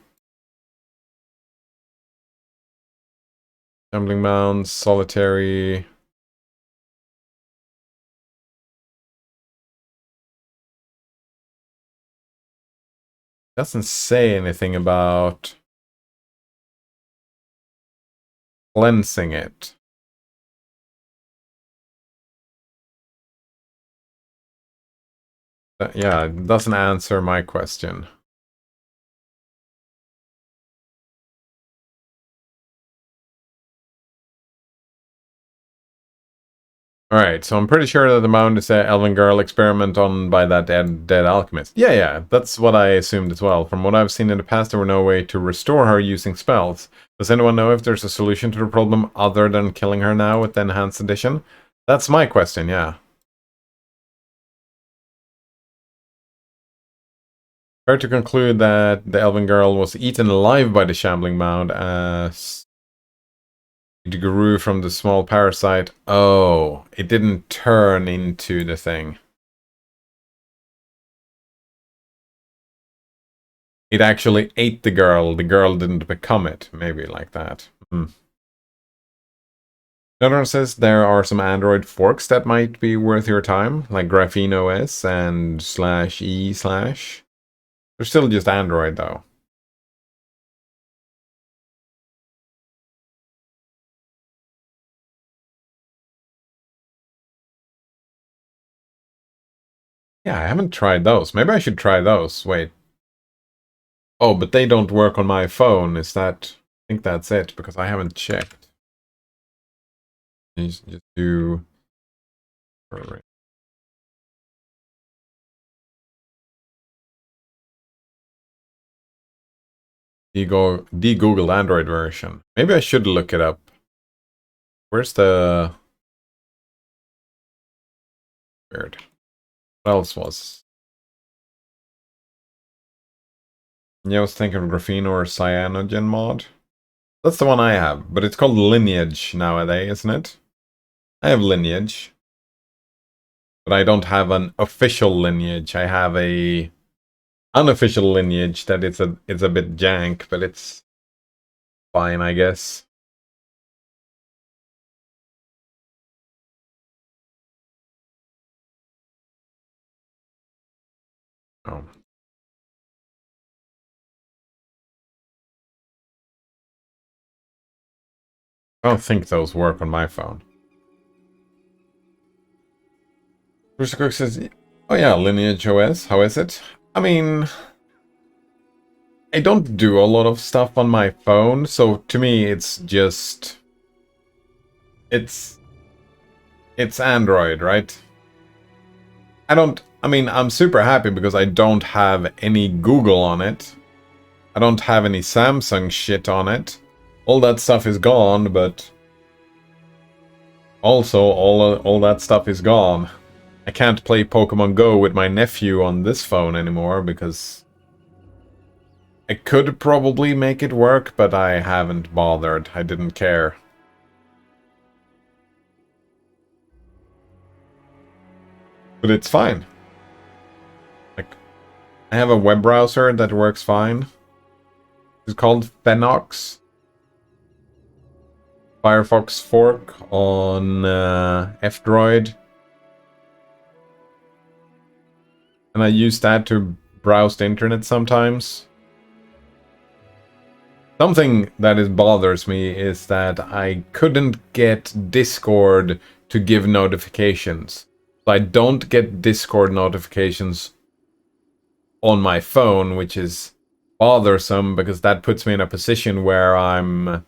Shambling mounds, solitary. Doesn't say anything about cleansing it. Yeah, it doesn't answer my question. Alright, so I'm pretty sure that the mound is a elven girl experiment on by that dead alchemist. Yeah, that's what I assumed as well. From what I've seen in the past, there were no way to restore her using spells. Does anyone know if there's a solution to the problem other than killing her now with the enhanced edition? That's my question, yeah. Fair to conclude that the elven girl was eaten alive by the shambling mound as it grew from the small parasite. Oh, it didn't turn into the thing. It actually ate the girl didn't become it. Maybe like that. Another says there are some Android forks that might be worth your time, like Graphene OS and /e/. They're still just Android though. Yeah, I haven't tried those. Maybe I should try those. Wait. Oh, but they don't work on my phone. Is that... I think that's it, because I haven't checked. Just do... De-Googled Android version. Maybe I should look it up. Where's the... Weird. What else was... Yeah, I was thinking of Graphene or Cyanogen mod. That's the one I have, but it's called Lineage nowadays, isn't it? I have Lineage. But I don't have an official Lineage. I have a unofficial Lineage that it's a bit jank, but it's fine, I guess. Oh. I don't think those work on my phone. Mr. Cook says, oh yeah, Lineage OS, how is it? I mean, I don't do a lot of stuff on my phone, so to me it's just... It's Android, right? I mean, I'm super happy because I don't have any Google on it. I don't have any Samsung shit on it. All that stuff is gone, but also all that stuff is gone. I can't play Pokemon Go with my nephew on this phone anymore because I could probably make it work, but I haven't bothered. I didn't care. But it's fine. Like, I have a web browser that works fine. It's called Phenox. Firefox fork on F-Droid. And I use that to browse the internet sometimes. Something that bothers me is that I couldn't get Discord to give notifications. So I don't get Discord notifications on my phone, which is bothersome because that puts me in a position where I'm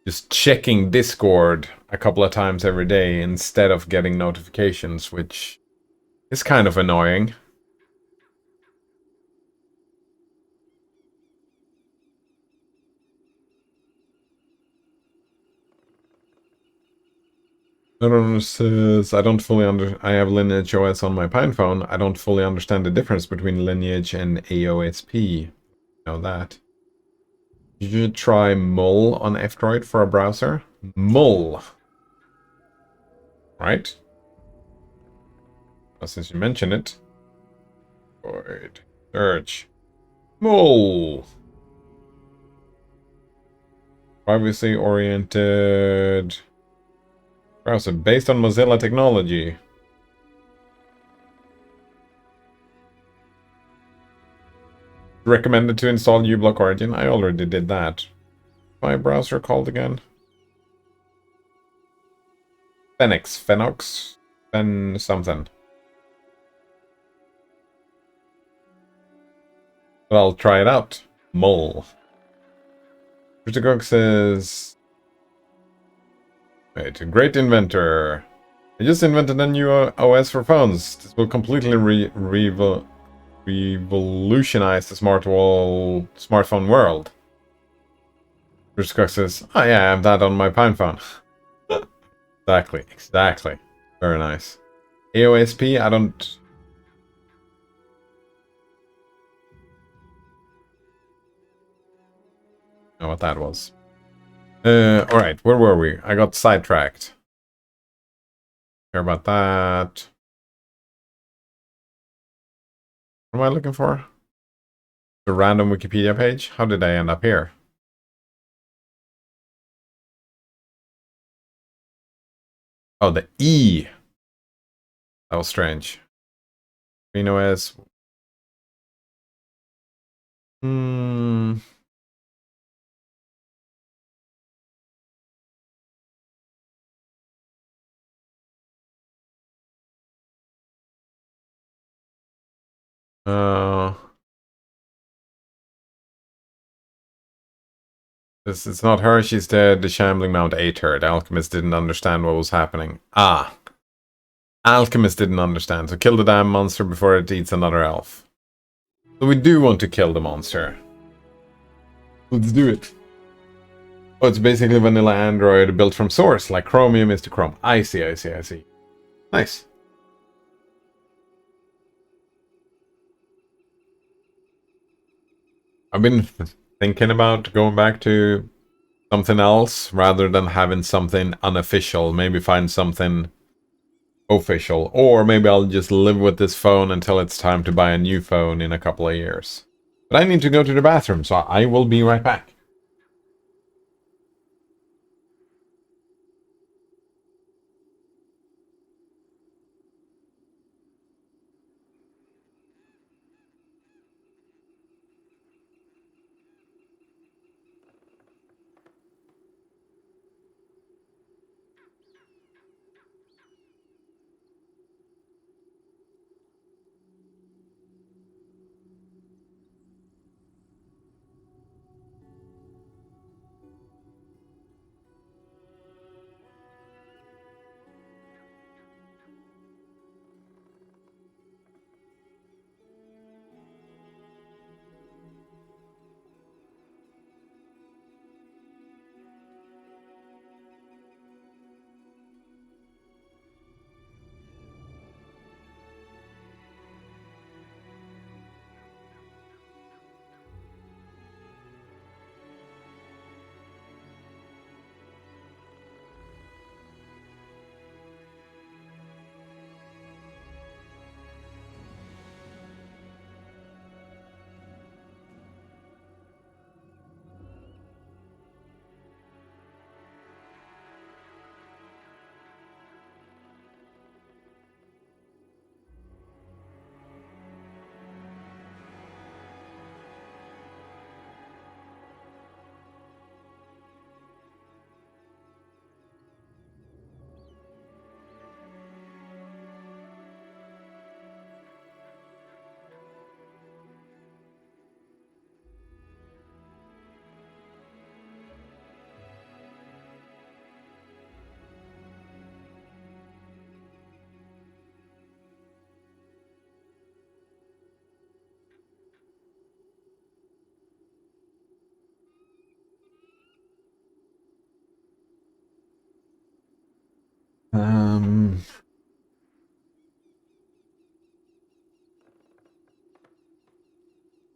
just checking Discord a couple of times every day instead of getting notifications, which is kind of annoying. Says, I don't fully I have Lineage OS on my Pine phone. I don't fully understand the difference between Lineage and AOSP. Know that. You should try Mull on F-Droid for a browser. Mull. Right? Well, since you mention it. Droid. Search. Mull. Privacy-oriented browser based on Mozilla technology. Recommended to install uBlock Origin. I already did that. My browser called again. Phenox. Fen something. But I'll try it out. Mull. Mr. Cook says... Wait, a great inventor. I just invented a new OS for phones. This will completely revolutionize the smartphone world. Mr. Cook says, oh yeah, I have that on my Pine phone. Exactly. Very nice. AOSP, I don't... know what that was. Alright, where were we? I got sidetracked. Care about that. What am I looking for? The random Wikipedia page? How did I end up here? Oh, the E. That was strange. NixOS. Hmm. This is not her, she's dead. The shambling mount ate her. The alchemist didn't understand what was happening. Ah. Alchemist didn't understand, so kill the damn monster before it eats another elf. So we do want to kill the monster. Let's do it. Oh, it's basically vanilla Android built from source, like Chromium is to Chrome. I see. Nice. I've been thinking about going back to something else rather than having something unofficial. Maybe find something official. Or maybe I'll just live with this phone until it's time to buy a new phone in a couple of years. But I need to go to the bathroom, so I will be right back.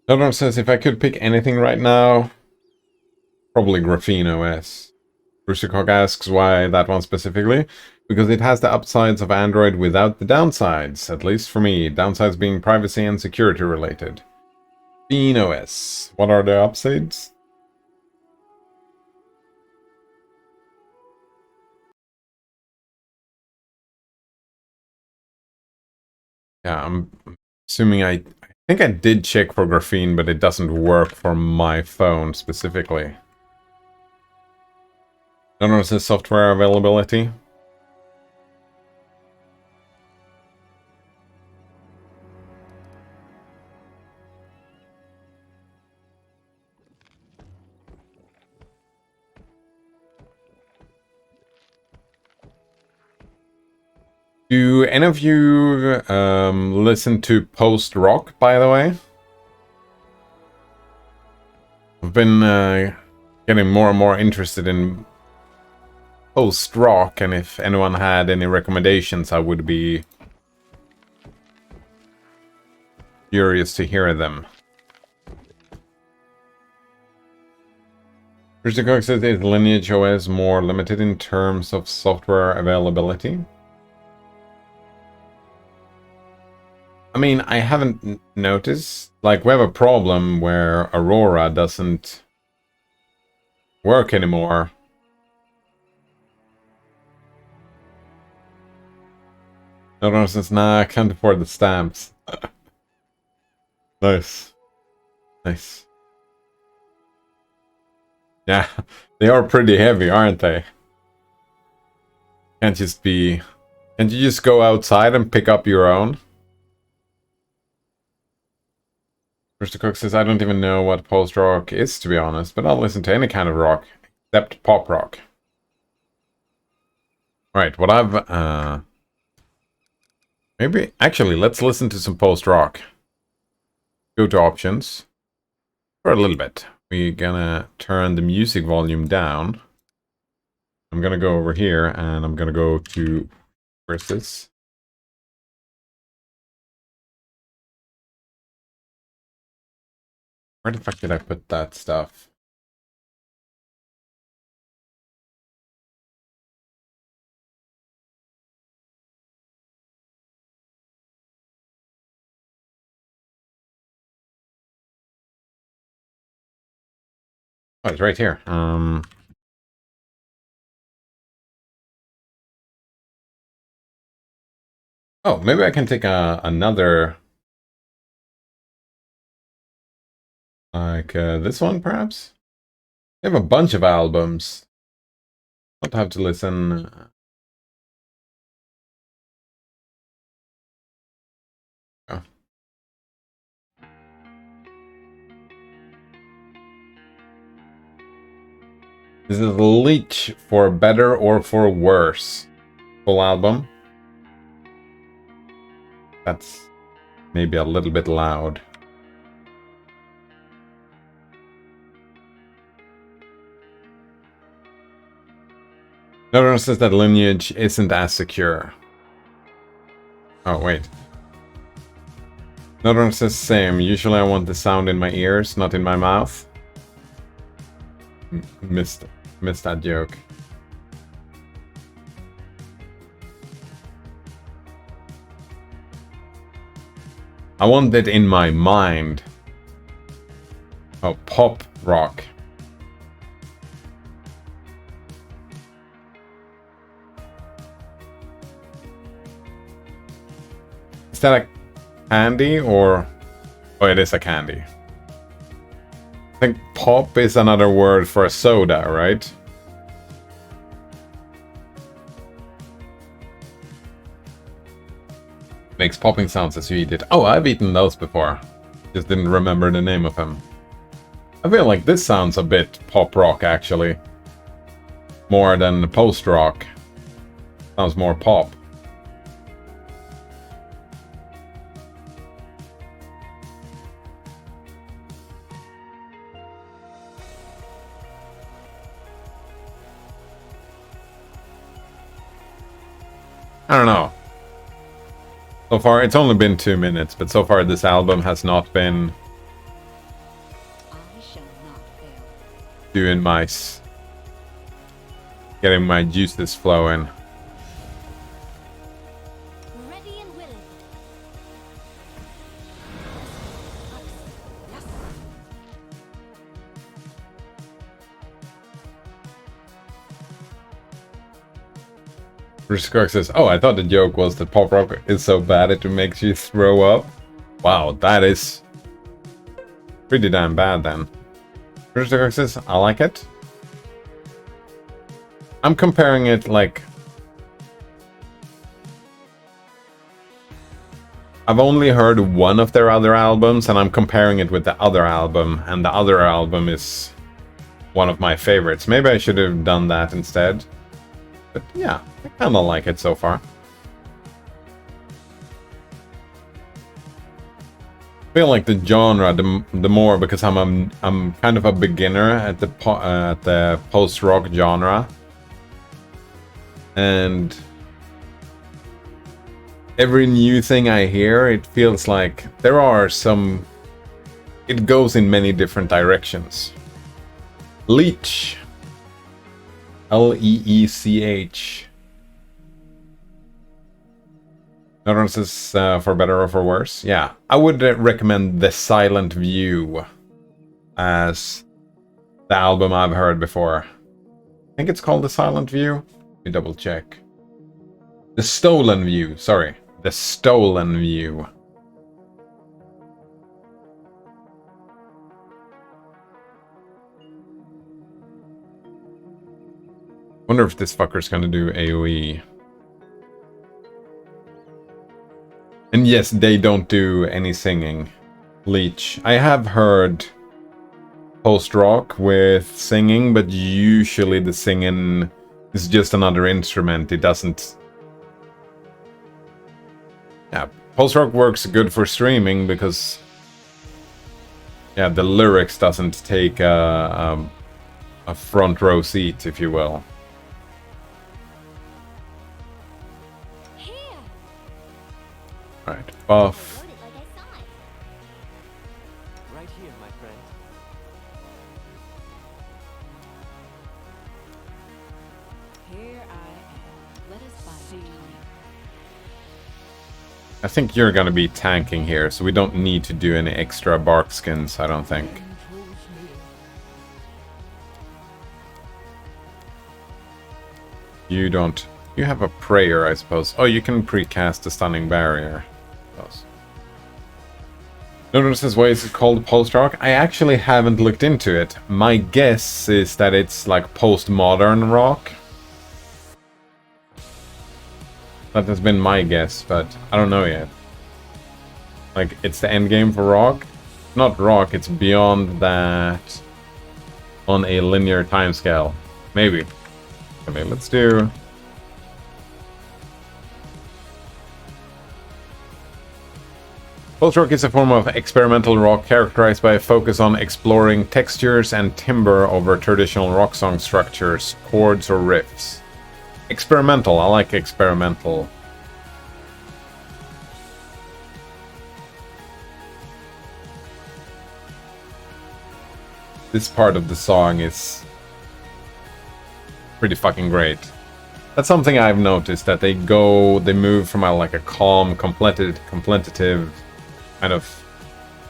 Donor says if I could pick anything right now, probably Graphene OS. Brusicog asks why that one specifically. Because it has the upsides of Android without the downsides, at least for me. Downsides being privacy and security related. Graphene OS. What are the upsides? Yeah, I'm assuming I think I did check for Graphene, but it doesn't work for my phone specifically. Donor says software availability. Do any of you listen to post-rock, by the way? I've been getting more and more interested in post-rock, and if anyone had any recommendations, I would be curious to hear them. Christian Cook says, is Lineage OS more limited in terms of software availability? I mean, I haven't noticed. Like, we have a problem where Aurora doesn't work anymore. No nonsense, nah, I can't afford the stamps. Nice. Nice. Yeah, they are pretty heavy, aren't they? Can't you just go outside and pick up your own? Mr. Cook says, I don't even know what post-rock is, to be honest, but I'll listen to any kind of rock, except pop rock. Right, what I've, actually, let's listen to some post-rock. Go to options. For a little bit. We're gonna turn the music volume down. I'm gonna go over here, and I'm gonna go to... Where's this? Where the fuck did I put that stuff? Oh, it's right here. Oh, maybe I can take another... Like this one, perhaps? They have a bunch of albums. I'll have to listen... Oh. This is Leech for Better or for Worse. Full album. That's maybe a little bit loud. Notice that Lineage isn't as secure. Oh, wait. Notice says same. Usually I want the sound in my ears, not in my mouth. Missed that joke. I want it in my mind. Oh, pop rock. Is that a candy or... Oh, it is a candy. I think pop is another word for a soda, right? Makes popping sounds as you eat it. Oh, I've eaten those before. Just didn't remember the name of them. I feel like this sounds a bit pop rock, actually. More than post rock. Sounds more pop. I don't know. So far, it's only been 2 minutes, but so far this album has not been doing my... getting my juices flowing. Ready and willing. Bruce Clark says, oh, I thought the joke was that pop rock is so bad it makes you throw up. Wow, that is pretty damn bad then. Bruce Clark says, I like it. I'm comparing it like... I've only heard one of their other albums, and I'm comparing it with the other album, and the other album is one of my favorites. Maybe I should have done that instead. But yeah, I kind of like it so far. feel like the genre, the more, because I'm kind of a beginner at the post-rock genre, and every new thing I hear, it feels like there are some. It goes in many different directions. Leech, Leech. Notices for better or for worse. Yeah, I would recommend The Silent View as the album I've heard before. I think it's called The Silent View. Let me double check. The Stolen View, sorry. The Stolen View. Wonder if this fucker's gonna do AoE. And yes, they don't do any singing. Leech. I have heard post-rock with singing, but usually the singing is just another instrument. It doesn't... Yeah, post-rock works good for streaming because... Yeah, the lyrics doesn't take a front row seat, if you will. Right, buff. Right here, my friend. Here I am. Let us find you. I think you're gonna be tanking here, so we don't need to do any extra bark skins, I don't think. You don't... You have a prayer, I suppose. Oh, you can precast a stunning barrier. Notices why is it called post-rock? I actually haven't looked into it. My guess is that it's like post-modern rock. That has been my guess, but I don't know yet. Like, it's the end game for rock? Not rock, it's beyond that on a linear timescale. Maybe. Okay, let's do... Post-rock is a form of experimental rock characterized by a focus on exploring textures and timbre over traditional rock song structures, chords, or riffs. Experimental, I like experimental. This part of the song is pretty fucking great. That's something I've noticed, that they move from like a calm, contemplative kind of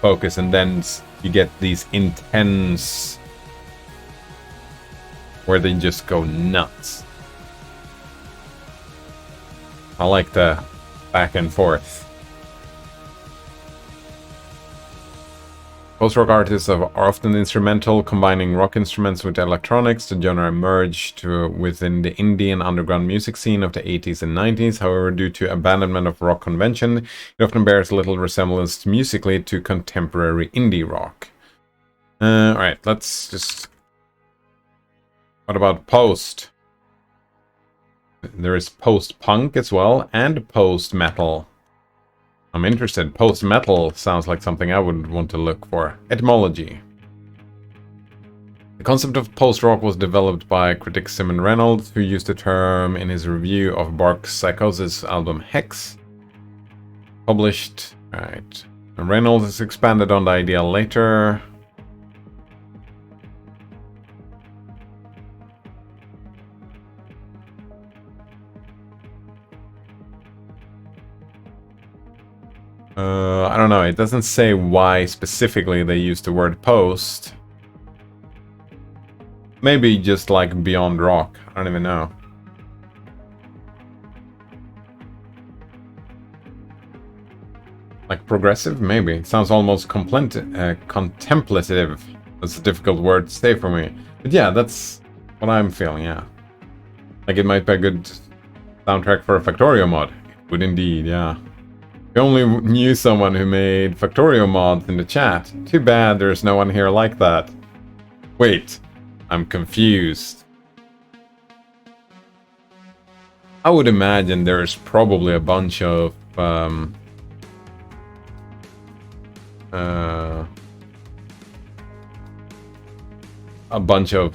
focus, and then you get these intense where they just go nuts. I like the back and forth. Post-rock artists are often instrumental, combining rock instruments with electronics. The genre emerged within the Indian underground music scene of the 80s and 90s. However, due to abandonment of rock convention, it often bears little resemblance musically to contemporary indie rock. Alright, let's just... What about post? There is post-punk as well, and post-metal. I'm interested. Post-metal sounds like something I would want to look for. Etymology. The concept of post-rock was developed by critic Simon Reynolds, who used the term in his review of Bark's Psychosis album Hex. Published... Right. Reynolds has expanded on the idea later. I don't know, it doesn't say why specifically they used the word post. Maybe just like beyond rock, I don't even know. Like progressive? Maybe. It sounds almost contemplative. That's a difficult word to say for me. But yeah, that's what I'm feeling, yeah. Like it might be a good soundtrack for a Factorio mod. It would indeed, yeah. We only knew someone who made Factorio mods in the chat. Too bad there's no one here like that. Wait, I'm confused. I would imagine there's probably a bunch of a bunch of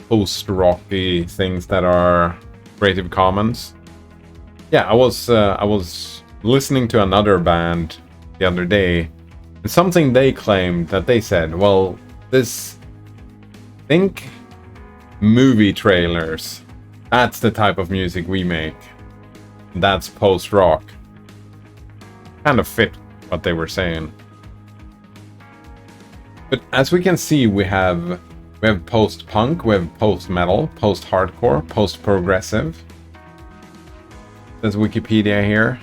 post-rocky things that are Creative Commons. Yeah, I was listening to another band the other day, and something they claimed that they said, well, think movie trailers. That's the type of music we make. That's post-rock. Kind of fit what they were saying. But as we can see, we have post-punk, we have post-metal, post-hardcore, post-progressive. There's Wikipedia here.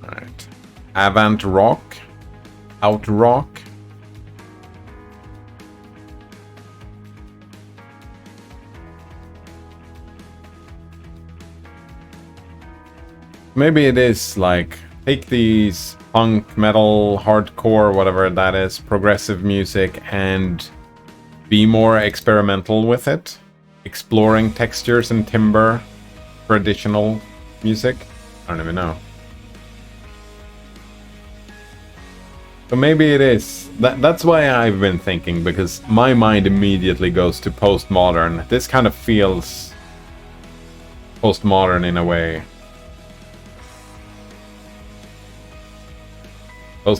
Alright. Avant rock, out rock. Maybe it is like, take these punk, metal, hardcore, whatever that is, progressive music, and be more experimental with it. Exploring textures and timbre for additional music. I don't even know. So maybe it is. That's why I've been thinking, because my mind immediately goes to postmodern. This kind of feels postmodern in a way.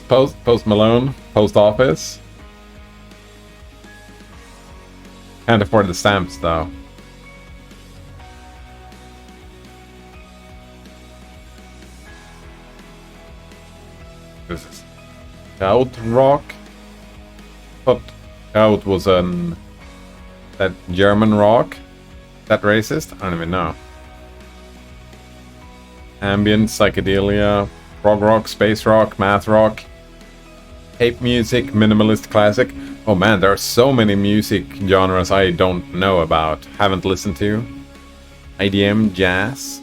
Post Malone, Post Office. Can't afford the stamps though. This is Kraut rock. Thought Kraut was that German rock. That racist? I don't even know. Ambient, psychedelia, prog rock, space rock, math rock, tape music, minimalist classic. Oh man, there are so many music genres I don't know about, haven't listened to. IDM, jazz,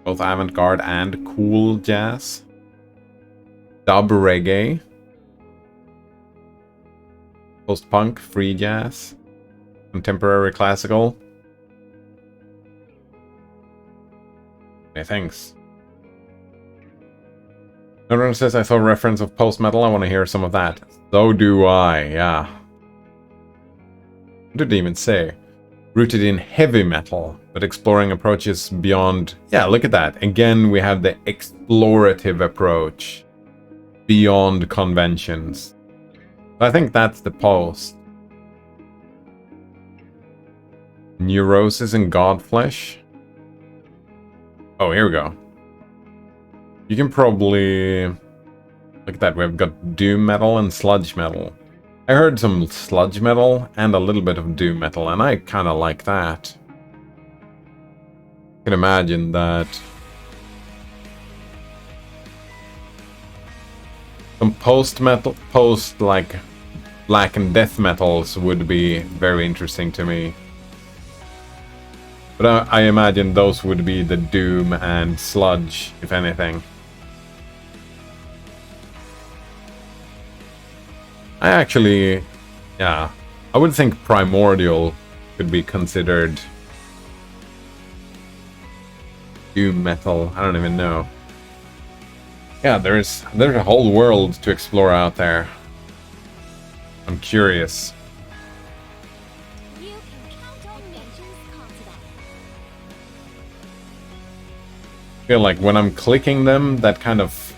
both avant-garde and cool jazz. Dub reggae, post-punk, free jazz, contemporary classical. Hey, thanks. Everyone says I saw a reference of post-metal, I want to hear some of that. So do I, yeah. What did it even say? Rooted in heavy metal, but exploring approaches beyond... Yeah, look at that. Again, we have the explorative approach. Beyond conventions. I think that's the post. Neurosis and Godflesh. Oh, here we go. You can probably... Look at that, we've got doom metal and sludge metal. I heard some sludge metal and a little bit of doom metal, and I kind of like that. I can imagine that... Some post-metal, like, black and death metals would be very interesting to me. But I imagine those would be the doom and sludge, if anything. I actually, yeah, I would think primordial could be considered doom metal. I don't even know. Yeah, there's a whole world to explore out there. I'm curious. You can count on nature's confidence. I feel like when I'm clicking them, that kind of...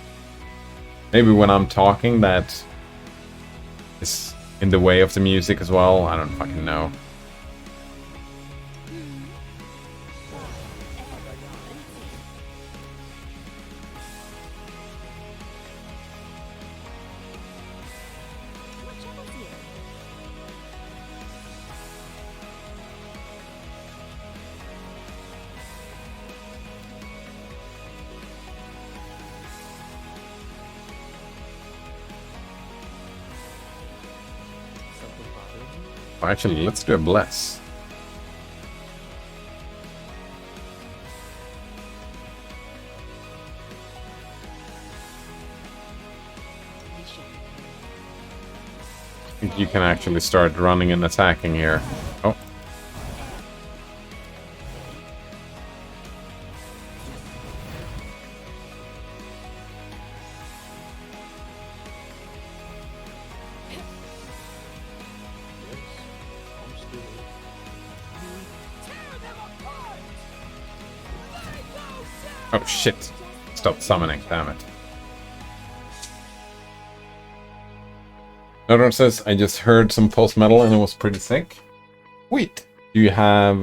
Maybe when I'm talking, that is in the way of the music as well. I don't fucking know. Actually, let's do a bless. I think you can actually start running and attacking here. Oh. Oh shit. Stop summoning, damn it. Another says, I just heard some post metal and it was pretty sick. Wait, do you have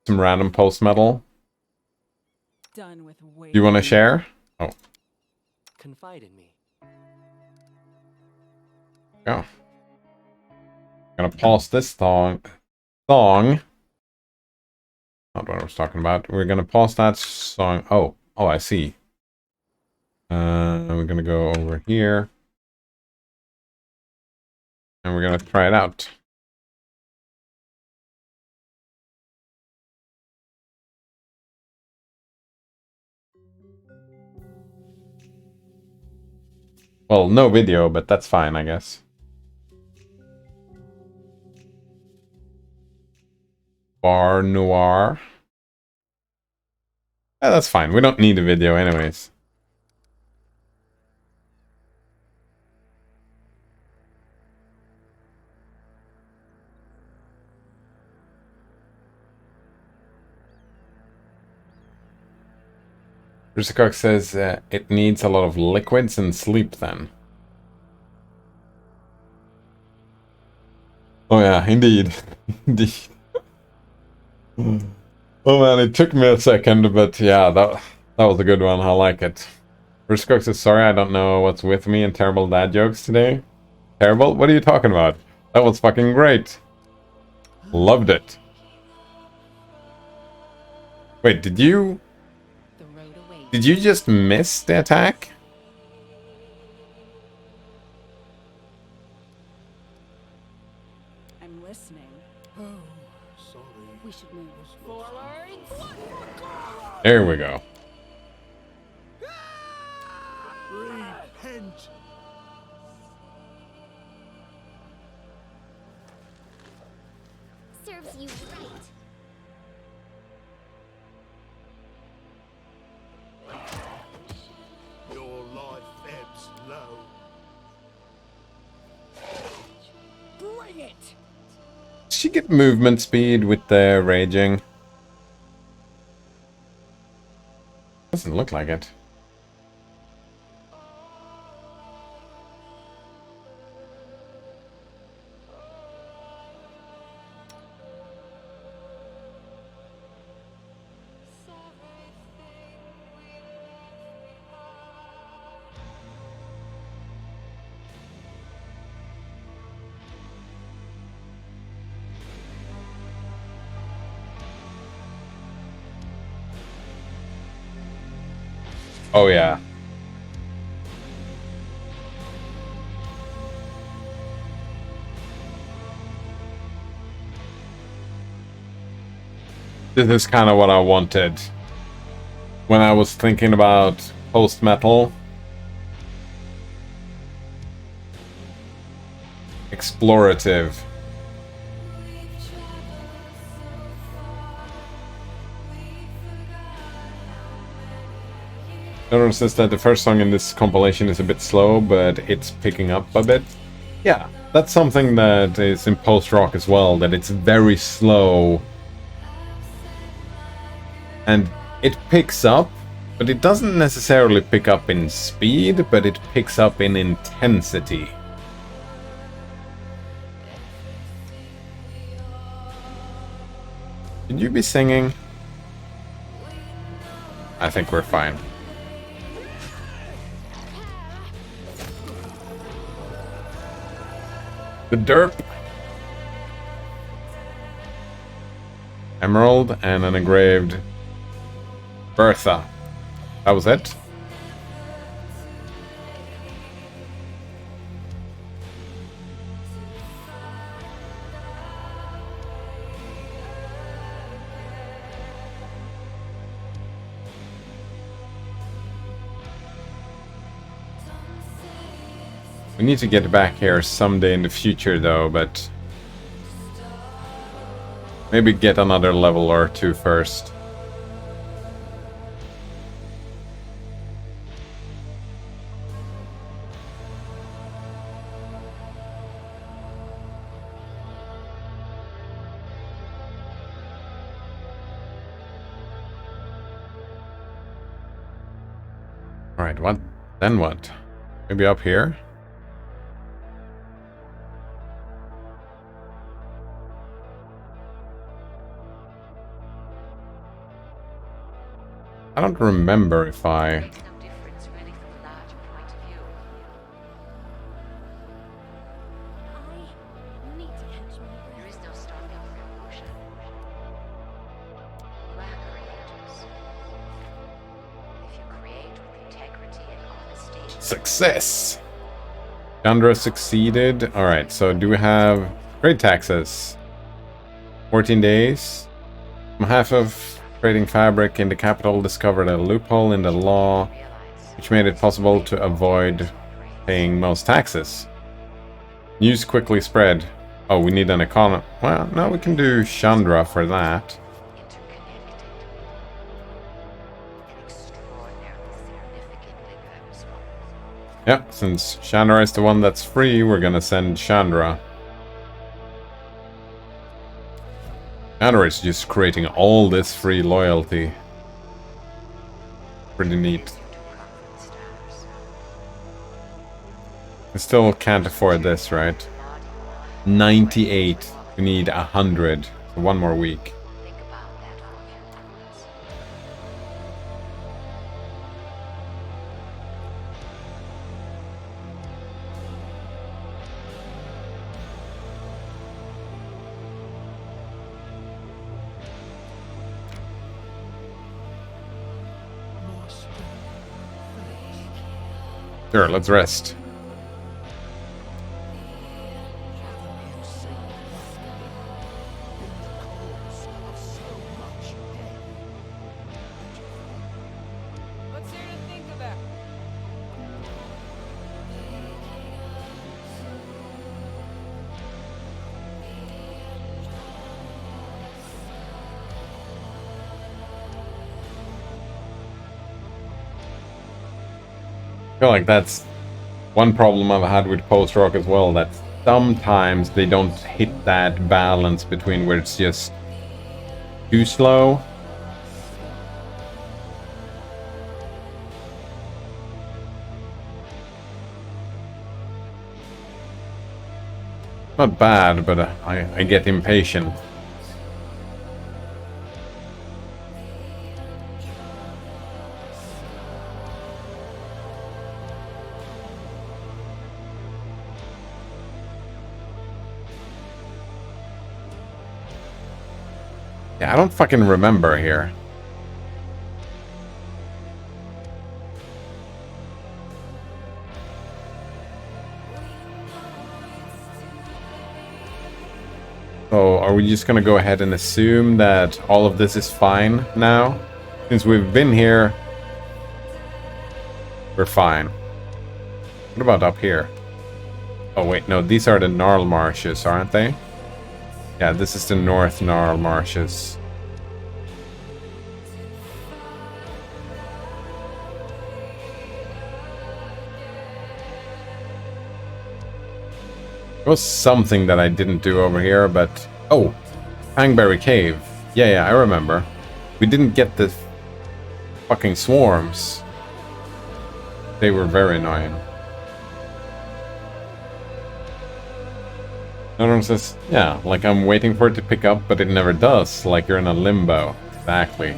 some random post metal Done with waiting. you want to share? Oh, Confide in me. go. Gonna pause this song. Not what I was talking about. We're gonna pause that song. Oh, I see. We're gonna go over here. And we're gonna try it out. Well, no video, but that's fine, I guess. Bar Noir. Yeah, that's fine. We don't need a video anyways. Rusikox says it needs a lot of liquids and sleep then. Oh yeah, indeed. Indeed. Oh man, it took me a second, but yeah, that was a good one. I like it. Rusikox says, sorry, I don't know what's with me and terrible dad jokes today. Terrible? What are you talking about? That was fucking great. Loved it. Wait, did you The road awaits. Did you just miss the attack? I'm listening. Oh, sorry. We should move forward. There we go. Repent. Serves you right. Your life ebbs low. Bring it. Did she get movement speed with the raging? Doesn't look like it. Oh yeah. This is kind of what I wanted when I was thinking about post-metal. Explorative. Notice says that the first song in this compilation is a bit slow, but it's picking up a bit. Yeah, that's something that is in post-rock as well, that it's very slow. And it picks up, but it doesn't necessarily pick up in speed, but it picks up in intensity. Should you be singing? I think we're fine. The derp. Emerald and an engraved Bertha. That was it? We need to get back here someday in the future though, but maybe get another level or two first. Alright, what? Then what? Maybe up here? I don't remember if I... Makes no difference really from a larger point of view. I need to catch my There breath. is no stopping for emotion. You are creators. If you create with integrity and honesty, Success! Chandra succeeded. Alright, so do we have trade taxes? 14 days. Half of trading fabric in the capital discovered a loophole in the law realize which made it possible to avoid paying most taxes. News quickly spread. Oh, we need an economy. Well, no, we can do Chandra for that. interconnected. An extraordinarily significantly purposeful. Yep, since Chandra is the one that's free, we're gonna send Chandra. Chandra is just creating all this free loyalty. Pretty neat. To profit stars. We still can't afford this, right? 98. We need 100. So one more week. Think about that for a few moments. Sure, let's rest. What's there to think about? I feel like that's one problem I've had with post-rock as well, that sometimes they don't hit that balance between where it's just too slow. Not bad, but I get impatient. Yeah, I don't fucking remember here. So, are we just gonna go ahead and assume that all of this is fine now? Since we've been here, we're fine. What about up here? Oh wait, no, these are the Gnarl Marshes, aren't they? Yeah, this is the North Gnarl Marshes. There was something that I didn't do over here, but... Oh! Hangberry Cave. Yeah, I remember. We didn't get the fucking swarms. They were very annoying. Another one says, yeah, like I'm waiting for it to pick up, but it never does. Like you're in a limbo. Exactly.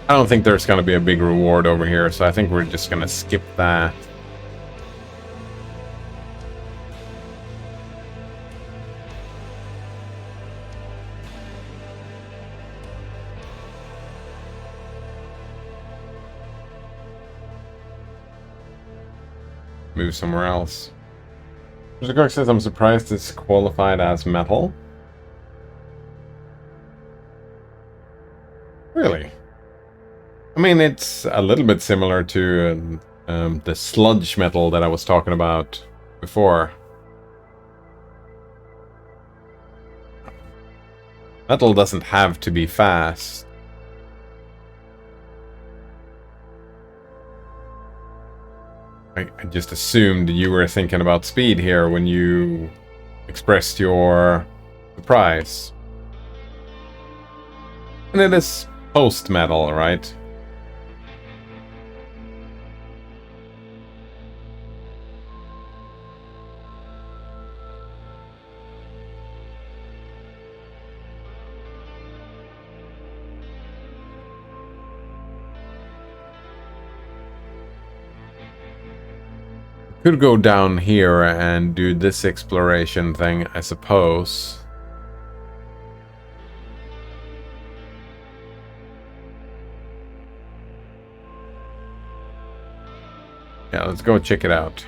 I don't think there's going to be a big reward over here, so I think we're just going to skip that. Move somewhere else. Mr. Cook says, I'm surprised it's qualified as metal. I mean, it's a little bit similar to the sludge metal that I was talking about before. Metal doesn't have to be fast. I just assumed you were thinking about speed here when you expressed your surprise. And it is post-metal, right? Could go down here and do this exploration thing, I suppose. Yeah, let's go check it out.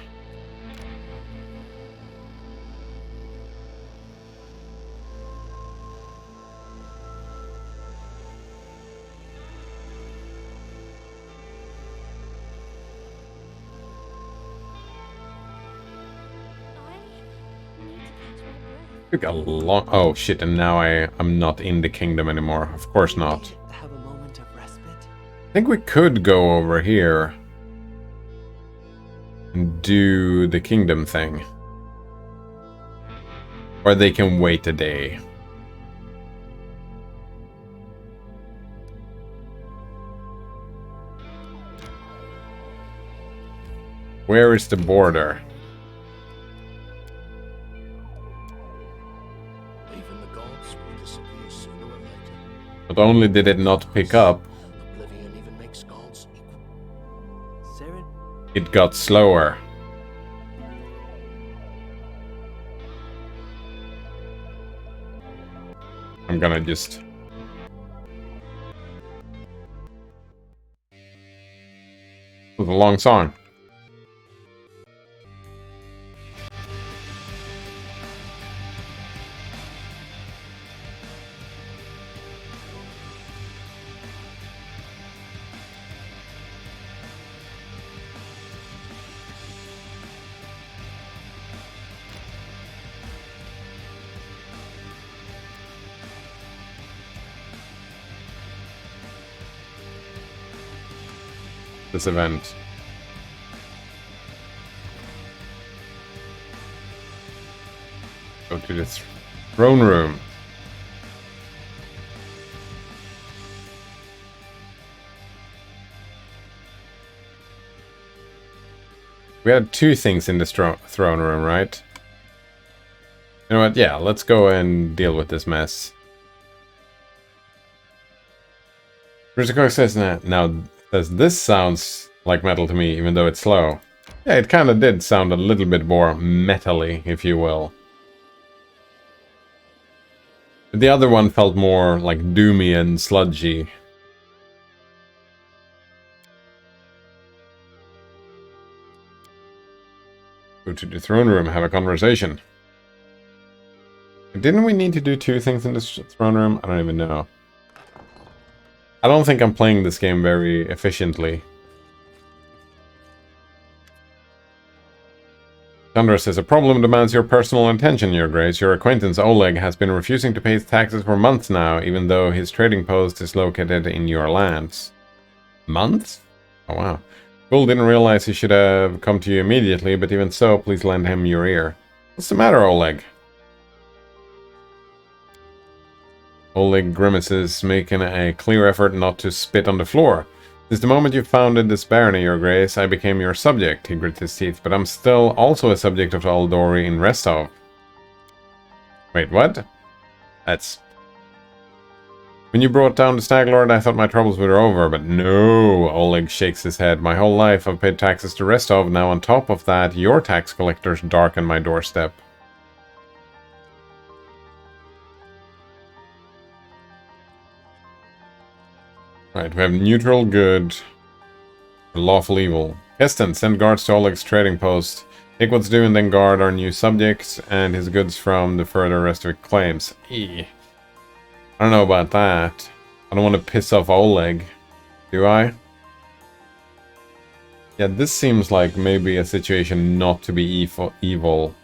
Took a long... Oh shit, and now I'm not in the kingdom anymore. Of course not. Have a moment of respite. I think we could go over here and do the kingdom thing. Or they can wait a day. Where is the border? Even the gods will disappear sooner or later. Not only did it not pick up, Oblivion even makes gods equal. Saren, it got slower. I'm gonna just... It was a long song. This event. Go to the throne room. We had two things in the throne room, right? You know what? Yeah, let's go and deal with this mess. Rizikok says now says this sounds like metal to me, even though it's slow. Yeah, it kind of did sound a little bit more metally, if you will. But the other one felt more like doomy and sludgy. Go to the throne room, have a conversation. Didn't we need to do two things in this throne room? I don't even know. I don't think I'm playing this game very efficiently. Chandra says, a problem demands your personal attention, Your Grace. Your acquaintance Oleg has been refusing to pay his taxes for months now, even though his trading post is located in your lands. Months? Oh wow. Bull didn't realize he should have come to you immediately, but even so, please lend him your ear. What's the matter, Oleg? Oleg grimaces, making a clear effort not to spit on the floor. Since the moment you founded this barony, Your Grace, I became your subject, he grits his teeth, but I'm still also a subject of Aldori in Restov. Wait, what? That's... When you brought down the Stag Lord, I thought my troubles were over, but no, Oleg shakes his head. My whole life I've paid taxes to Restov, now on top of that, your tax collectors darken my doorstep. Right, we have neutral good, lawful evil. Keston, send guards to Oleg's trading post. Take what's due and then guard our new subjects and his goods from the further Restovik claims. I don't know about that. I don't want to piss off Oleg, do I? Yeah, this seems like maybe a situation not to be evil.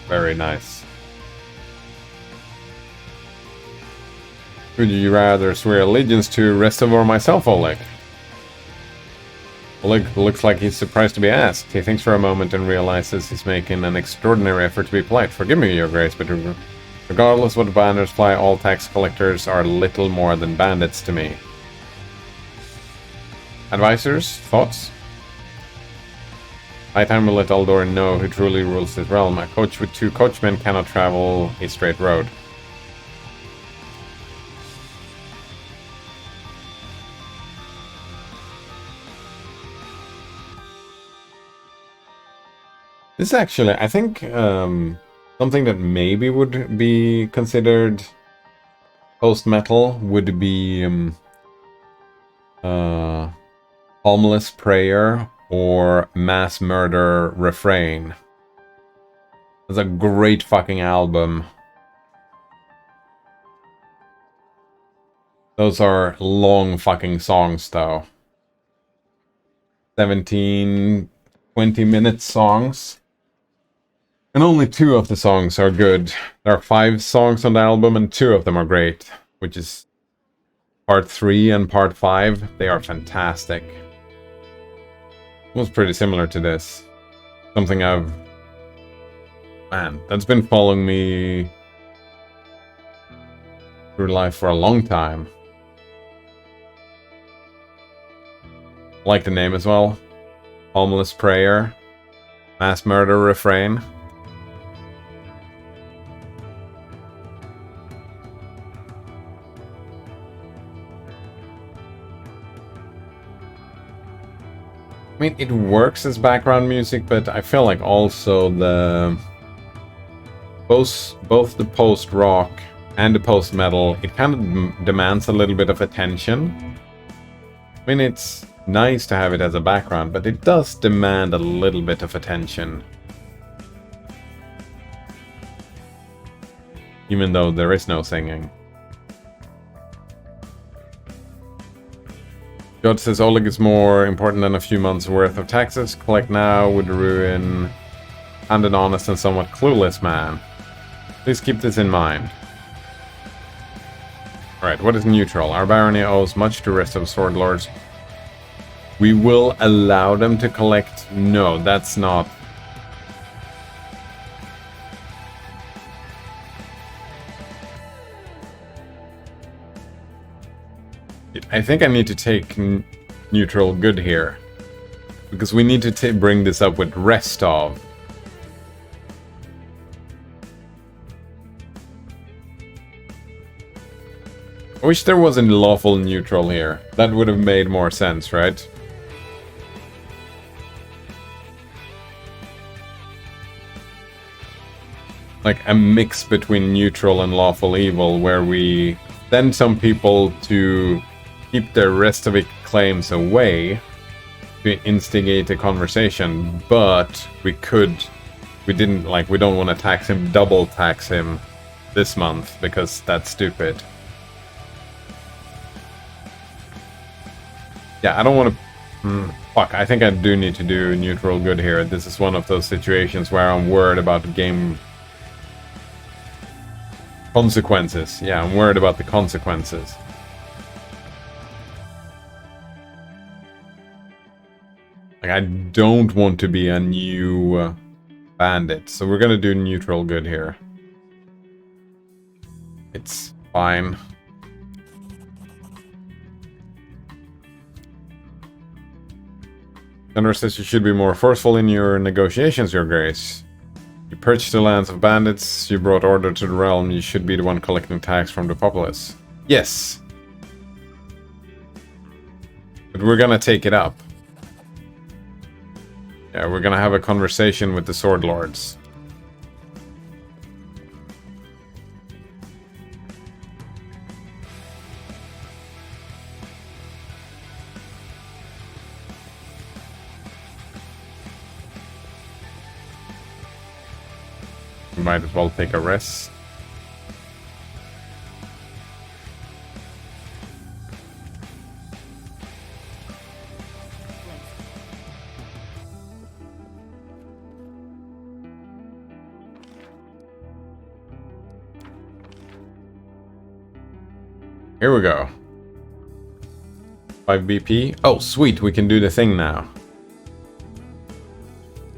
Very nice. Would you rather swear allegiance to Restov or myself, Oleg? Oleg looks like he's surprised to be asked. He thinks for a moment and realizes he's making an extraordinary effort to be polite. Forgive me, Your Grace, but regardless what banners fly, all tax collectors are little more than bandits to me. Advisors? Thoughts? High time will let Eldor know who truly rules this realm. A coach with 2 coachmen cannot travel a straight road. This actually, I think, something that maybe would be considered post-metal would be Homeless Prayer or Mass Murder Refrain. It's a great fucking album. Those are long fucking songs though. 17, 20-minute songs. And only 2 of the songs are good. There are 5 songs on the album and 2 of them are great. Which is part 3 and part 5. They are fantastic. It was pretty similar to this. Something I've... Man, that's been following me through life for a long time. I like the name as well. Homeless Prayer. Mass Murder Refrain. I mean, it works as background music, but I feel like also the... Both the post-rock and the post-metal, it kind of demands a little bit of attention. I mean, it's nice to have it as a background, but it does demand a little bit of attention. Even though there is no singing. God says Oleg is more important than a few months worth of taxes. Collect now would ruin and an honest and somewhat clueless man. Please keep this in mind. Alright, what is neutral? Our barony owes much to rest of sword lords. We will allow them to collect... No, that's not... I think I need to take neutral good here. Because we need to bring this up with rest of. I wish there wasn't lawful neutral here. That would have made more sense, right? Like a mix between neutral and lawful evil, where we send some people to keep their rest of it claims away to instigate a conversation, but we don't want to double tax him this month because that's stupid. Yeah, I don't want to... fuck, I think I do need to do neutral good here. This is one of those situations where I'm worried about game... consequences. Yeah, I'm worried about the consequences. Like, I don't want to be a new bandit, so we're gonna do neutral good here. It's fine. General says you should be more forceful in your negotiations, Your Grace. You purchased the lands of bandits, you brought order to the realm, you should be the one collecting tax from the populace. Yes! But we're gonna take it up. Yeah, we're gonna have a conversation with the sword lords. We might as well take a rest. Here we go. 5 BP. Oh, sweet, we can do the thing now.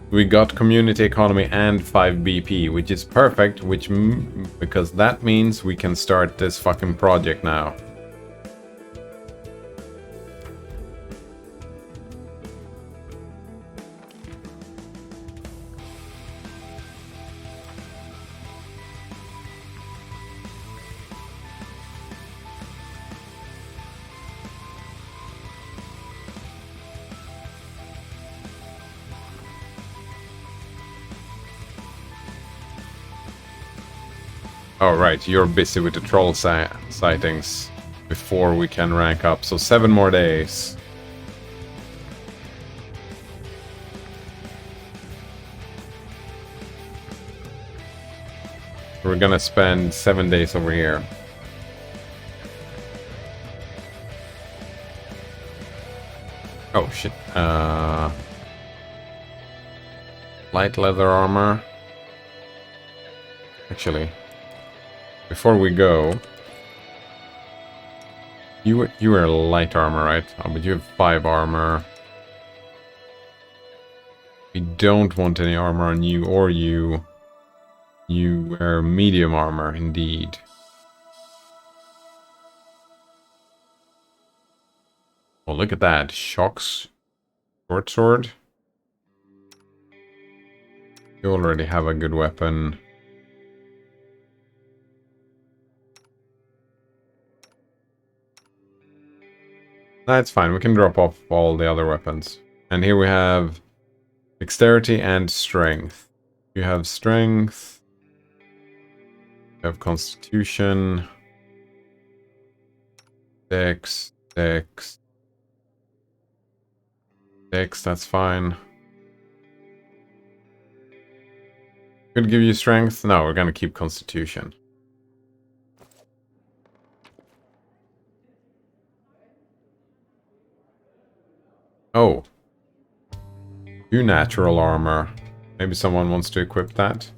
We got community economy and 5 BP, which is perfect, because that means we can start this fucking project now. Oh, right, you're busy with the troll sightings before we can rank up, so 7 more days. We're gonna spend 7 days over here. Oh, shit. Light leather armor. Actually... Before we go, you wear light armor, right? Oh, but you have 5 armor. We don't want any armor on you or you. You wear medium armor, indeed. Oh, look at that. Shocks. Short sword. You already have a good weapon. That's fine, we can drop off all the other weapons. And here we have dexterity and strength. You have strength. You have constitution. Dex, dex. Dex, that's fine. Could give you strength. No, we're gonna keep constitution. Oh. 2 natural armor. Maybe someone wants to equip that.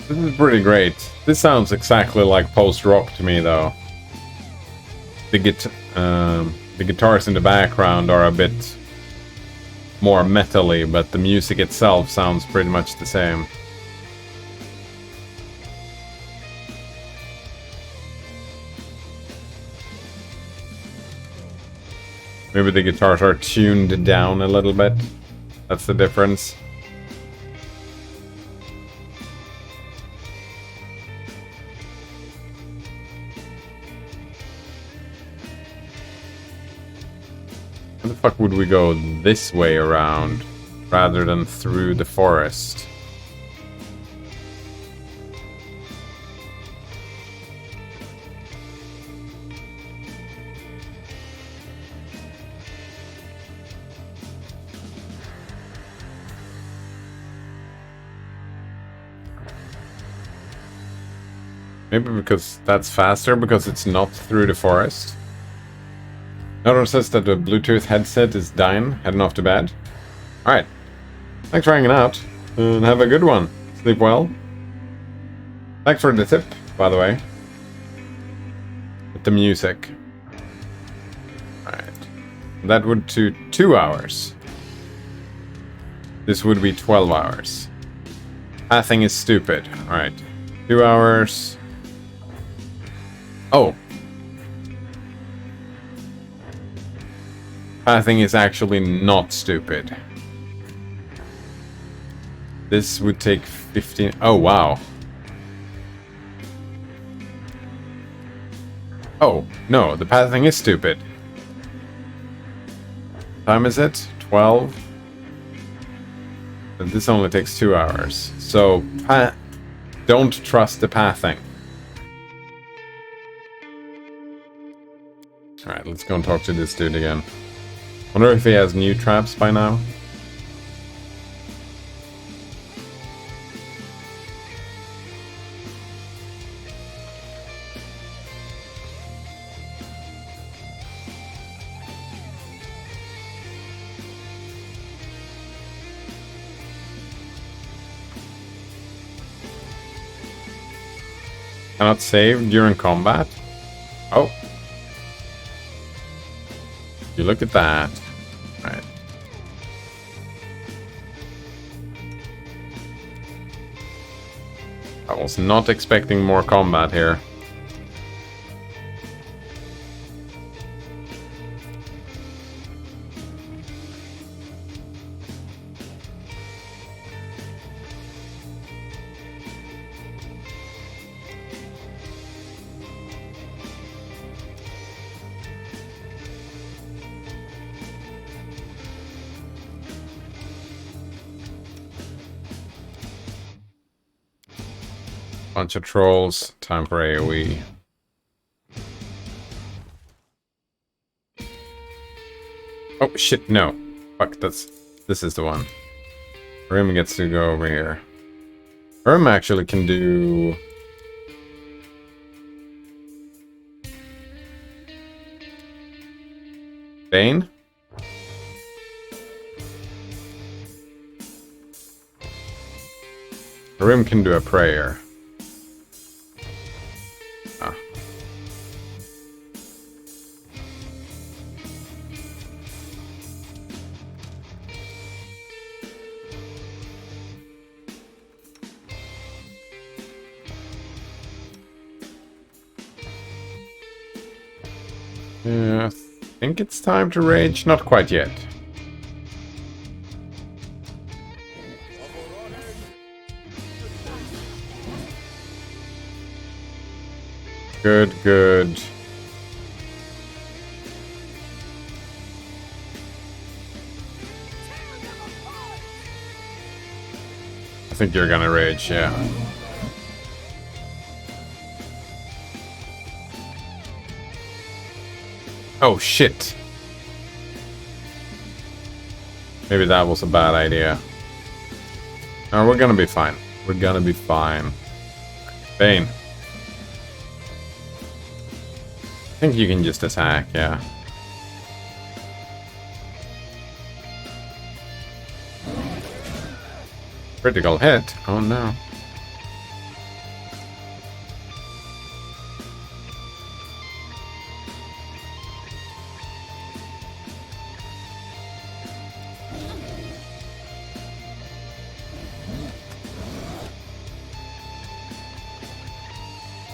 This is pretty great. This sounds exactly like post-rock to me, though. The guitars in the background are a bit more metal-y, but the music itself sounds pretty much the same. Maybe the guitars are tuned down a little bit. That's the difference. How the fuck would we go this way around rather than through the forest? Maybe because that's faster, because it's not through the forest. Nodor says that the Bluetooth headset is dying, heading off to bed. Alright. Thanks for hanging out, and have a good one. Sleep well. Thanks for the tip, by the way. With the music. Alright. That would do 2 hours. This would be 12 hours. Pathing is stupid. Alright. 2 hours. Oh. Pathing is actually not stupid. This would take 15... Oh, wow. Oh, no, the pathing is stupid. Time is it? 12? And this only takes 2 hours. So, don't trust the pathing. Alright, let's go and talk to this dude again. Wonder if he has new traps by now. Cannot save during combat? Oh. You look at that. Right. I was not expecting more combat here. Bunch of trolls. Time for AoE. Oh shit, no. Fuck, this is the one. Rim gets to go over here. Rim actually can do... Bane? Rim can do a prayer. Ah. I think it's time to rage. Not quite yet. Good, good. I think you're gonna rage, yeah. Oh, shit. Maybe that was a bad idea. No, we're gonna be fine. We're gonna be fine. Bane. I think you can just attack, yeah. Critical hit? Oh no.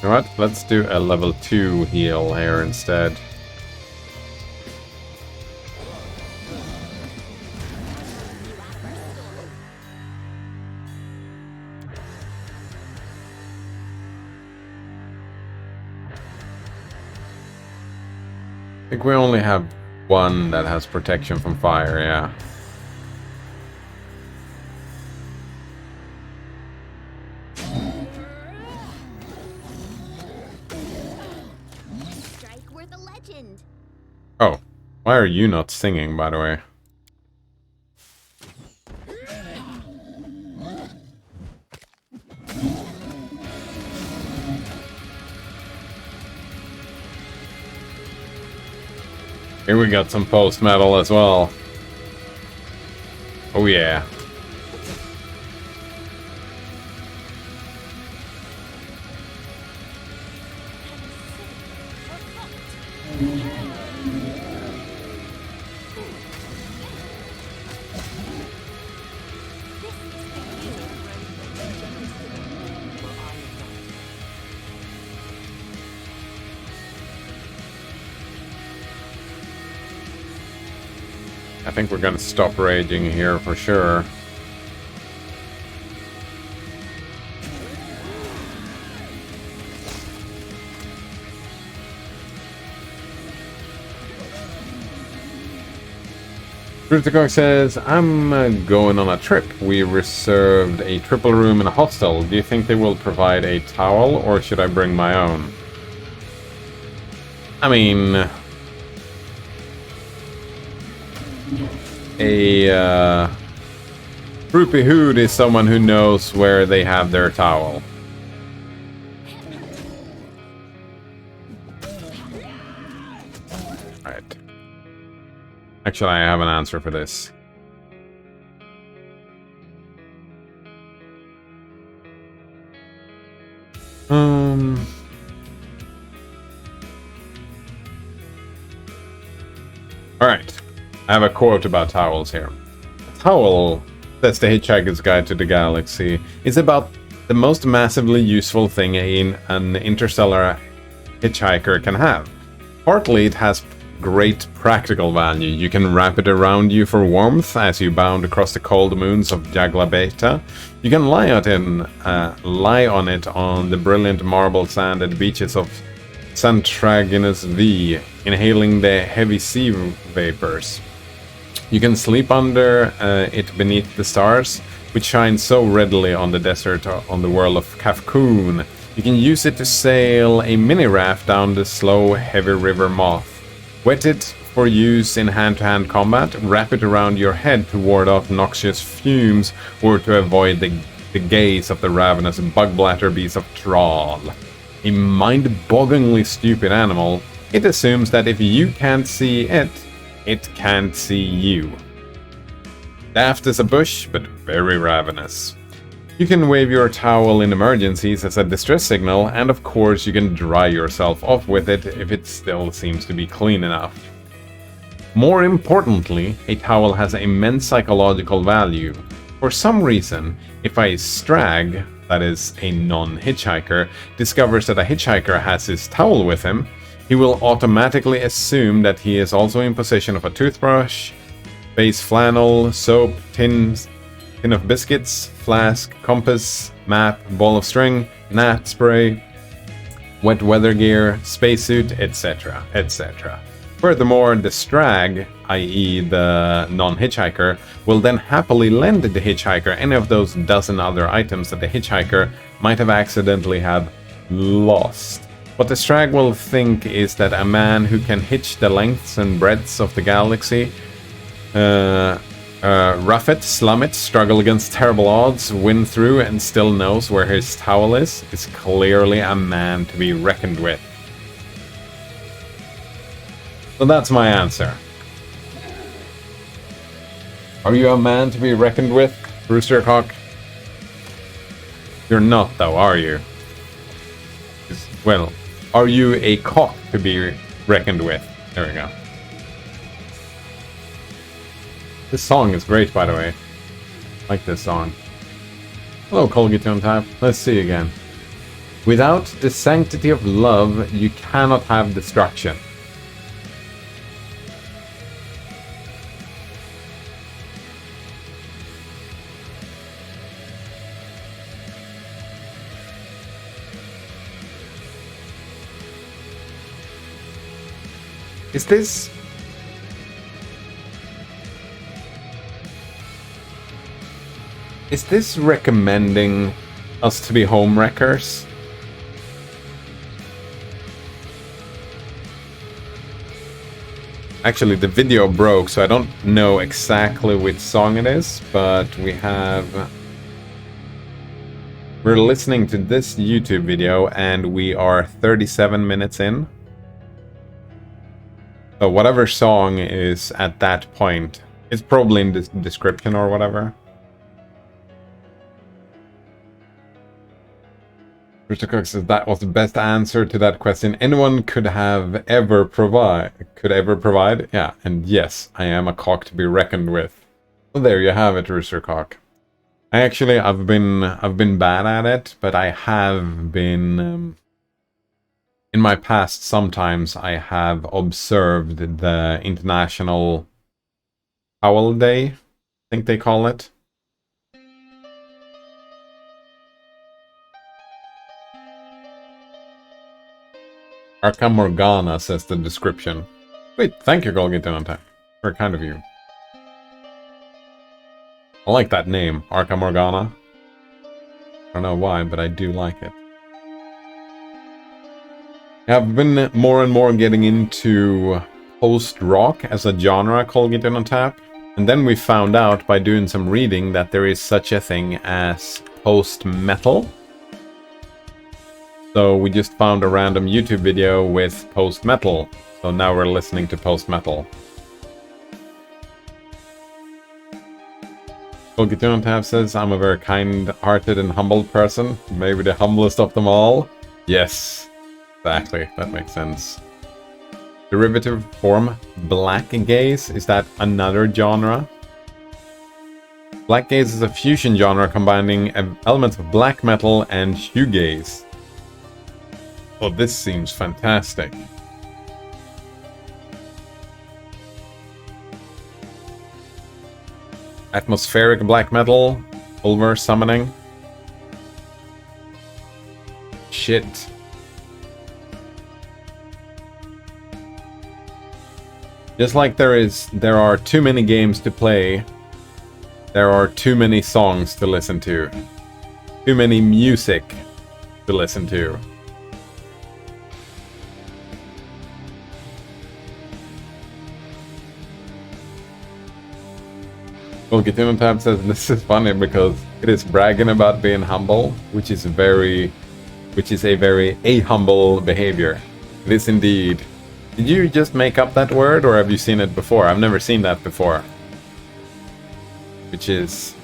You know what? Let's do a level 2 heal here instead. I think we only have one that has protection from fire, yeah. Oh, why are you not singing, by the way? Here we got some post-metal as well. Oh yeah. I think we're gonna stop raging here for sure. Bruticog says, I'm going on a trip. We reserved a triple room in a hostel. Do you think they will provide a towel, or should I bring my own? I mean, a Groupie Hood is someone who knows where they have their towel. Right. Actually, I have an answer for this. Alright. I have a quote about towels here. A towel, says the Hitchhiker's Guide to the Galaxy, is about the most massively useful thing an interstellar hitchhiker can have. Partly it has great practical value. You can wrap it around you for warmth as you bound across the cold moons of Jagla Beta. You can lie on it on the brilliant marble sanded beaches of Santraginus V, inhaling the heavy sea vapors. You can sleep under it beneath the stars, which shine so readily on the desert on the world of Kafkoon. You can use it to sail a mini raft down the slow, heavy river Moth. Wet it for use in hand-to-hand combat, wrap it around your head to ward off noxious fumes, or to avoid the gaze of the ravenous bug-blatter beast of Thrall. A mind-bogglingly stupid animal, it assumes that if you can't see it, it can't see you. Daft as a bush, but very ravenous. You can wave your towel in emergencies as a distress signal, and of course you can dry yourself off with it if it still seems to be clean enough. More importantly, a towel has immense psychological value. For some reason, if a strag, that is, a non-hitchhiker, discovers that a hitchhiker has his towel with him, he will automatically assume that he is also in possession of a toothbrush, base flannel, soap, tin of biscuits, flask, compass, map, ball of string, gnat spray, wet weather gear, spacesuit, etc., etc. Furthermore, the strag, i.e. the non-hitchhiker, will then happily lend the hitchhiker any of those dozen other items that the hitchhiker might have accidentally have lost. What the strag will think is that a man who can hitch the lengths and breadths of the galaxy, rough it, slum it, struggle against terrible odds, win through, and still knows where his towel is clearly a man to be reckoned with. So that's my answer. Are you a man to be reckoned with, Roostercock? You're not, though, are you? Well, are you a cock to be reckoned with? There we go. This song is great, by the way. I like this song. Hello, Colgate on tap. Let's see again. Without the sanctity of love, you cannot have destruction. Is this recommending us to be homewreckers? Actually, the video broke, so I don't know exactly which song it is, but we're listening to this YouTube video and we are 37 minutes in. So whatever song is at that point, it's probably in the description or whatever. Mr. Cook says that was the best answer to that question anyone could ever provide. Yeah, and yes, I am a cock to be reckoned with. So there you have it, Rooster Cock. I've been bad at it, but I have been in my past. Sometimes I have observed the International Owl Day, I think they call it. Arca Morgana says the description. Wait, thank you, Golgitonata. Very kind of you. I like that name, Arca Morgana. I don't know why, but I do like it. I've been more and more getting into post-rock as a genre, Golgitonata. And then we found out by doing some reading that there is such a thing as post-metal. So we just found a random YouTube video with post-metal. So now we're listening to post-metal. Golgitonata says, I'm a very kind-hearted and humble person. Maybe the humblest of them all. Yes, exactly. That makes sense. Derivative form, black gaze. Is that another genre? Black gaze is a fusion genre combining elements of black metal and shoegaze. Oh, this seems fantastic. Atmospheric black metal, Ulver summoning. Shit. Just like there are too many games to play, there are too many songs to listen to. Too many music to listen to. Well, Tab says this is funny because it is bragging about being humble, which is a very humble behavior. It is indeed. Did you just make up that word, or have you seen it before? I've never seen that before. Which is...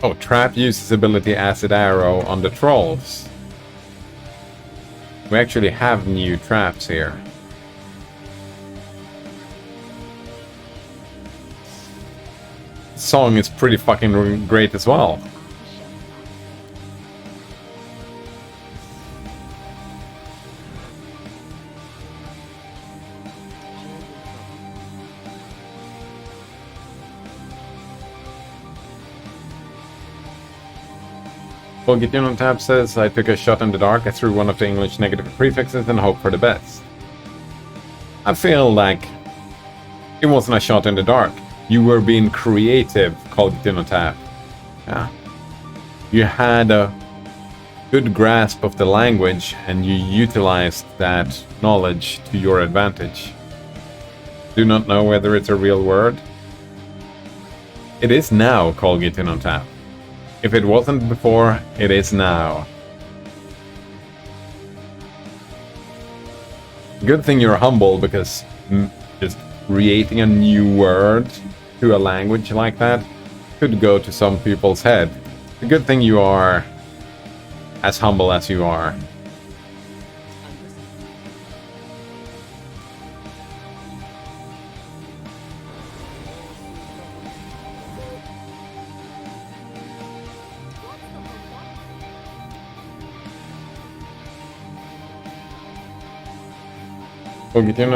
Oh, Trap uses ability Acid Arrow on the trolls. We actually have new traps here. The song is pretty fucking great as well. Well, Tab says, I took a shot in the dark. I threw one of the English negative prefixes and hoped for the best. I feel like it wasn't a shot in the dark. You were being creative, Tab. Yeah. You had a good grasp of the language and you utilized that knowledge to your advantage. Do not know whether it's a real word. It is now, Tab. If it wasn't before, it is now. Good thing you're humble, because just creating a new word to a language like that could go to some people's head. The good thing you are as humble as you are.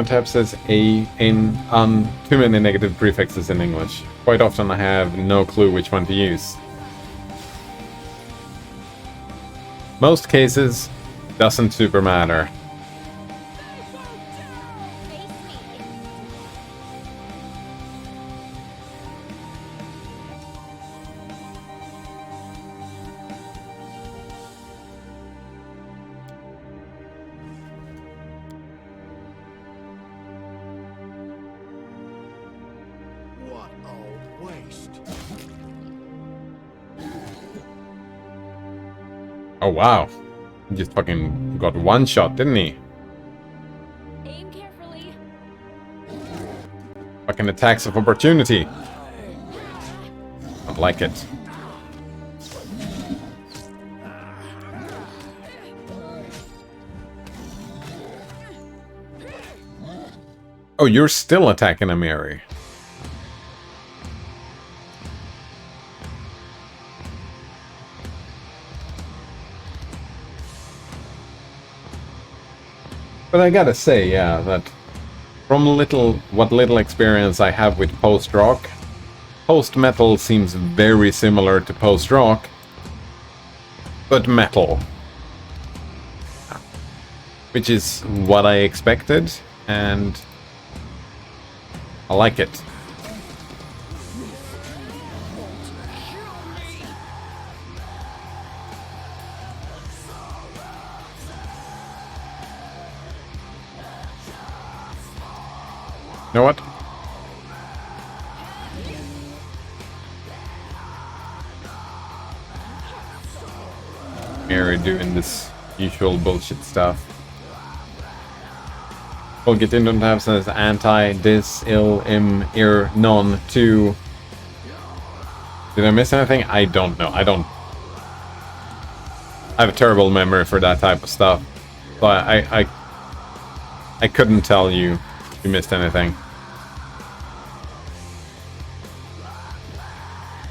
Tab says a, in, too many negative prefixes in English. Quite often I have no clue which one to use. Most cases, doesn't super matter. What a waste. Oh wow. He just fucking got one shot, didn't he? Aim carefully. Fucking attacks of opportunity. I like it. Oh, you're still attacking him, Mary. But I gotta say, yeah, that from what little experience I have with post-rock, post-metal seems very similar to post-rock, but metal. Which is what I expected, and I like it. You know what? Mary doing this usual bullshit stuff. We'll get into tabs as anti, dis, ill, im, ir, non, to. Did I miss anything? I don't know. I have a terrible memory for that type of stuff. So I couldn't tell you if you missed anything.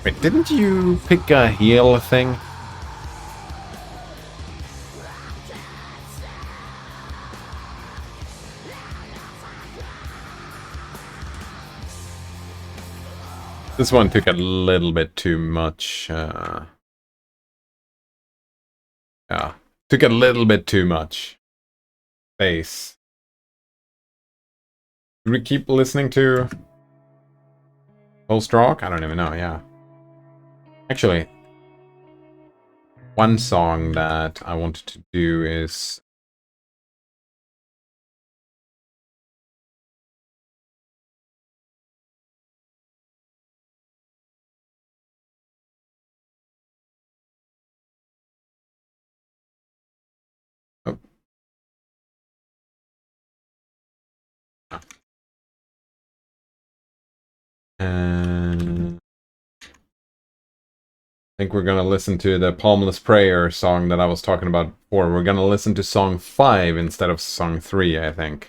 Wait, didn't you pick a heal thing? This one took a little bit too much. Yeah, took a little bit too much space. Do we keep listening to post-rock? I don't even know, yeah. Actually, one song that I wanted to do is... Oh. And I think we're gonna listen to the Palmless Prayer song that I was talking about before. We're gonna listen to song 5 instead of song 3, I think.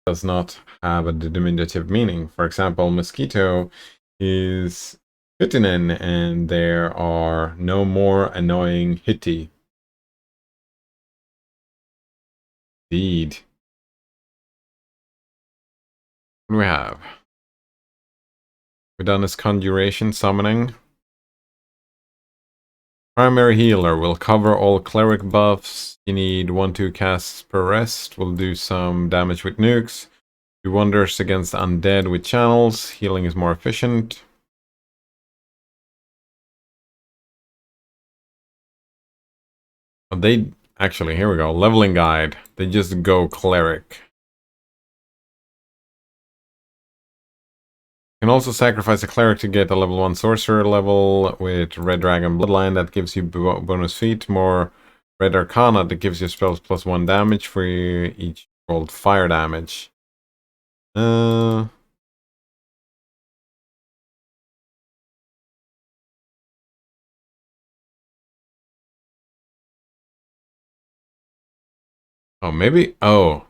does not have a diminutive meaning. For example, mosquito is hitinen, and there are no more annoying hitty. Indeed. What do we have? We've done this conjuration summoning. Primary healer will cover all cleric buffs. You need 1-2 casts per rest. We'll do some damage with nukes. Do wonders against undead with channels. Healing is more efficient. They actually, here we go. Leveling guide. They just go cleric. You can also sacrifice a cleric to get a level 1 sorcerer level with Red Dragon Bloodline. That gives you bonus feat. More Red Arcana that gives you spells +1 damage for each rolled fire damage. Oh, maybe. Oh,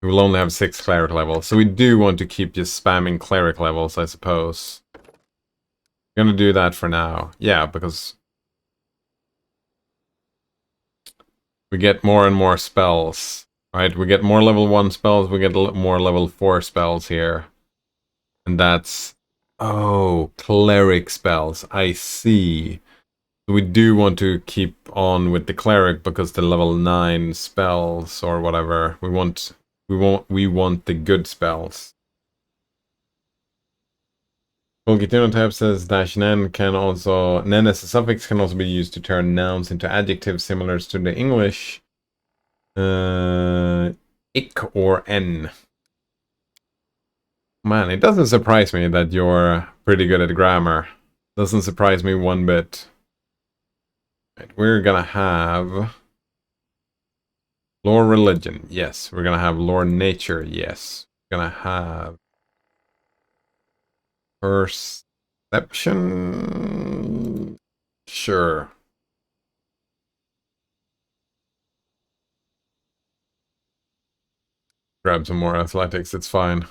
we will only have 6 cleric levels, so we do want to keep just spamming cleric levels, I suppose. I'm gonna do that for now. Yeah, because we get more and more spells, right? We get more level 1 spells, we get more level 4 spells here. And that's... Oh, cleric spells. I see. We do want to keep on with the cleric because the level 9 spells or whatever, we want the good spells. Volgitunotype says -nen can also... Nen as a suffix can also be used to turn nouns into adjectives similar to the English. Ik or en. Man, it doesn't surprise me that you're pretty good at grammar. Doesn't surprise me one bit. Right, we're gonna have... Lore religion, yes. We're gonna have lore nature, yes. We're gonna have... Perception... Sure. Grab some more athletics, it's fine.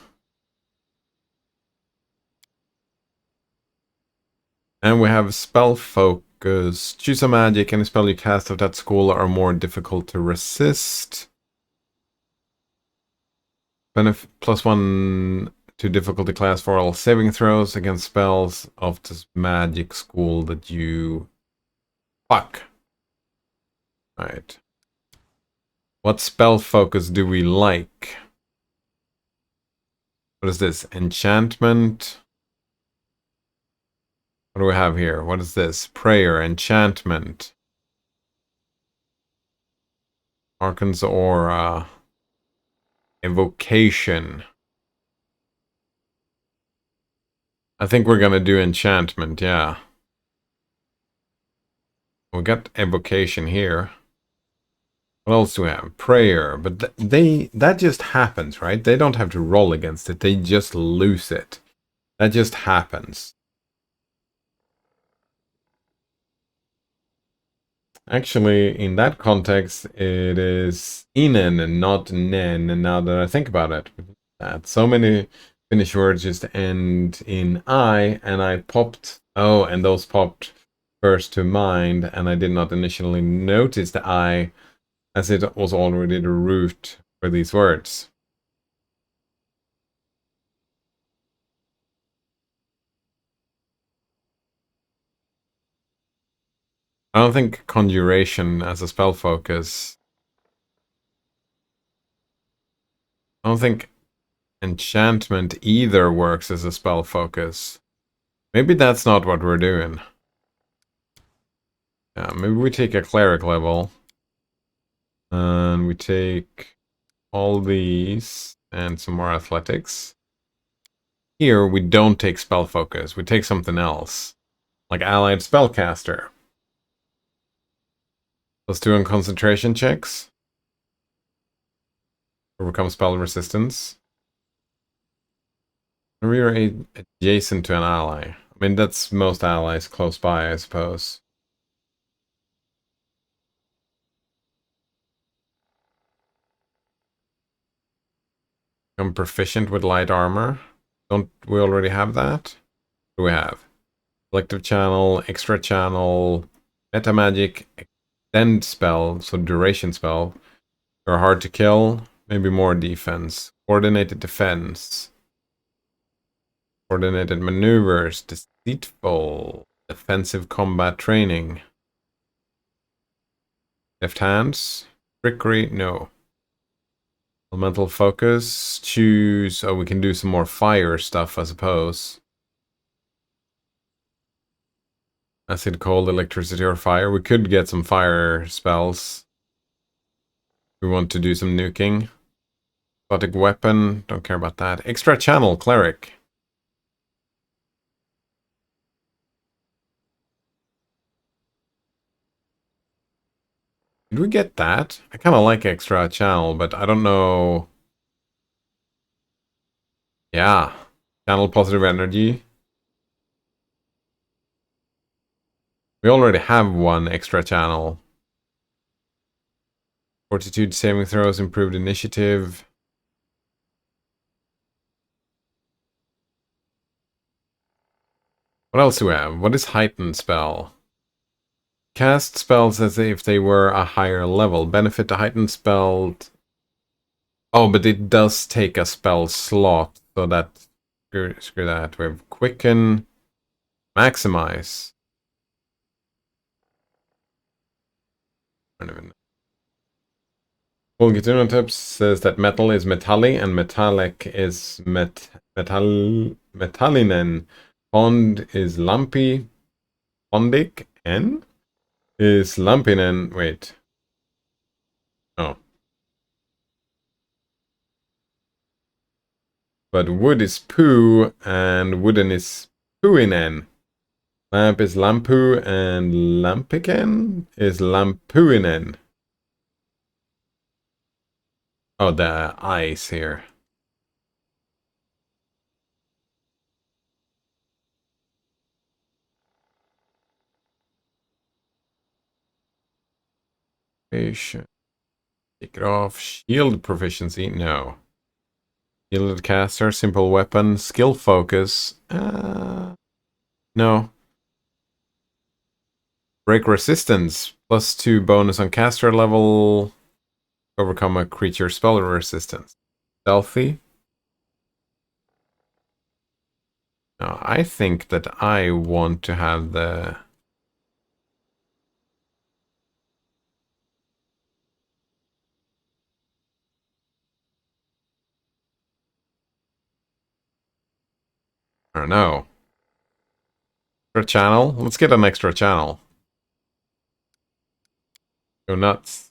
And we have spell focus. Choose a magic. Any spell you cast of that school are more difficult to resist. Benefit +1 to difficulty class for all saving throws against spells of this magic school that you... Fuck. Alright. What spell focus do we like? What is this? Enchantment? What do we have here? What is this? Prayer, enchantment. Arcan's aura. Evocation. I think we're gonna do enchantment, yeah. We got evocation here. What else do we have? Prayer, but that just happens, right? They don't have to roll against it. They just lose it. That just happens. Actually, in that context, it is inen and not nen. And now that I think about it, so many Finnish words just end in I, and I popped. Oh, and those popped first to mind, and I did not initially notice the I, as it was already the root for these words. I don't think conjuration as a spell focus. I don't think enchantment either works as a spell focus. Maybe that's not what we're doing. Yeah, maybe we take a cleric level. And we take all these and some more athletics. Here, we don't take spell focus. We take something else. Like allied spellcaster. Let's do on concentration checks. Overcome spell resistance. We are adjacent to an ally. I mean, that's most allies close by, I suppose. I'm proficient with light armor. Don't we already have that? What do we have? Selective channel, extra channel, meta magic, extend spell, so duration spell. Or hard to kill, maybe more defense. Coordinated defense. Coordinated maneuvers, deceitful, defensive combat training. Left hands, trickery, no. Elemental focus, choose, oh we can do some more fire stuff I suppose. Acid, cold, electricity or fire, we could get some fire spells. We want to do some nuking. Exotic weapon, don't care about that. Extra channel, cleric. Did we get that? I kind of like extra channel, but I don't know. Yeah. Channel positive energy. We already have one extra channel. Fortitude saving throws, improved initiative. What else do we have? What is heightened spell? Cast spells as if they were a higher level. Benefit to heightened spell. Oh, but it does take a spell slot, so that screw that. We have quicken, maximize. I don't even know. Full Guitar Tips says that metal is metalli and metallic is metallinen. Pond is lumpy. Pondic N is lumpinen. Wait. Oh. But wood is poo and wooden is pooinen. Lamp is lampu and lampiken is lampuinen. Oh, the ice here. Take it off. Shield proficiency? No. Shielded caster, simple weapon, skill focus. No. Break resistance. +2 bonus on caster level. Overcome a creature spell resistance. Stealthy. No, I think that I want to have the... I don't know. Extra channel? Let's get an extra channel. Go nuts.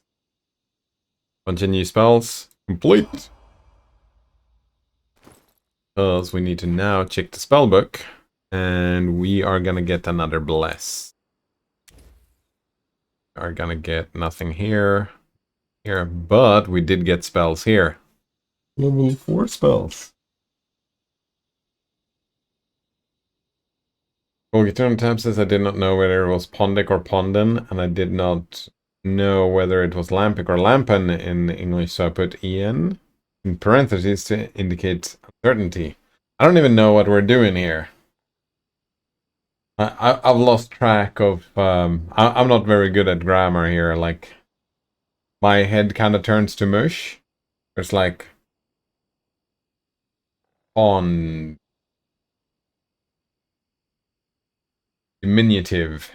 Bunch of new spells. Complete! Because we need to now check the spell book. And we are gonna get another bless. We are gonna get nothing here. Here, but we did get spells here. Level 4 spells. Volgaturn tab says I did not know whether it was Pondic or Ponden, and I did not know whether it was Lampic or Lampen in English, so I put EN in parentheses to indicate uncertainty. I don't even know what we're doing here. I've lost track of... I'm not very good at grammar here, like... My head kind of turns to mush. It's like... On... Diminutive.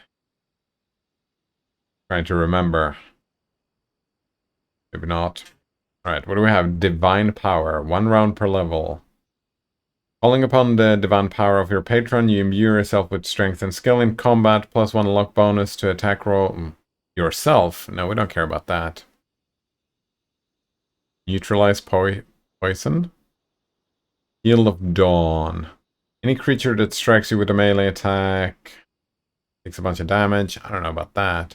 Trying to remember. Maybe not. Alright, what do we have? Divine Power. 1 round per level. Calling upon the divine power of your patron, you imbue yourself with strength and skill in combat, +1 luck bonus to attack roll yourself. No, we don't care about that. Neutralize poison. Shield of Dawn. Any creature that strikes you with a melee attack takes a bunch of damage. I don't know about that.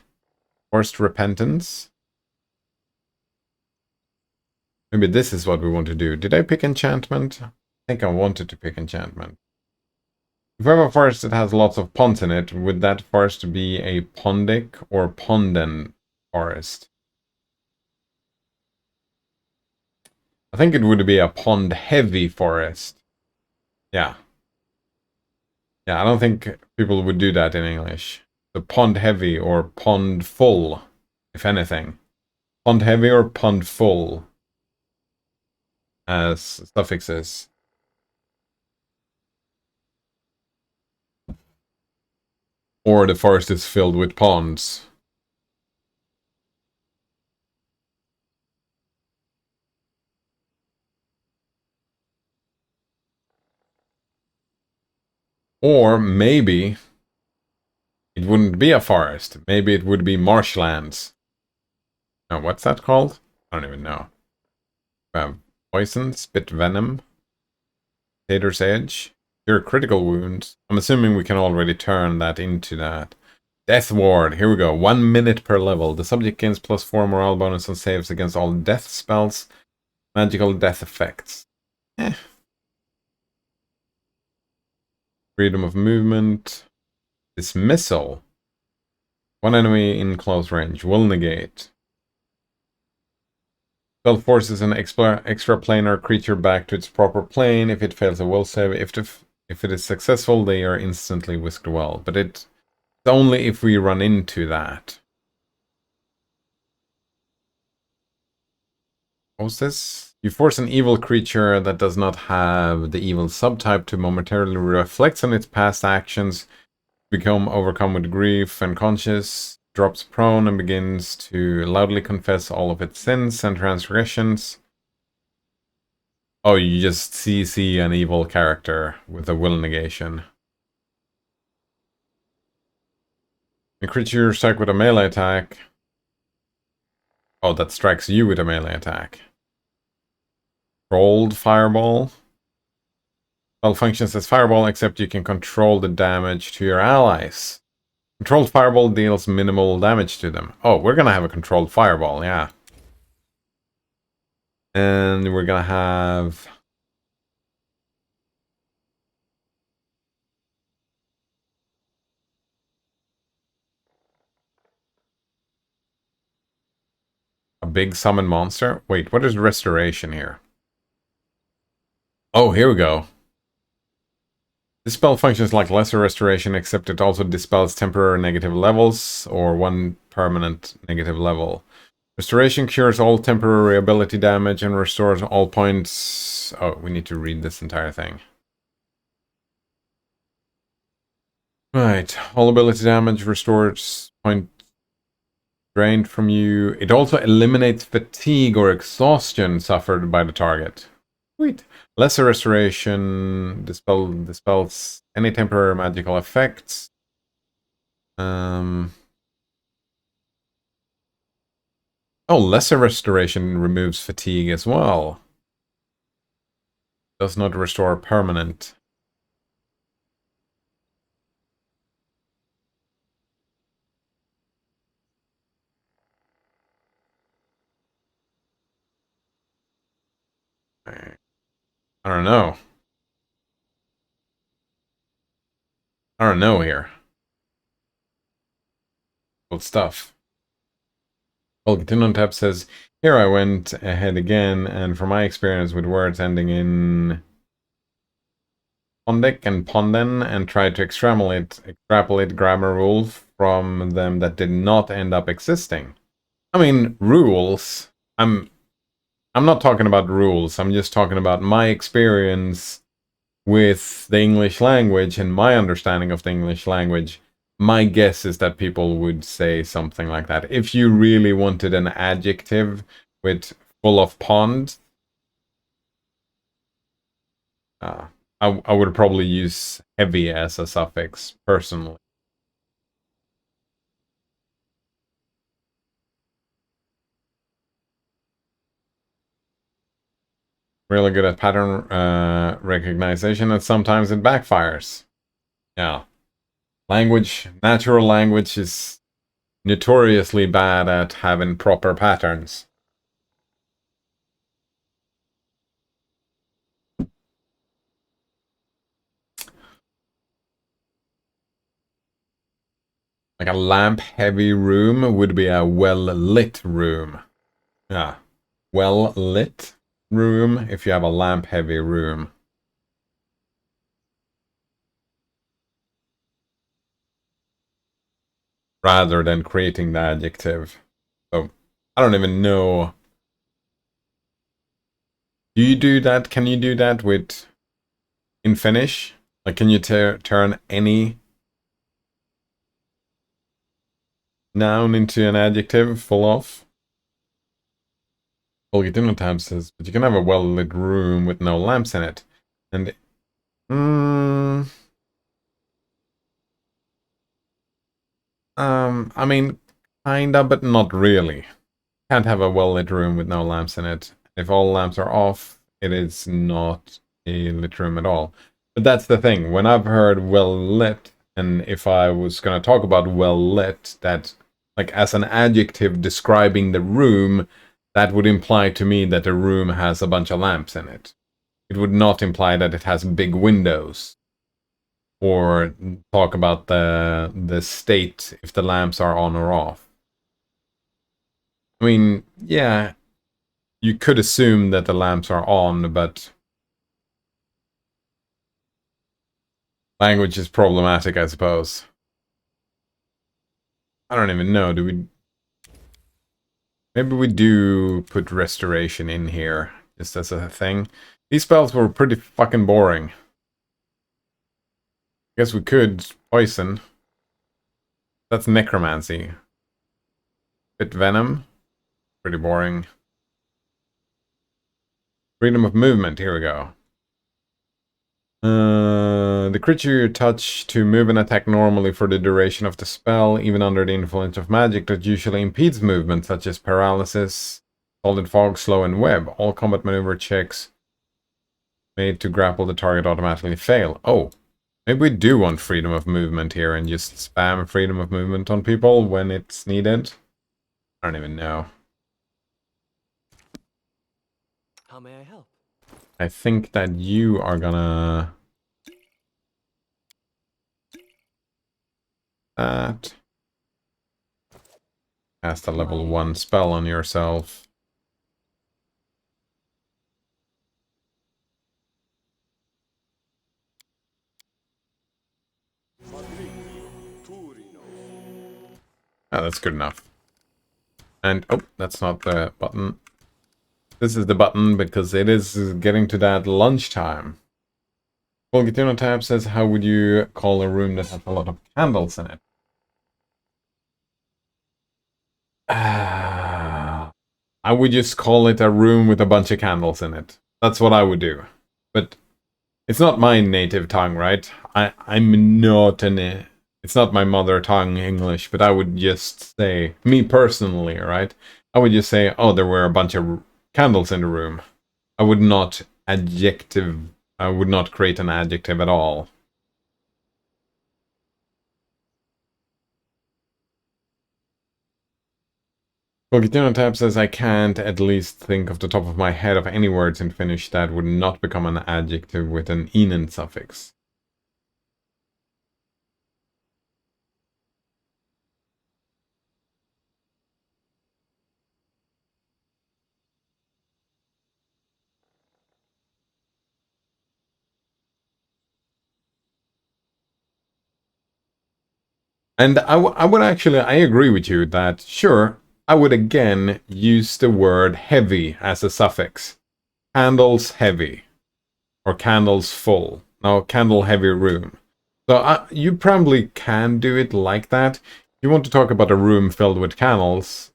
Forced Repentance. Maybe this is what we want to do. Did I pick enchantment? I think I wanted to pick enchantment. If we have a forest that has lots of ponds in it, would that forest be a pondic or ponden forest? I think it would be a pond-heavy forest. Yeah. Yeah, I don't think people would do that in English. The pond-heavy or pond-full, if anything. Pond-heavy or pond-full as suffixes. Or the forest is filled with ponds. Or maybe it wouldn't be a forest. Maybe it would be marshlands. Oh, what's that called? I don't even know. Poison, spit venom, Tater's Edge, cure critical wounds. I'm assuming we can already turn that into that. Death Ward, here we go. 1 minute per level. The subject gains +4 morale bonus on saves against all death spells, magical death effects. Freedom of movement. Dismissal. One enemy in close range will negate. Spell forces an extraplanar creature back to its proper plane. If it fails a will save, if it is successful, they are instantly whisked well. But it's only if we run into that. What was this? You force an evil creature that does not have the evil subtype to momentarily reflect on its past actions, become overcome with grief and conscious, drops prone and begins to loudly confess all of its sins and transgressions. Oh, you just CC an evil character with a will negation. A creature strike with a melee attack. Oh, that strikes you with a melee attack. Controlled Fireball. Spell functions as Fireball, except you can control the damage to your allies. Controlled Fireball deals minimal damage to them. Oh, we're gonna have a Controlled Fireball, yeah. And we're gonna have... a big summon monster? Wait, what is Restoration here? Oh, here we go. This spell functions like Lesser Restoration, except it also dispels temporary negative levels, or one permanent negative level. Restoration cures all temporary ability damage and restores all points... Oh, we need to read this entire thing. Right, all ability damage restores point drained from you. It also eliminates fatigue or exhaustion suffered by the target. Sweet. Lesser Restoration dispels any temporary magical effects. Oh, Lesser Restoration removes fatigue as well. Does not restore permanent. I don't know. I don't know here. Cool stuff. Well, continue on tap says, here I went ahead again, and from my experience with words ending in pondic and ponden, and tried to extrapolate grammar rules from them that did not end up existing. I mean, rules. I'm not talking about rules. I'm just talking about my experience with the English language and my understanding of the English language. My guess is that people would say something like that. If you really wanted an adjective with full of pond, I would probably use heavy as a suffix, personally. Really good at pattern recognition, and sometimes it backfires. Yeah. Natural language is notoriously bad at having proper patterns. Like a lamp-heavy room would be a well-lit room. Yeah. Well-lit. room if you have a lamp-heavy room. Rather than creating the adjective. So, I don't even know. Do you do that? Can you do that with in Finnish? Like, can you turn any noun into an adjective full of? Well, Dinner Tab says, but you can have a well-lit room with no lamps in it. And, I mean, kinda, but not really. Can't have a well-lit room with no lamps in it. If all lamps are off, it is not a lit room at all. But that's the thing. When I've heard well-lit, and if I was going to talk about well-lit, that, like, as an adjective describing the room, that would imply to me that the room has a bunch of lamps in it. It would not imply that it has big windows. Or talk about the state, if the lamps are on or off. I mean, yeah, you could assume that the lamps are on, but language is problematic, I suppose. I don't even know, do we... Maybe we do put restoration in here, just as a thing. These spells were pretty fucking boring. Guess we could poison. That's necromancy. Bit venom. Pretty boring. Freedom of movement, here we go. The creature you touch to move and attack normally for the duration of the spell, even under the influence of magic that usually impedes movement, such as paralysis, solid fog, slow, and web. All combat maneuver checks made to grapple the target automatically fail. Oh, maybe we do want freedom of movement here and just spam freedom of movement on people when it's needed. I don't even know. How may I help? I think that you are gonna... That. Cast a level 1 spell on yourself. Oh, that's good enough. And, oh, that's not the button. This is the button because it is getting to that lunchtime. Volgituno tab says, how would you call a room that has a lot of candles in it? I would just call it a room with a bunch of candles in it. That's what I would do. But it's not my native tongue, right? I'm not an... It's not my mother tongue English, but I would just say, me personally, right? I would just say, oh, there were a bunch of candles in the room. I would not I would not create an adjective at all. Volgituno tab says, I can't at least think off the top of my head of any words in Finnish that would not become an adjective with an inen suffix. And I would actually, I agree with you that, sure, I would again use the word heavy as a suffix. Candles heavy. Or candles full. No, candle heavy room. So you probably can do it like that. If you want to talk about a room filled with candles,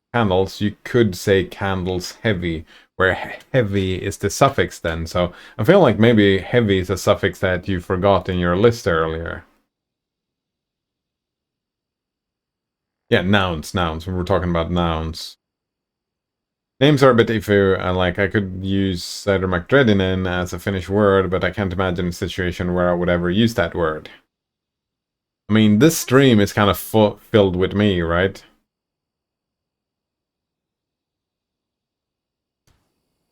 you could say candles heavy, where heavy is the suffix then. So I feel like maybe heavy is a suffix that you forgot in your list earlier. Yeah, nouns. We were talking about nouns. Names are a bit iffy, like I could use Cider McDreadinen as a Finnish word, but I can't imagine a situation where I would ever use that word. I mean, this stream is kind of filled with me, right?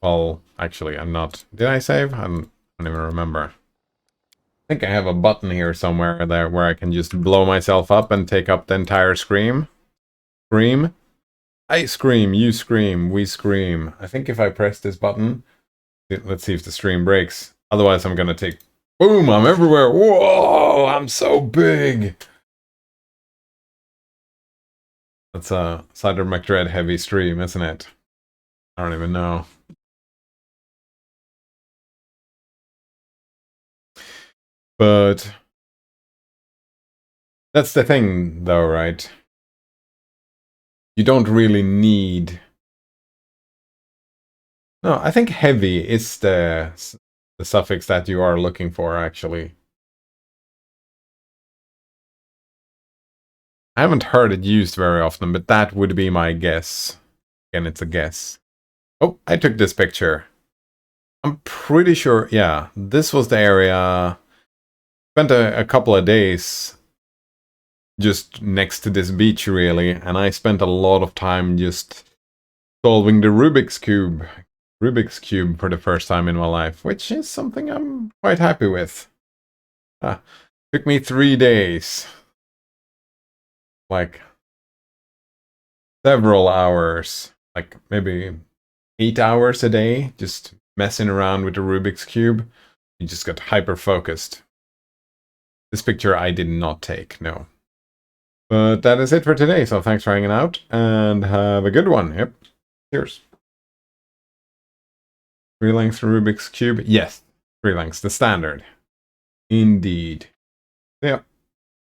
Well, actually, I'm not. Did I save? I don't even remember. I think I have a button here somewhere there where I can just blow myself up and take up the entire screen. Scream? I scream, you scream, we scream. I think if I press this button, Let's see if the stream breaks. Otherwise, I'm gonna take... Boom! I'm everywhere! Whoa! I'm so big! That's a Cider McDread heavy stream, isn't it? I don't even know. But... that's the thing, though, right? You don't really need... No, I think heavy is the suffix that you are looking for, actually. I haven't heard it used very often, but that would be my guess. Again, it's a guess. Oh, I took this picture. I'm pretty sure, yeah, this was the area. Spent a couple of days just next to this beach, really, and I spent a lot of time just solving the Rubik's Cube for the first time in my life, which is something I'm quite happy with. Took me 3 days. Like, several hours. Like, maybe 8 hours a day, just messing around with the Rubik's Cube. You just got hyper-focused. This picture I did not take, no. But that is it for today, so thanks for hanging out, and have a good one. Yep. Cheers. 3 lengths Rubik's Cube? Yes, 3 lengths, the standard. Indeed. Yeah.